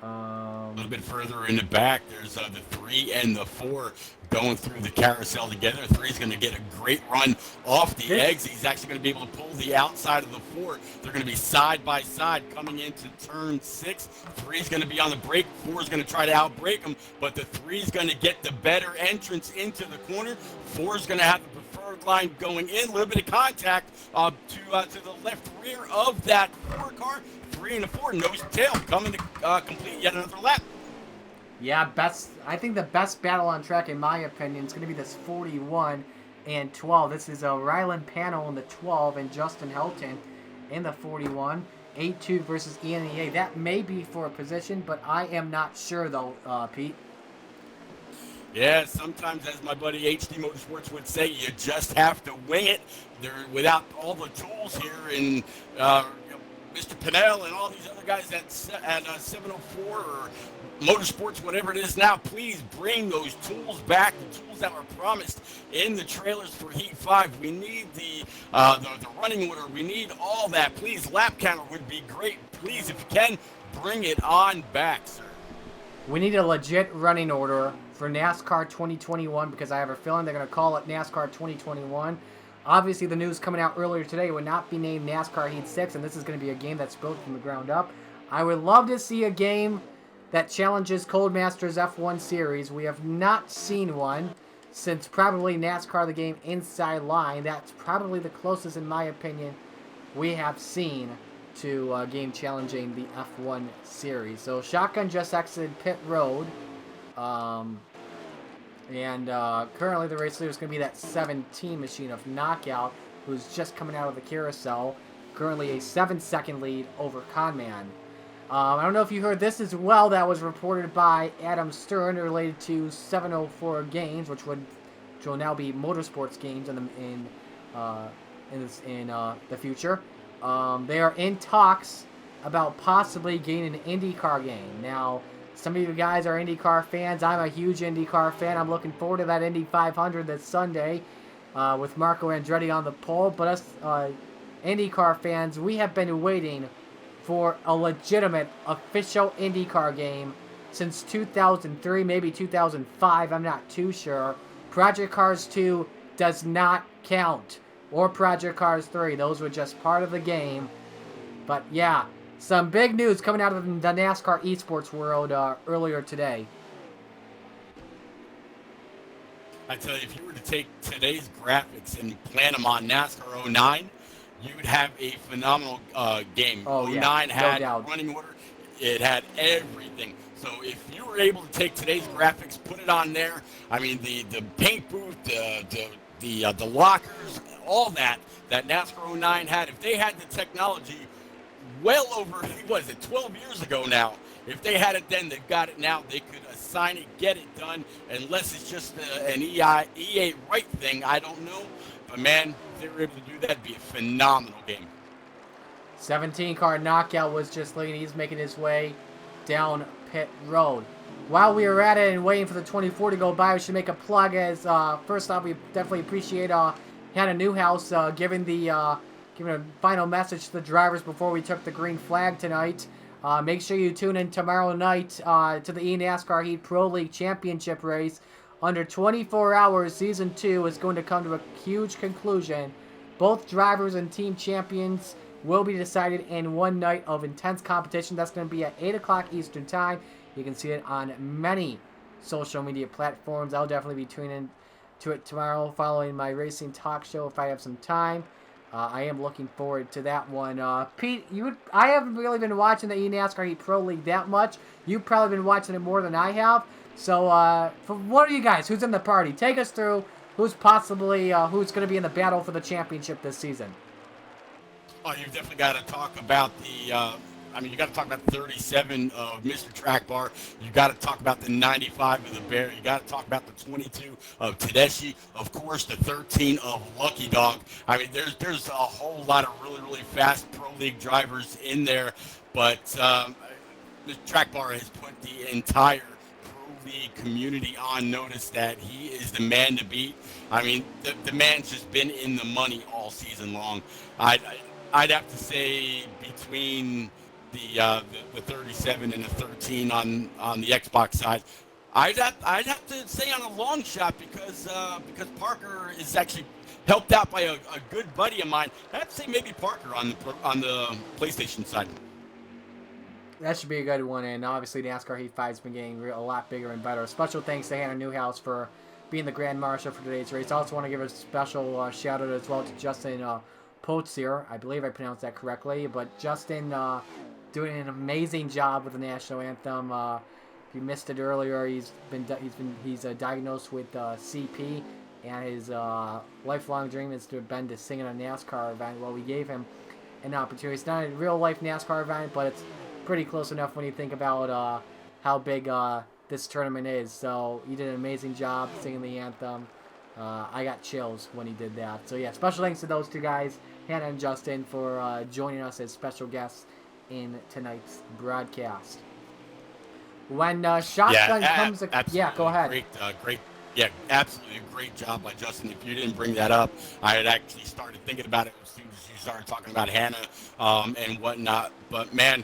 A little bit further in the back, there's the 3 and the 4 going through the carousel together. 3's going to get a great run off the exit. He's actually going to be able to pull the outside of the 4. They're going to be side by side coming into turn 6. 3's going to be on the brake. 4's going to try to outbrake him, but the 3's going to get the better entrance into the corner. 4's going to have the preferred line going in. A little bit of contact to the left rear of that 4 car. 3 and a 4 nose to tail coming to complete yet another lap. Yeah, I think the best battle on track, in my opinion, is going to be this 41 and 12. This is Ryland Panel in the 12 and Justin Helton in the 41. A2 versus ENEA. That may be for a position, but I am not sure, though, Pete. Yeah, sometimes, as my buddy HD Motorsports would say, you just have to wing it. They're without all the tools here, and Mr. Pinnell and all these other guys at 704 or Motorsports, whatever it is now, please bring those tools back, the tools that were promised in the trailers for Heat 5. We need the running order. We need all that. Please, lap counter would be great. Please, if you can, bring it on back, sir. We need a legit running order for NASCAR 2021 because I have a feeling they're going to call it NASCAR 2021. Obviously, the news coming out earlier today would not be named NASCAR Heat 6, and this is going to be a game that's built from the ground up. I would love to see a game that challenges Codemasters F1 Series. We have not seen one since probably NASCAR The Game Inside Line. That's probably the closest, in my opinion, we have seen to a game challenging the F1 Series. So, Shotgun just exited pit road. And currently the race leader is going to be that 17 machine of Knockout, who's just coming out of the carousel. Currently a 7-second lead over Conman. I don't know if you heard this as well. That was reported by Adam Stern related to 704 games, which will now be motorsports games in the future. They are in talks about possibly getting an IndyCar game. Now, some of you guys are IndyCar fans. I'm a huge IndyCar fan. I'm looking forward to that Indy 500 this Sunday with Marco Andretti on the pole. But us IndyCar fans, we have been waiting for a legitimate official IndyCar game since 2003, maybe 2005. I'm not too sure. Project Cars 2 does not count. Or Project Cars 3. Those were just part of the game. But yeah, some big news coming out of the NASCAR esports world earlier today. I tell you, if you were to take today's graphics and plan them on NASCAR 09, you would have a phenomenal game. Oh, 09 yeah, no had doubt. running order. It had everything. So if you were able to take today's graphics, put it on there, I mean, the paint booth, the lockers, all that NASCAR 09 had, if they had the technology well over, what is it, 12 years ago now, if they had it then, they've got it now, they could assign it, get it done, unless it's just an EA right thing, I don't know. But man, if they were able to do that, it'd be a phenomenal game. 17-car knockout was just leading. He's making his way down pit road. While we were at it and waiting for the 24 to go by, we should make a plug as, first off, we definitely appreciate Hannah Newhouse giving a final message to the drivers before we took the green flag tonight. Make sure you tune in tomorrow night to the E-Nascar Heat Pro League Championship race. Under 24 hours, Season 2 is going to come to a huge conclusion. Both drivers and team champions will be decided in one night of intense competition. That's going to be at 8 o'clock Eastern Time. You can see it on many social media platforms. I'll definitely be tuning in to it tomorrow following my racing talk show if I have some time. I am looking forward to that one. Pete, I haven't really been watching the eNASCAR Heat Pro League that much. You've probably been watching it more than I have. So, for what are you guys? Who's in the party? Take us through who's going to be in the battle for the championship this season. Oh, you've definitely got to talk about you got to talk about the 37 of Mr. Track Bar. You got to talk about the 95 of the Bear. You got to talk about the 22 of Tedeschi. Of course, the 13 of Lucky Dog. I mean, there's a whole lot of really, really fast Pro League drivers in there. But Mr. Track Bar has put the entire Pro League community on notice that he is the man to beat. I mean, the man's just been in the money all season long. I'd have to say between the 37 and the 13 on the Xbox side, I'd have to say on a long shot because Parker is actually helped out by a good buddy of mine. I'd have to say maybe Parker on the PlayStation side. That should be a good one, and obviously NASCAR Heat 5's been getting a lot bigger and better. Special thanks to Hannah Newhouse for being the Grand Marshal for today's race. I also want to give a special shout out as well to Justin Potzier. I believe I pronounced that correctly, but Justin doing an amazing job with the national anthem. If you missed it earlier, he's diagnosed with CP, and his lifelong dream has been to sing in a NASCAR event. Well, we gave him an opportunity. It's not a real life NASCAR event, but it's pretty close enough when you think about how big this tournament is. So he did an amazing job singing the anthem. I got chills when he did that. So yeah, special thanks to those two guys, Hannah and Justin, for joining us as special guests in tonight's broadcast. When Shotgun comes... go ahead. Absolutely a great job by Justin. If you didn't bring that up, I had actually started thinking about it as soon as you started talking about Hannah and whatnot. But man,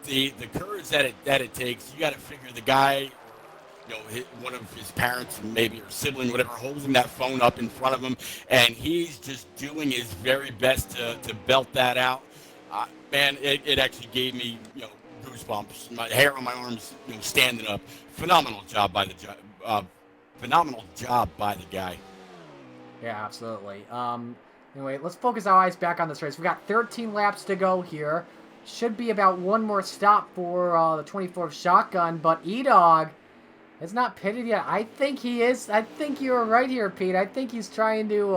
the courage that it takes, you got to figure the guy, one of his parents, maybe or sibling, whatever, holding that phone up in front of him, and he's just doing his very best to belt that out. Man, it actually gave me goosebumps, my hair on my arms standing up. Phenomenal job by the guy. Yeah, absolutely. Anyway, let's focus our eyes back on this race. We've got 13 laps to go here. Should be about one more stop for the 24th Shotgun, but E-Dog is not pitted yet. I think he is. I think you were right here, Pete. I think he's trying to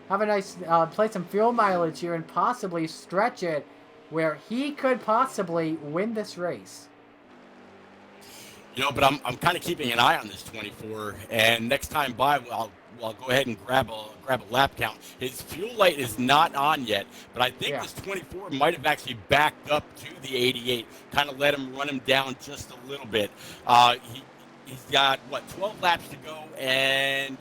have a nice, play some fuel mileage here and possibly stretch it where he could possibly win this race. You know, but I'm kind of keeping an eye on this 24, and next time by, I'll go ahead and grab a lap count. His fuel light is not on yet, but I think this 24 might have actually backed up to the 88, kind of let him run him down just a little bit. He's got 12 laps to go, and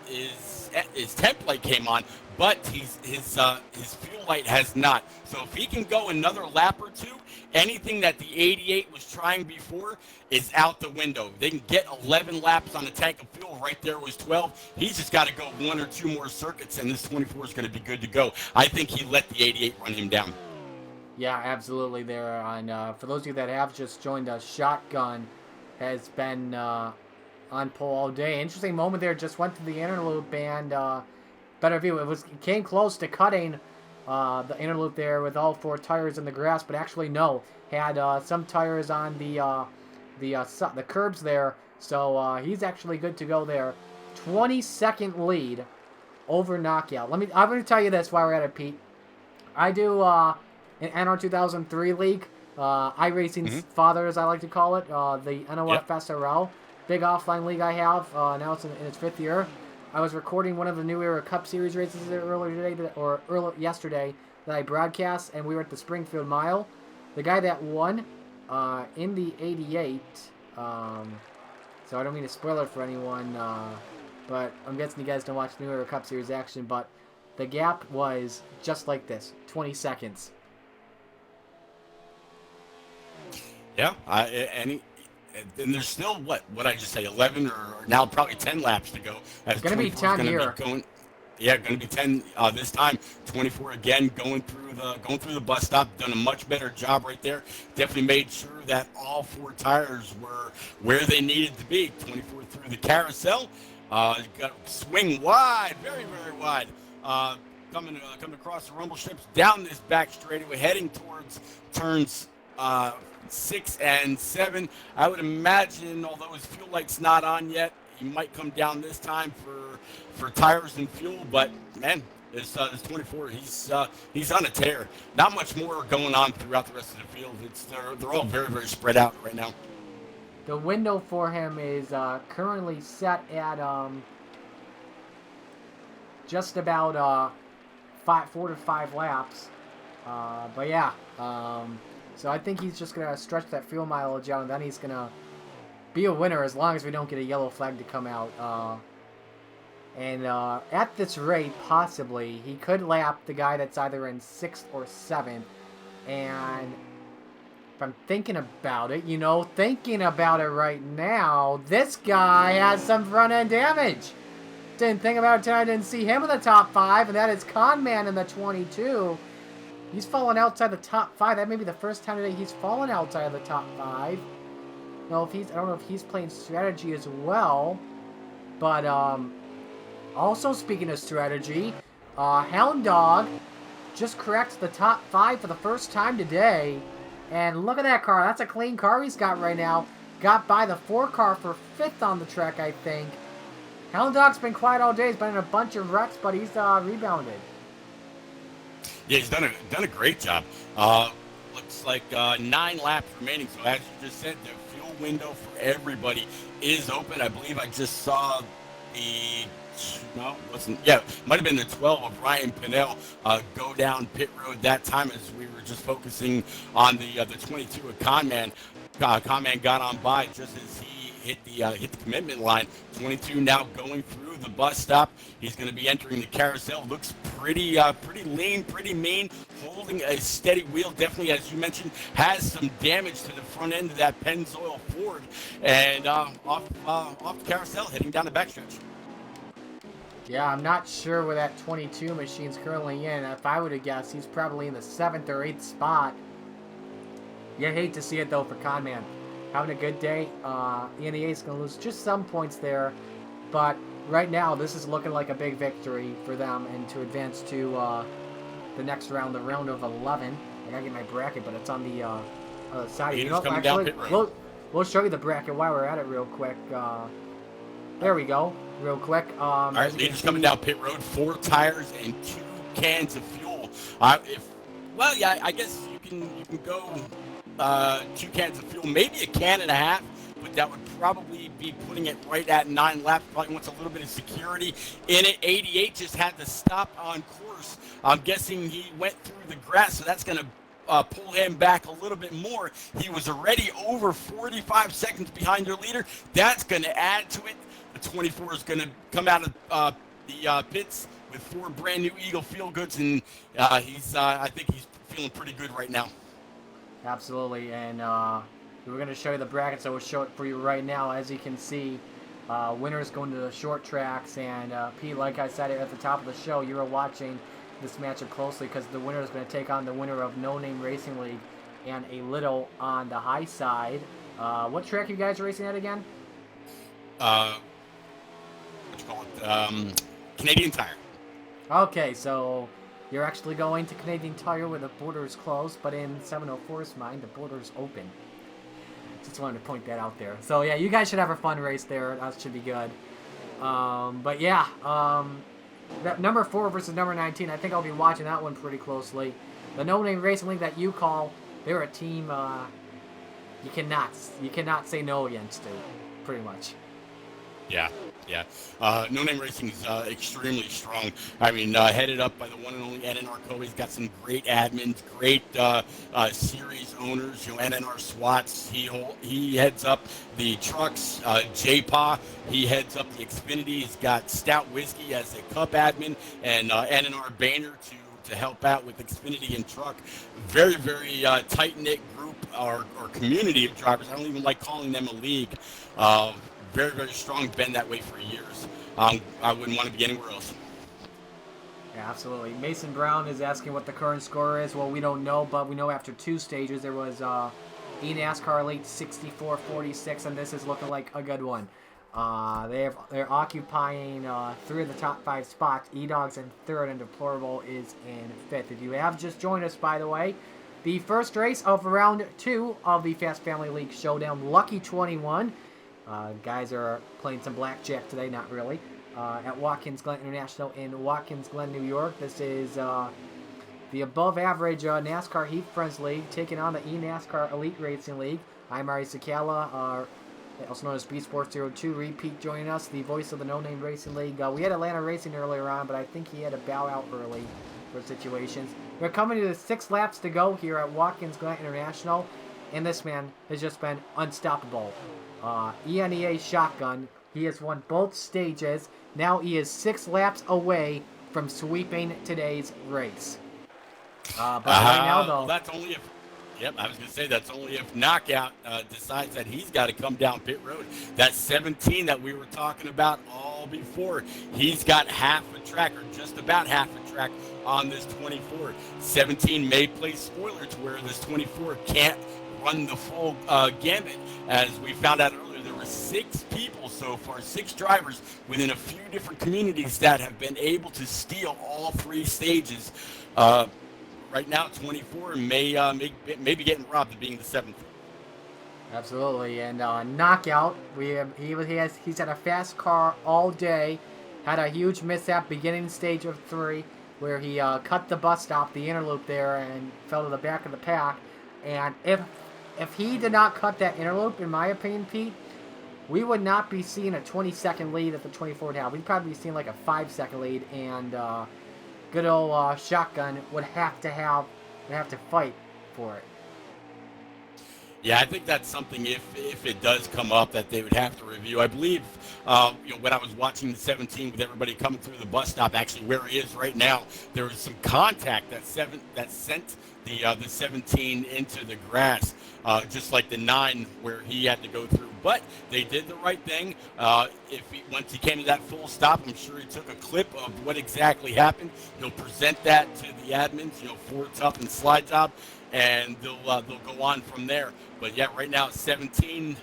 his temp light came on, but his fuel light has not. So if he can go another lap or two, anything that the 88 was trying before is out the window. They can get 11 laps on a tank of fuel. Right there was 12. He's just got to go 1 or 2 more circuits, and this 24 is going to be good to go. I think he let the 88 run him down. Yeah, absolutely. There on for those of you that have just joined us, Shotgun has been on pole all day. Interesting moment there. Just went through the inner loop and better view. It came close to cutting the inner loop there with all 4 tires in the grass, but actually no, had some tires on the curbs there. So he's actually good to go there. 20-second lead over Knockout. I'm going to tell you this while we're at it, Pete. I do an NR 2003 league. iRacing's father, as I like to call it, the NOF SRL. Big offline league I have. Now it's in its 5th year. I was recording one of the New Era Cup Series races yesterday that I broadcast, and we were at the Springfield Mile. The guy that won in the 88, so I don't mean to spoil it for anyone, but I'm guessing you guys don't watch New Era Cup Series action, but the gap was just like this, 20 seconds. Yeah, and there's still, what I just say, 11 or now probably 10 laps to go. It's going to be 10 here. Going to be 10 this time. 24 again, going through the bus stop. Done a much better job right there. Definitely made sure that all 4 tires were where they needed to be. 24 through the carousel. Got swing wide, very, very wide. Coming across the rumble strips, down this back straightaway, heading towards turns 6 and 7. I would imagine, although his fuel light's not on yet, he might come down this time for tires and fuel. But man, this 24, he's on a tear. Not much more going on throughout the rest of the field. They're all very, very spread out right now. The window for him is currently set at just about 4 to 5 laps. But yeah. So I think he's just going to stretch that fuel mileage out, and then he's going to be a winner as long as we don't get a yellow flag to come out. And at this rate, possibly, he could lap the guy that's either in 6th or 7th. And if I'm thinking about it, right now, this guy has some front-end damage. Didn't think about it until I didn't see him in the top 5, and that is Conman in the 22. He's fallen outside the top 5. That may be the first time today he's fallen outside of the top 5. I don't know if he's playing strategy as well. But also speaking of strategy, Hound Dog just corrects the top 5 for the first time today. And look at that car. That's a clean car he's got right now. Got by the 4 car for 5th on the track, I think. Hound Dog's been quiet all day. He's been in a bunch of wrecks, but he's rebounded. Yeah, he's done a great job. Looks like 9 laps remaining. So as you just said, the fuel window for everybody is open. I believe I just saw might have been the 12 of Ryan Pinnell go down pit road that time as we were just focusing on the 22 of Conman. Conman got on by just as he hit the commitment line. 22 now going through the bus stop. He's going to be entering the carousel. Looks pretty lean, pretty mean, holding a steady wheel. Definitely, as you mentioned, has some damage to the front end of that Pennzoil Ford. And off the carousel, heading down the backstretch. Yeah, I'm not sure where that 22 machine's currently in. If I were to guess, he's probably in the 7th or 8th spot. You hate to see it, though, for Conman. Having a good day. ENEA is going to lose just some points there. But right now, this is looking like a big victory for them and to advance to the next round, the round of 11. I got to get my bracket, but it's on the other side. Actually, we'll show you the bracket while we're at it real quick. There we go. Real quick. All right, leaders coming down pit road. 4 tires and 2 cans of fuel. If Well, yeah, I guess you can go 2 cans of fuel, maybe a can and a half, but that would probably be putting it right at 9 laps. Probably wants a little bit of security in it. 88 just had to stop on course. I'm guessing he went through the grass, so that's going to pull him back a little bit more. He was already over 45 seconds behind your leader. That's going to add to it. The 24 is going to come out of the pits with 4 brand new Eagle Feel Goods, and I think he's feeling pretty good right now. Absolutely, and we're going to show you the bracket, so we'll show it for you right now. As you can see, winners going to the short tracks, and Pete, like I said at the top of the show, you were watching this matchup closely because the winner is going to take on the winner of No Name Racing League and a little on the high side. What track are you guys racing at again? What you call it? Canadian Tire. Okay, so you're actually going to Canadian Tire where the border is closed, but in 704's mind, the border is open. Just wanted to point that out there. So yeah, you guys should have a fun race there. That should be good. But yeah, that number 4 versus number 19, I think I'll be watching that one pretty closely. The No Name Racing League that you call, they're a team you cannot say no against, dude, pretty much. Yeah. No Name Racing is extremely strong. I mean, headed up by the one and only NNR. He's got some great admins, great series owners. NNR SWATs. He heads up the trucks. J-Pa, he heads up the Xfinity. He's got Stout Whiskey as a cup admin, and NNR Boehner to help out with Xfinity and truck. Very, very tight-knit group or community of drivers. I don't even like calling them a league. Very, very strong. Been that way for years. I wouldn't want to be anywhere else. Yeah, absolutely. Mason Brown is asking what the current score is. Well, we don't know, but we know after 2 stages there was E-Nascar Elite 64-46, and this is looking like a good one. They're occupying 3 of the top 5 spots. E-Dogs in 3rd, and Deplorable is in 5th. If you have just joined us, by the way, the first race of round 2 of the Fast Family League Showdown, Lucky 21. Guys are playing some blackjack today, not really, at Watkins Glen International in Watkins Glen, New York. This is the above-average NASCAR Heat Friends League taking on the E-NASCAR Elite Racing League. I'm Ari Sakala, also known as B Sports 02. Repeat joining us, the voice of the No Name Racing League. We had Atlanta Racing earlier on, but I think he had to bow out early for situations. We're coming to the 6 laps to go here at Watkins Glen International, and this man has just been unstoppable. ENEA Shotgun. He has won both stages. Now he is 6 laps away from sweeping today's race. But right now, though, that's only if. Yep, I was going to say that's only if Knockout decides that he's got to come down pit road. That 17 that we were talking about all before, he's got half a track or just about half a track on this 24. 17 may play spoiler to where this 24 can't run the full gambit. As we found out earlier, there were 6 people so far, 6 drivers within a few different communities that have been able to steal all 3 stages. Right now, 24 may be getting robbed of being the 7th. Absolutely, and Knockout. He's had a fast car all day. Had a huge mishap beginning stage of 3, where he cut the bus stop, the inner loop there, and fell to the back of the pack. And if he did not cut that inner loop, in my opinion, Pete, we would not be seeing a 20-second lead at the 24 now. We'd probably be seeing like a 5-second lead, and good old Shotgun would have to fight for it. Yeah, I think that's something, if it does come up, that they would have to review. I believe, when I was watching the 17 with everybody coming through the bus stop, actually where he is right now, there was some contact that sent the 17 into the grass, just like the 9 where he had to go through. But they did the right thing. Once he came to that full stop, I'm sure he took a clip of what exactly happened. He'll present that to the admins, Ford Tough and Slide Top, and they'll go on from there. But yeah, right now 17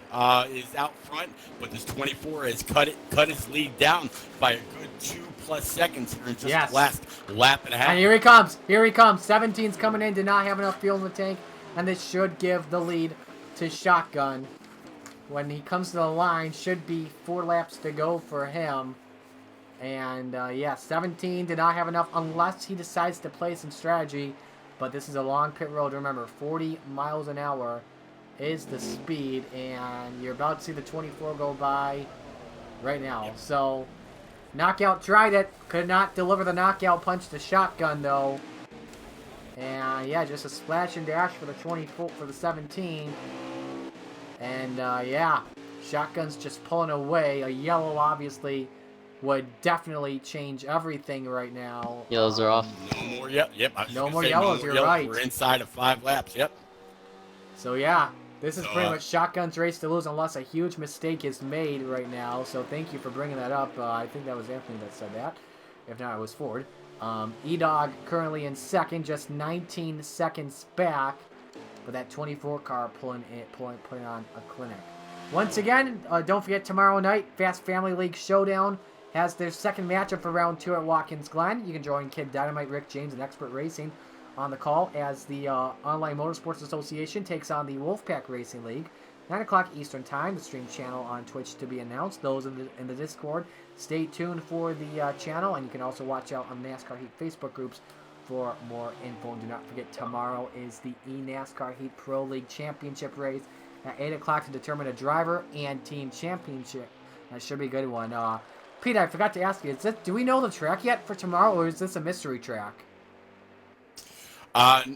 is out front, but this 24 has cut his lead down by a good 2+ seconds here in just the last lap and a half. And here he comes. 17's coming in, did not have enough fuel in the tank, and this should give the lead to Shotgun. When he comes to the line, should be 4 laps to go for him. And 17 did not have enough unless he decides to play some strategy. But this is a long pit road. Remember, 40 miles an hour is the speed, and you're about to see the 24 go by right now. So, Knockout tried it. Could not deliver the knockout punch to Shotgun, though. And, yeah, just a splash and dash for the 24 for the 17. And, yeah, Shotgun's just pulling away. A yellow, obviously, would definitely change everything right now. Yellows are off. No more, yep. No more yellows, you're right. We're inside of 5 laps, yep. So, yeah, this is pretty much Shotgun's race to lose unless a huge mistake is made right now. So, thank you for bringing that up. I think that was Anthony that said that. If not, it was Ford. E-Dog currently in second, just 19 seconds back. But that 24 car putting on a clinic. Once again, don't forget tomorrow night, Fast Family League Showdown has their second matchup for round 2 at Watkins Glen. You can join Kid Dynamite, Rick James, and Expert Racing on the call as the Online Motorsports Association takes on the Wolfpack Racing League. 9 o'clock Eastern Time, the stream channel on Twitch to be announced. Those in the Discord, stay tuned for the channel, and you can also watch out on NASCAR Heat Facebook groups for more info. And do not forget, tomorrow is the E-Nascar Heat Pro League Championship race at 8 o'clock to determine a driver and team championship. That should be a good one. Pete, I forgot to ask you, do we know the track yet for tomorrow, or is this a mystery track? No,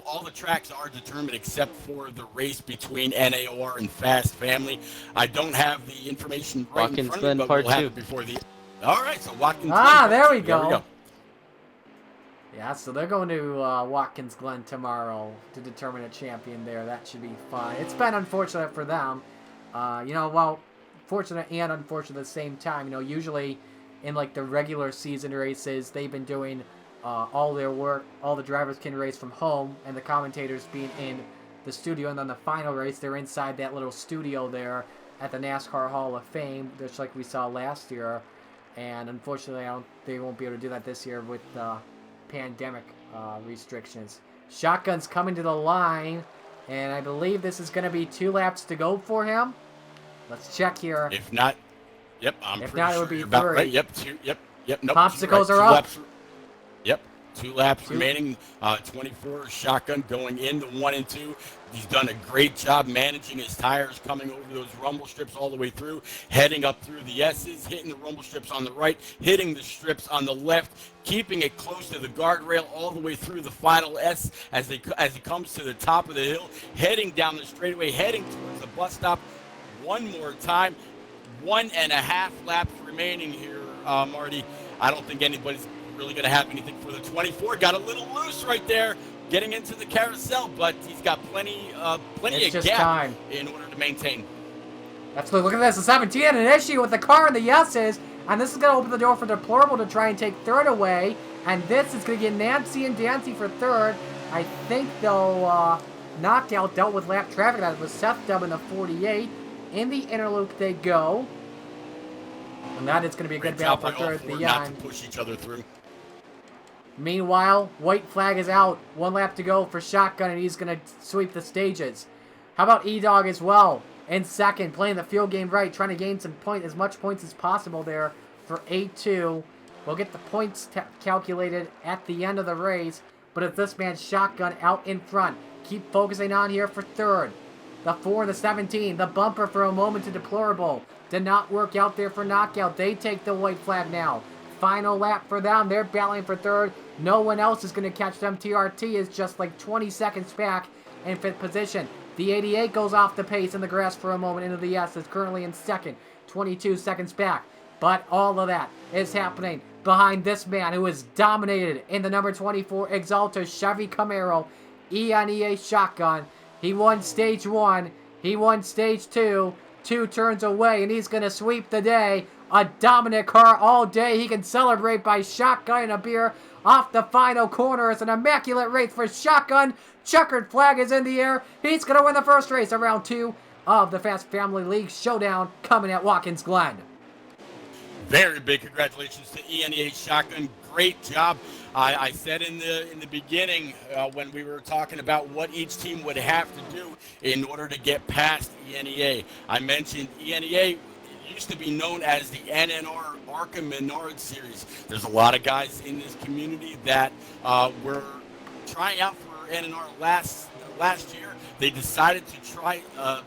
all the tracks are determined except for the race between NAOR and Fast Family. I don't have the information right in front of me, but we'll have it before the... All right, so Watkins Glen. There we go. Yeah, so they're going to Watkins Glen tomorrow to determine a champion there. That should be fun. It's been unfortunate for them. Fortunate and unfortunate at the same time. Usually in like the regular season races, they've been doing all their work. All the drivers can race from home, and the commentators being in the studio. And then the final race, they're inside that little studio there at the NASCAR Hall of Fame, just like we saw last year. And unfortunately, they won't be able to do that this year with pandemic restrictions. Shotgun's coming to the line, and I believe this is going to be 2 laps to go for him. Let's check here. If not, yep, if not, sure it would be 3. Right. Yep. Nope, Popsicles are up. 2 laps remaining. 24 Shotgun going into 1 and 2. He's done a great job managing his tires, coming over those rumble strips all the way through, heading up through the S's, hitting the rumble strips on the right, hitting the strips on the left, keeping it close to the guardrail all the way through the final S as he comes to the top of the hill, heading down the straightaway, heading towards the bus stop. One more time. 1.5 laps remaining here, Marty. I don't think anybody's really going to have anything for the 24. Got a little loose right there, getting into the carousel, but he's got plenty of gap in order to maintain. Look at this. The 17 had an issue with the car and the S's, and this is going to open the door for Deplorable to try and take 3rd away, and this is going to get Nancy and Dancy for 3rd. I think, though, Knockout dealt with lap traffic. That was Seth Dubb in the 48. In the inner loop they go. And that is going to be a good battle for 3rd at the end. To push each other through. Meanwhile, white flag is out. 1 lap to go for Shotgun, and he's going to sweep the stages. How about E-Dog as well? In second, playing the field game right, trying to gain as much points as possible there for 8-2. We'll get the points calculated at the end of the race, but it's this man Shotgun out in front. Keep focusing on here for 3rd. The 4, the 17, the bumper for a moment to Deplorable. Did not work out there for Knockout. They take the white flag now. Final lap for them. They're battling for 3rd. No one else is going to catch them. TRT is just like 20 seconds back in 5th position. The 88 goes off the pace in the grass for a moment into the S. Is currently in 2nd. 22 seconds back. But all of that is happening behind this man who is dominated in the number 24 Exalta Chevy Camaro ENEA Shotgun. He won stage 1. He won stage 2. 2 turns away, and he's going to sweep the day. A dominant car all day. He can celebrate by shotgunning a beer off the final corner. It's an immaculate race for Shotgun. Checkered flag is in the air. He's going to win the first race of round 2 of the Fast Family League Showdown coming at Watkins Glen. Very big congratulations to ENEA Shotgun. Great job. I said in the beginning when we were talking about what each team would have to do in order to get past ENEA. I mentioned ENEA used to be known as the NNR ARCA Menard Series. There's a lot of guys in this community that were trying out for NNR last year. They decided to try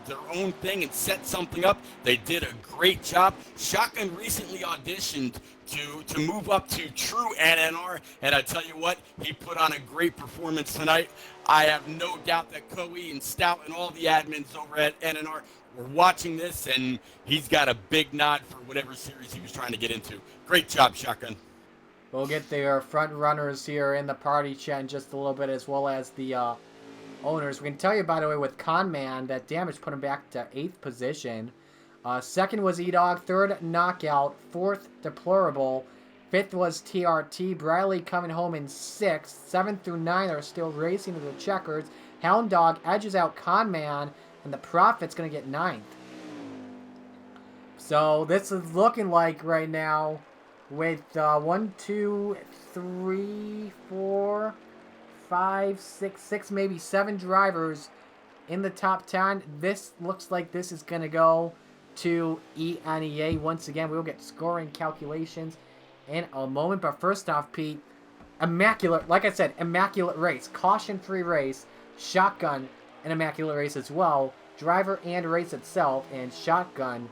their own thing and set something up. They did a great job. Shotgun recently auditioned to move up to true NNR, and I tell you what, he put on a great performance tonight. I have no doubt that Coe and Stout and all the admins over at NNR were watching this, and he's got a big nod for whatever series he was trying to get into. Great job, Shotgun. We'll get their front runners here in the party chat in just a little bit, as well as the owners. We can tell you, by the way, with Conman, that damage put him back to 8th position. Second was E-Dog, third Knockout, fourth Deplorable, fifth was TRT, Briley coming home in 6th, 7th through 9 are still racing to the checkers. Hound Dog edges out Conman, and the Prophet's going to get 9th. So this is looking like right now with 1, 2, 3, 4, 5, 6, maybe 7 drivers in the top 10. This looks like this is going to go to ENEA. Once again, we will get scoring calculations in a moment. But first off, Pete, immaculate, like I said, immaculate race. Caution-free race. Shotgun, an immaculate race as well. Driver and race itself. And Shotgun,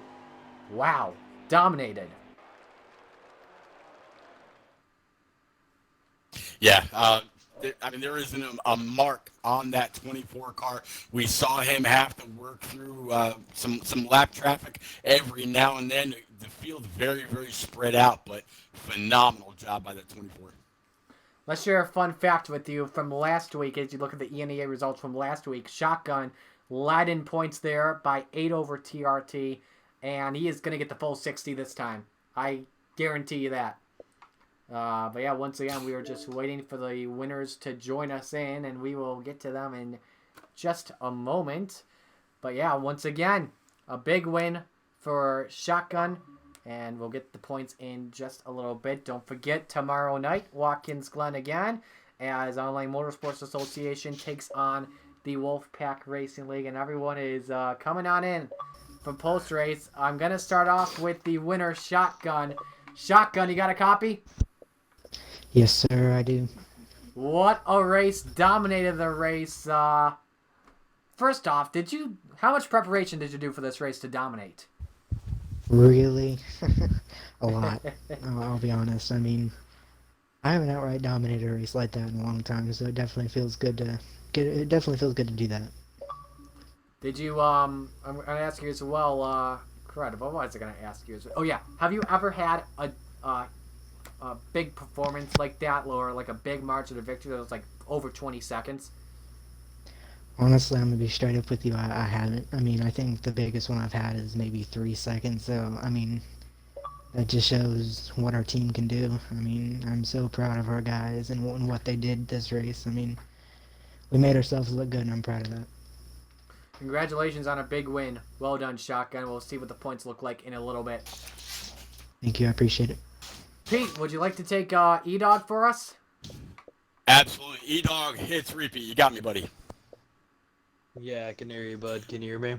wow, dominated. Yeah, I mean, there isn't a mark on that 24 car. We saw him have to work through some lap traffic every now and then. The field very, very spread out, but phenomenal job by that 24. Let's share a fun fact with you from last week. As you look at the ENEA results from last week, Shotgun led in points there by 8 over TRT, and he is going to get the full 60 this time. I guarantee you that. But yeah, once again, we are just waiting for the winners to join us in, and we will get to them in just a moment. But yeah, once again, a big win for Shotgun, and we'll get the points in just a little bit. Don't forget, tomorrow night, Watkins Glen again, as Online Motorsports Association takes on the Wolfpack Racing League, and everyone is coming on in for post-race. I'm going to start off with the winner, Shotgun. Shotgun, you got a copy? Yes, sir, I do. What a race. Dominated the race. First off, how much preparation did you do for this race to dominate? Really? A lot. I'll be honest. I mean, I haven't outright dominated a race like that in a long time, so it definitely feels good to do that. Did you, I'm going to ask you as well, what was I going to ask you? Oh yeah, have you ever had a big performance like that, or like a big margin of victory that was like over 20 seconds? Honestly, I'm gonna be straight up with you. I haven't. I mean, I think the biggest one I've had is maybe 3 seconds. So, I mean, that just shows what our team can do. I mean, I'm so proud of our guys and what they did this race. I mean, we made ourselves look good, and I'm proud of that. Congratulations on a big win. Well done, Shotgun. We'll see what the points look like in a little bit. Thank you. I appreciate it. Pete, would you like to take E-Dog for us? Absolutely. E-Dog hits repeat. You got me, buddy. Yeah, I can hear you, bud. Can you hear me?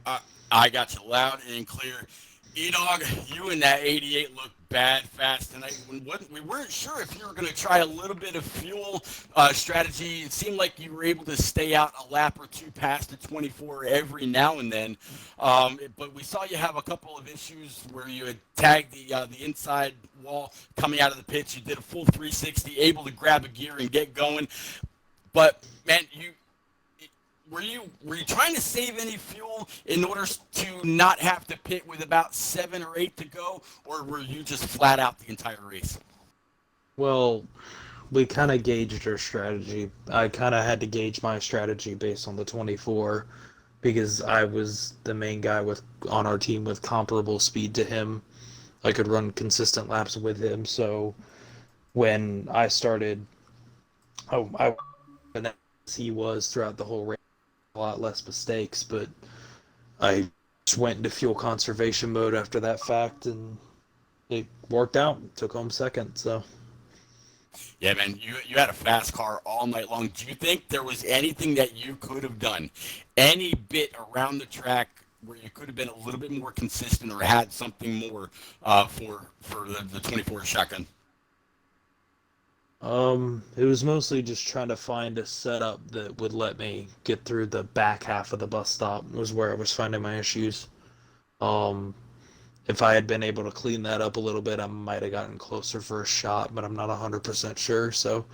I got you loud and clear. E-Dog, you and that 88 looked bad fast tonight. We weren't sure if you were going to try a little bit of fuel strategy. It seemed like you were able to stay out a lap or two past the 24 every now and then. But we saw you have a couple of issues where you had tagged the inside wall coming out of the pits. You did a full 360, able to grab a gear and get going. But, man, Were you trying to save any fuel in order to not have to pit with about 7 or 8 to go, or were you just flat out the entire race? Well, we kind of gauged our strategy. I kind of had to gauge my strategy based on the 24 because I was the main guy on our team with comparable speed to him. I could run consistent laps with him. So when I started, he was throughout the whole race. A lot less mistakes, but I just went into fuel conservation mode after that fact, and it worked out. Took home second, so. Yeah, man, you had a fast car all night long. Do you think there was anything that you could have done, any bit around the track where you could have been a little bit more consistent or had something more for the 24 Shotgun? It was mostly just trying to find a setup that would let me get through the back half of the bus stop was where I was finding my issues. Um, if I had been able to clean that up a little bit, I might have gotten closer for a shot, but I'm not 100% sure. So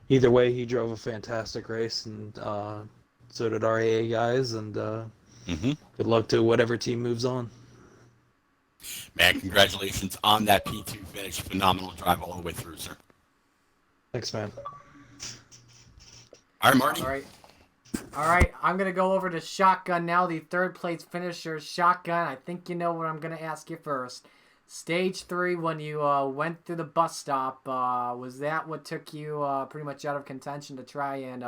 either way, he drove a fantastic race, and so did our AA guys, and good luck to whatever team moves on. Man, congratulations on that P2 finish. Phenomenal drive all the way through, sir. Thanks, man. All right, Marty. All right, I'm going to go over to Shotgun now, the third place finisher. Shotgun, I think you know what I'm going to ask you first. Stage 3, when you went through the bus stop, was that what took you pretty much out of contention to try and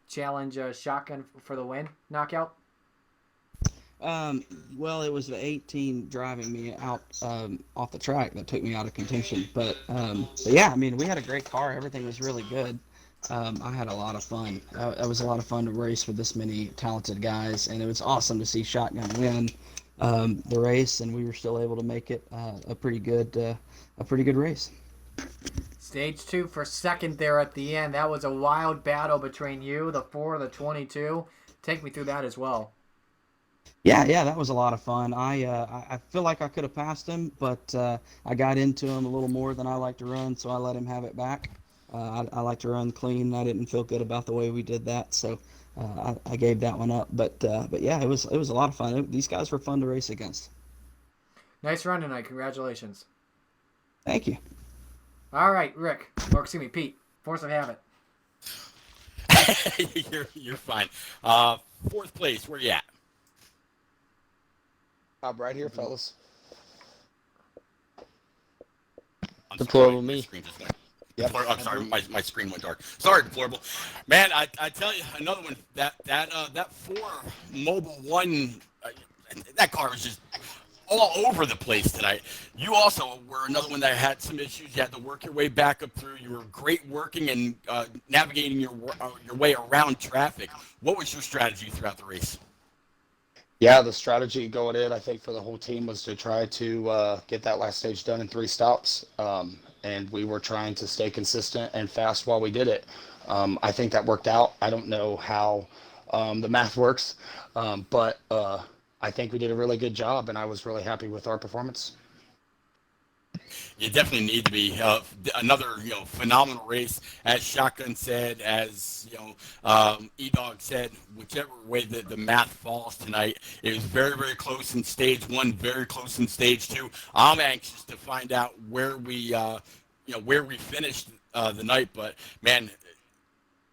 challenge Shotgun for the win, knockout? Well, it was the 18 driving me out off the track that took me out of contention. But yeah, I mean, we had a great car. Everything was really good. I had a lot of fun. It was a lot of fun to race with this many talented guys, and it was awesome to see Shotgun win the race, and we were still able to make it a pretty good race. Stage 2 for second there at the end. That was a wild battle between you, the 4, the 22. Take me through that as well. Yeah, that was a lot of fun. I feel like I could have passed him, but I got into him a little more than I like to run, so I let him have it back. I like to run clean. I didn't feel good about the way we did that, so I gave that one up. But yeah, it was a lot of fun. These guys were fun to race against. Nice run tonight. Congratulations. Thank you. All right, Rick, or excuse me, Pete. Force of habit. You're fine. Fourth place. Where you at? I'm right here, fellas. Deplorable me. Yep. I'm sorry, my screen went dark. Sorry, Deplorable. Man, I tell you, another one. That 4 Mobile 1, that car was just all over the place tonight. You also were another one that had some issues. You had to work your way back up through. You were great working and navigating your way around traffic. What was your strategy throughout the race? Yeah, the strategy going in, I think, for the whole team was to try to get that last stage done in 3 stops. And we were trying to stay consistent and fast while we did it. I think that worked out. I don't know how the math works, but I think we did a really good job, and I was really happy with our performance. You definitely need to be another phenomenal race, as Shotgun said, as E-Dog said. Whichever way the math falls tonight, it was very, very close in stage 1, very close in stage 2. I'm anxious to find out where we finished the night, but man,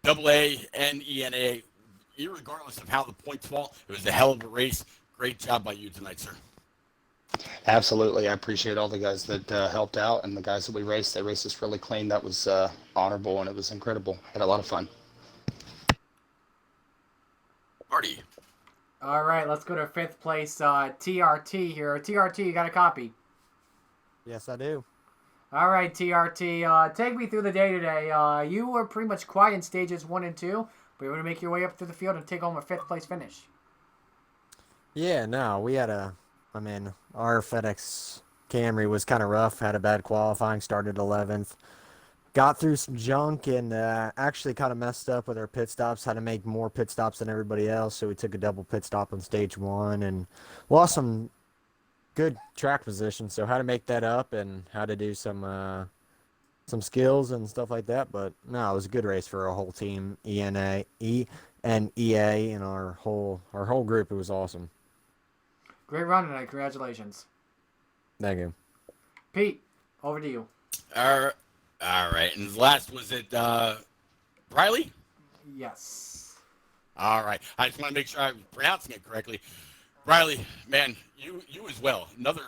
AA and ENEA, irregardless of how the points fall, it was a hell of a race. Great job by you tonight, sir. Absolutely. I appreciate all the guys that helped out, and the guys that we raced. They raced us really clean. That was honorable, and it was incredible. Had a lot of fun. Marty. All right, let's go to 5th place, TRT here. TRT, you got a copy? Yes, I do. All right, TRT, take me through the day today. You were pretty much quiet in stages 1 and 2, but you were going to make your way up through the field and take home a 5th place finish. Yeah, no, we had our FedEx Camry was kind of rough, had a bad qualifying, started 11th. Got through some junk and actually kind of messed up with our pit stops, had to make more pit stops than everybody else, so we took a double pit stop on stage 1 and lost some good track position, so how to make that up and how to do some skills and stuff like that. But no, it was a good race for our whole team, ENA, and EA, and our whole group. It was awesome. Great run tonight. Congratulations. Thank you. Pete, over to you. All right. And last, was it Riley? Yes. All right. I just want to make sure I'm pronouncing it correctly. Riley, man, you as well. Another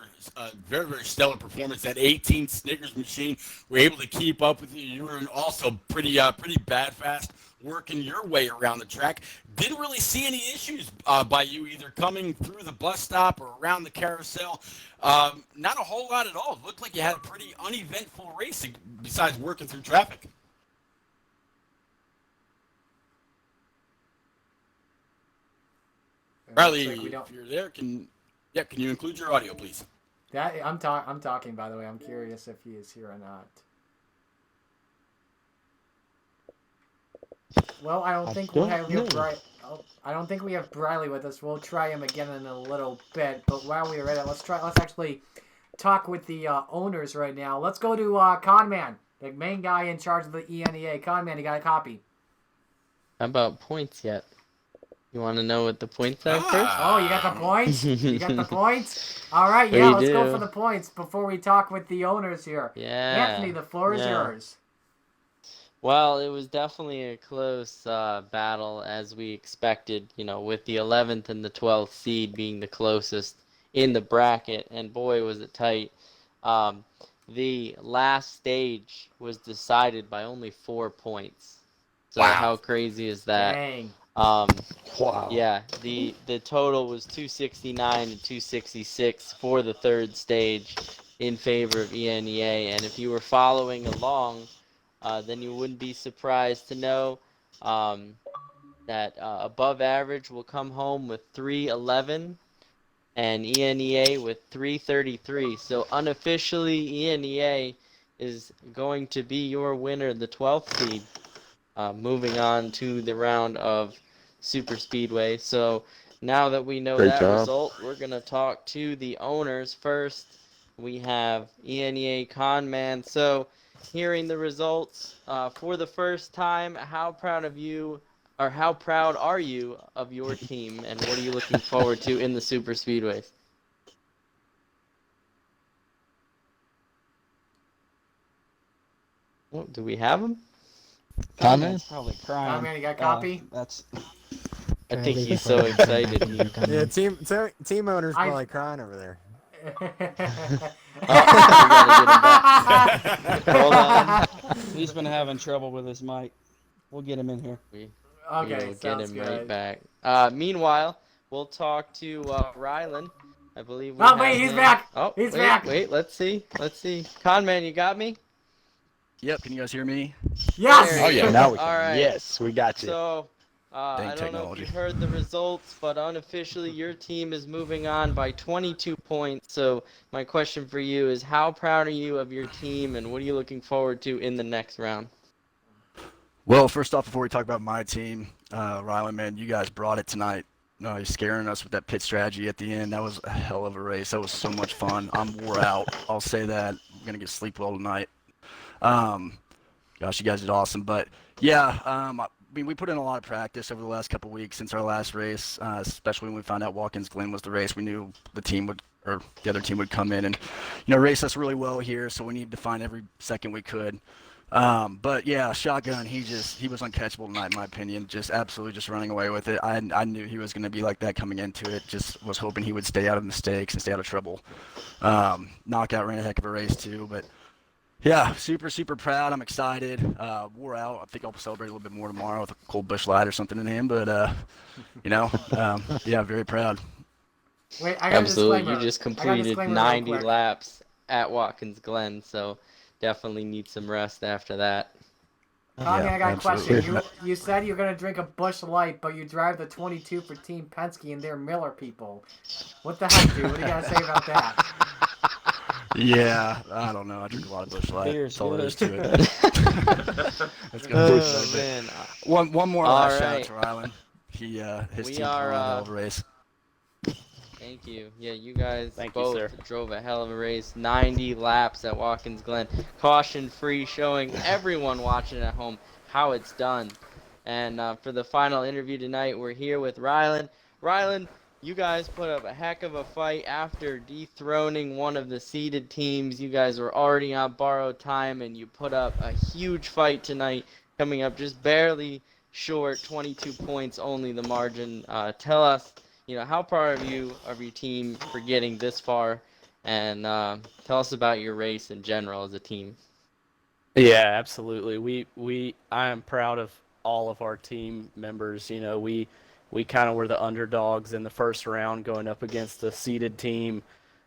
very, very stellar performance. That 18 Snickers machine, we're able to keep up with you. You were also pretty bad fast, working your way around the track. Didn't really see any issues by you either coming through the bus stop or around the carousel. Not a whole lot at all. It looked like you had a pretty uneventful race besides working through traffic. Riley, if you're there, can you include your audio, please? I'm talking, by the way. I'm curious if he is here or not. Well, I don't I think don't we have know. I don't think we have Briley with us. We'll try him again in a little bit. But while we are at it, let's actually talk with the owners right now. Let's go to Conman, the main guy in charge of the ENEA. Conman, you got a copy? How about points yet? You want to know what the points are first? Oh, you got the points? You got the points? All right, We yeah, let's go do. for the points before we talk with the owners here. Yeah. Anthony, the floor is yours. Well, it was definitely a close battle as we expected, with the 11th and the 12th seed being the closest in the bracket, and boy, was it tight. The last stage was decided by only 4 points. So Wow. How crazy is that? Dang. Wow. Yeah, the total was 269 to 266 for the third stage in favor of ENEA, and if you were following along, then you wouldn't be surprised to know that above average will come home with 311 and ENEA with 333. So unofficially, ENEA is going to be your winner, the 12th seed, moving on to the round of Super Speedway. So now that we know that result, we're going to talk to the owners. First, we have ENEA Conman. So hearing the results for the first time, how proud are you of your team, and what are you looking forward to in the Super Speedways? Oh, do we have them? Conman's probably crying. Conman, you got a copy? I think he's so excited. Yeah, team owner's probably crying over there. We gotta get him back. Hold on. He's been having trouble with his mic. We'll get him in here. We'll get him right back. Meanwhile, we'll talk to Rylan. I believe we wait, he's him. back. Oh, he's wait, back. Wait, let's see. Conman, you got me? Yep, can you guys hear me? Yes! Oh, yeah, now we can. All right. Yes, we got you. So, I don't know if you heard the results, but unofficially your team is moving on by 22 points. So my question for you is, how proud are you of your team, and what are you looking forward to in the next round? Well, first off, before we talk about my team, Rylan, man, you guys brought it tonight. You're scaring us with that pit strategy at the end. That was a hell of a race. That was so much fun. I'm wore out. I'll say that. I'm going to get sleep well tonight. Gosh, you guys did awesome. But, yeah, I mean, we put in a lot of practice over the last couple of weeks since our last race, especially when we found out Watkins Glen was the race. We knew the other team would come in and, race us really well here, so we needed to find every second we could. But yeah, Shotgun, he was uncatchable tonight in my opinion. Just absolutely just running away with it. I knew he was going to be like that coming into it. Just was hoping he would stay out of mistakes and stay out of trouble. Knockout ran a heck of a race too, but yeah, super, super proud. I'm excited. Wore out. I think I'll celebrate a little bit more tomorrow with a cold Busch Light or something in hand, but yeah, very proud. Wait, I got Absolutely. a You just completed 90 laps at Watkins Glen, so definitely need some rest after that. Tommy, I got a question. You said you're going to drink a Busch Light, but you drive the 22 for Team Penske and they're Miller people. What the heck, dude? What do you got to say about that? Yeah, I don't know. I drink a lot of Busch Light. That's all there is to it. Let's go. Oh, man. One more last shout out to Rylan. His team won a hell of a race. Thank you. Yeah, you guys both drove a hell of a race. 90 laps at Watkins Glen. Caution-free, showing everyone watching at home how it's done. And for the final interview tonight, we're here with Rylan. Rylan, you guys put up a heck of a fight after dethroning one of the seeded teams. You guys were already on borrowed time, and you put up a huge fight tonight, coming up just barely short, 22 points only the margin. Tell us, how proud are you of your team for getting this far, and tell us about your race in general as a team. Yeah, absolutely. I am proud of all of our team members. We kind of were the underdogs in the first round going up against the seeded team.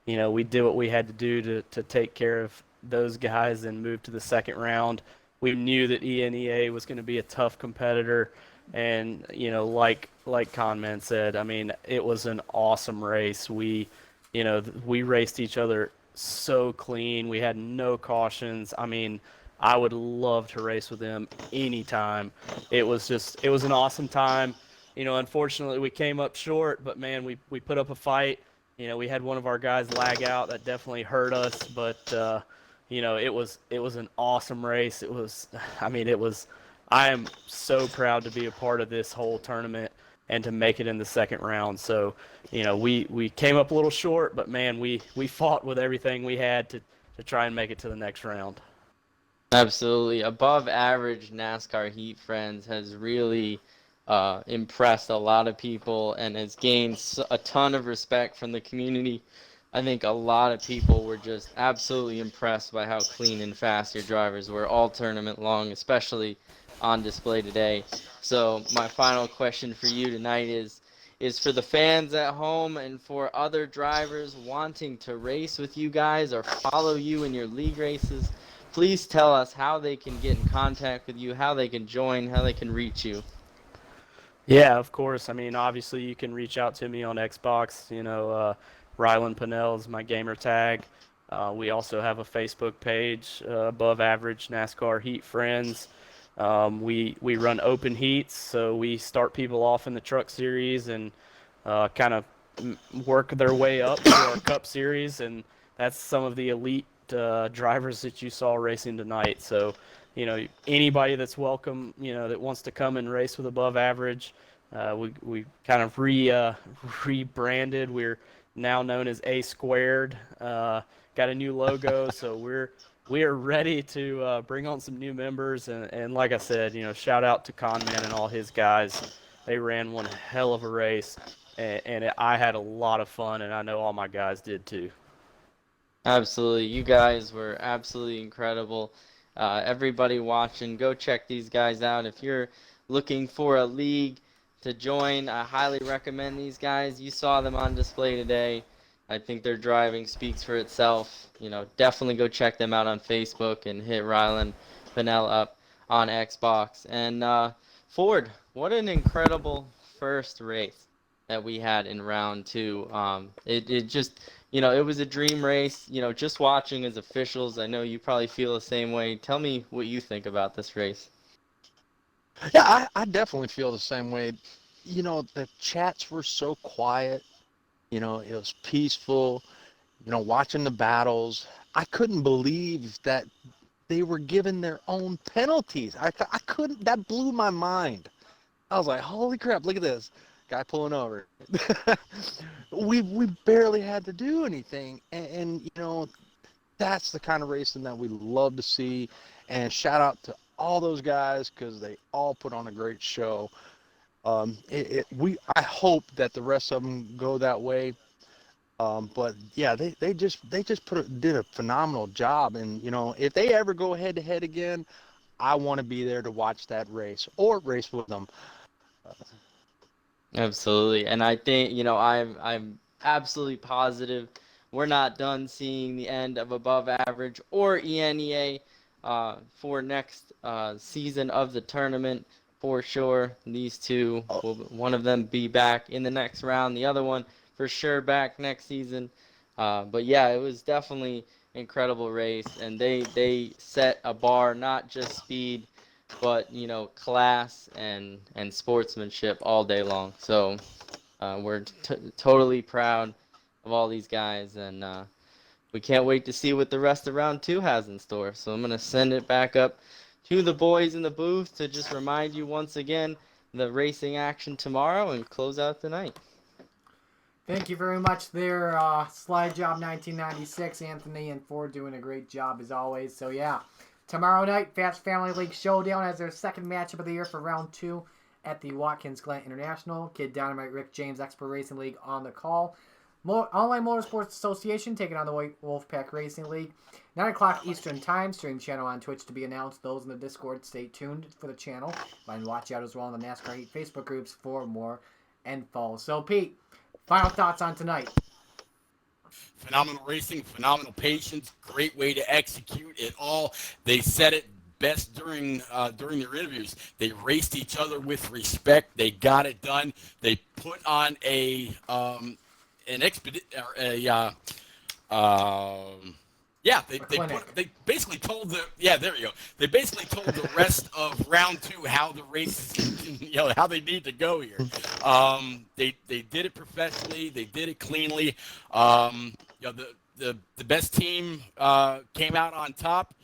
We did what we had to do to take care of those guys and move to the second round. We knew that ENEA was going to be a tough competitor. And, like Conman said, I mean, it was an awesome race. We raced each other so clean. We had no cautions. I mean, I would love to race with him anytime. It was an awesome time. Unfortunately we came up short, but man, we put up a fight. We had one of our guys lag out. That definitely hurt us, but it was an awesome race. I am so proud to be a part of this whole tournament and to make it in the second round. So, we came up a little short, but man, we fought with everything we had to try and make it to the next round. Absolutely. Above average NASCAR Heat Friends has really impressed a lot of people and has gained a ton of respect from the community. I think a lot of people were just absolutely impressed by how clean and fast your drivers were all tournament long, especially on display today. So my final question for you tonight is for the fans at home and for other drivers wanting to race with you guys or follow you in your league races, please tell us how they can get in contact with you, how they can join, how they can reach you. Yeah, of course. Obviously you can reach out to me on Xbox. Rylan Pinnell is my gamer tag. We also have a Facebook page, Above Average NASCAR Heat Friends. We run open heats, so we start people off in the truck series and kind of work their way up to our cup series, and that's some of the elite drivers that you saw racing tonight. So, anybody that's welcome, that wants to come and race with Above Average, we kind of rebranded. We're now known as A Squared. Got a new logo, so we are ready to bring on some new members. And like I said, shout out to Conman and all his guys. They ran one hell of a race, and I had a lot of fun, and I know all my guys did too. Absolutely. You guys were absolutely incredible. Everybody watching, go check these guys out. If you're looking for a league to join, I highly recommend these guys. You saw them on display today. I think their driving speaks for itself. Definitely go check them out on Facebook and hit Rylan Pinnell up on Xbox. And Ford, what an incredible first race that we had in round 2. It just, it was a dream race. Just watching as officials, I know you probably feel the same way. Tell me what you think about this race. Yeah, I definitely feel the same way. The chats were so quiet. It was peaceful. Watching the battles. I couldn't believe that they were given their own penalties. I couldn't. That blew my mind. I was like, holy crap! Look at this guy pulling over. we barely had to do anything, and that's the kind of racing that we love to see. And shout out to all those guys because they all put on a great show. I hope that the rest of them go that way. But yeah, they just did a phenomenal job. And if they ever go head to head again, I want to be there to watch that race or race with them. Absolutely. And I think, I'm absolutely positive we're not done seeing the end of Above Average or ENEA for next season of the tournament for sure. These two, one of them be back in the next round, the other one for sure back next season. But yeah, it was definitely incredible race, and they set a bar, not just speed, but class and sportsmanship all day long. So we're totally proud of all these guys, and we can't wait to see what the rest of round 2 has in store. So I'm gonna send it back up to the boys in the booth to just remind you once again the racing action tomorrow and close out the night. Thank you very much there, Slide Job 1996, Anthony and Ford doing a great job as always. So yeah, tomorrow night, Fast Family League Showdown as their second matchup of the year for round 2 at the Watkins Glen International. Kid Dynamite Rick James Expert Racing League on the call. Online Motorsports Association taking on the White Wolfpack Racing League. 9 o'clock Eastern Time, stream channel on Twitch to be announced. Those in the Discord, stay tuned for the channel. And watch out as well in the NASCAR Heat Facebook groups for more info. So Pete, final thoughts on tonight. Phenomenal racing, phenomenal patience, great way to execute it all. They said it best during their interviews. They raced each other with respect. They got it done. They put on Yeah, they basically told there you go. They basically told the rest of round 2 how the race is, how they need to go here. They did it professionally. They did it cleanly. The best team came out on top,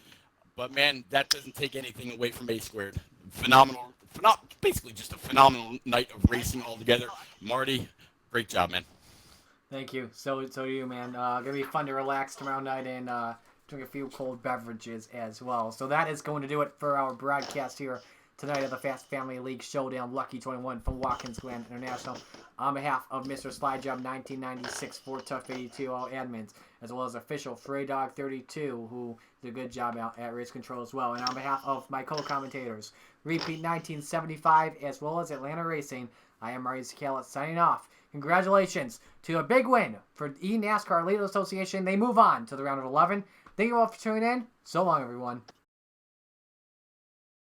but man, that doesn't take anything away from A Squared. Basically just a phenomenal night of racing altogether. Marty, great job, man. Thank you. So do you, man. Gonna be fun to relax tomorrow night and drink a few cold beverages as well. So that is going to do it for our broadcast here tonight of the Fast Family League Showdown Lucky 21 from Watkins Glen International. On behalf of Mr. Slidejob 1996 Ford Tough 82, all admins, as well as official Frey Dog 32, who did a good job out at race control as well. And on behalf of my co-commentators, Repeat 1975, as well as Atlanta Racing, I am Marty Scala signing off. Congratulations to a big win for E-Nascar Legal Association. They move on to the round of 11. Thank you all for tuning in. So long, everyone.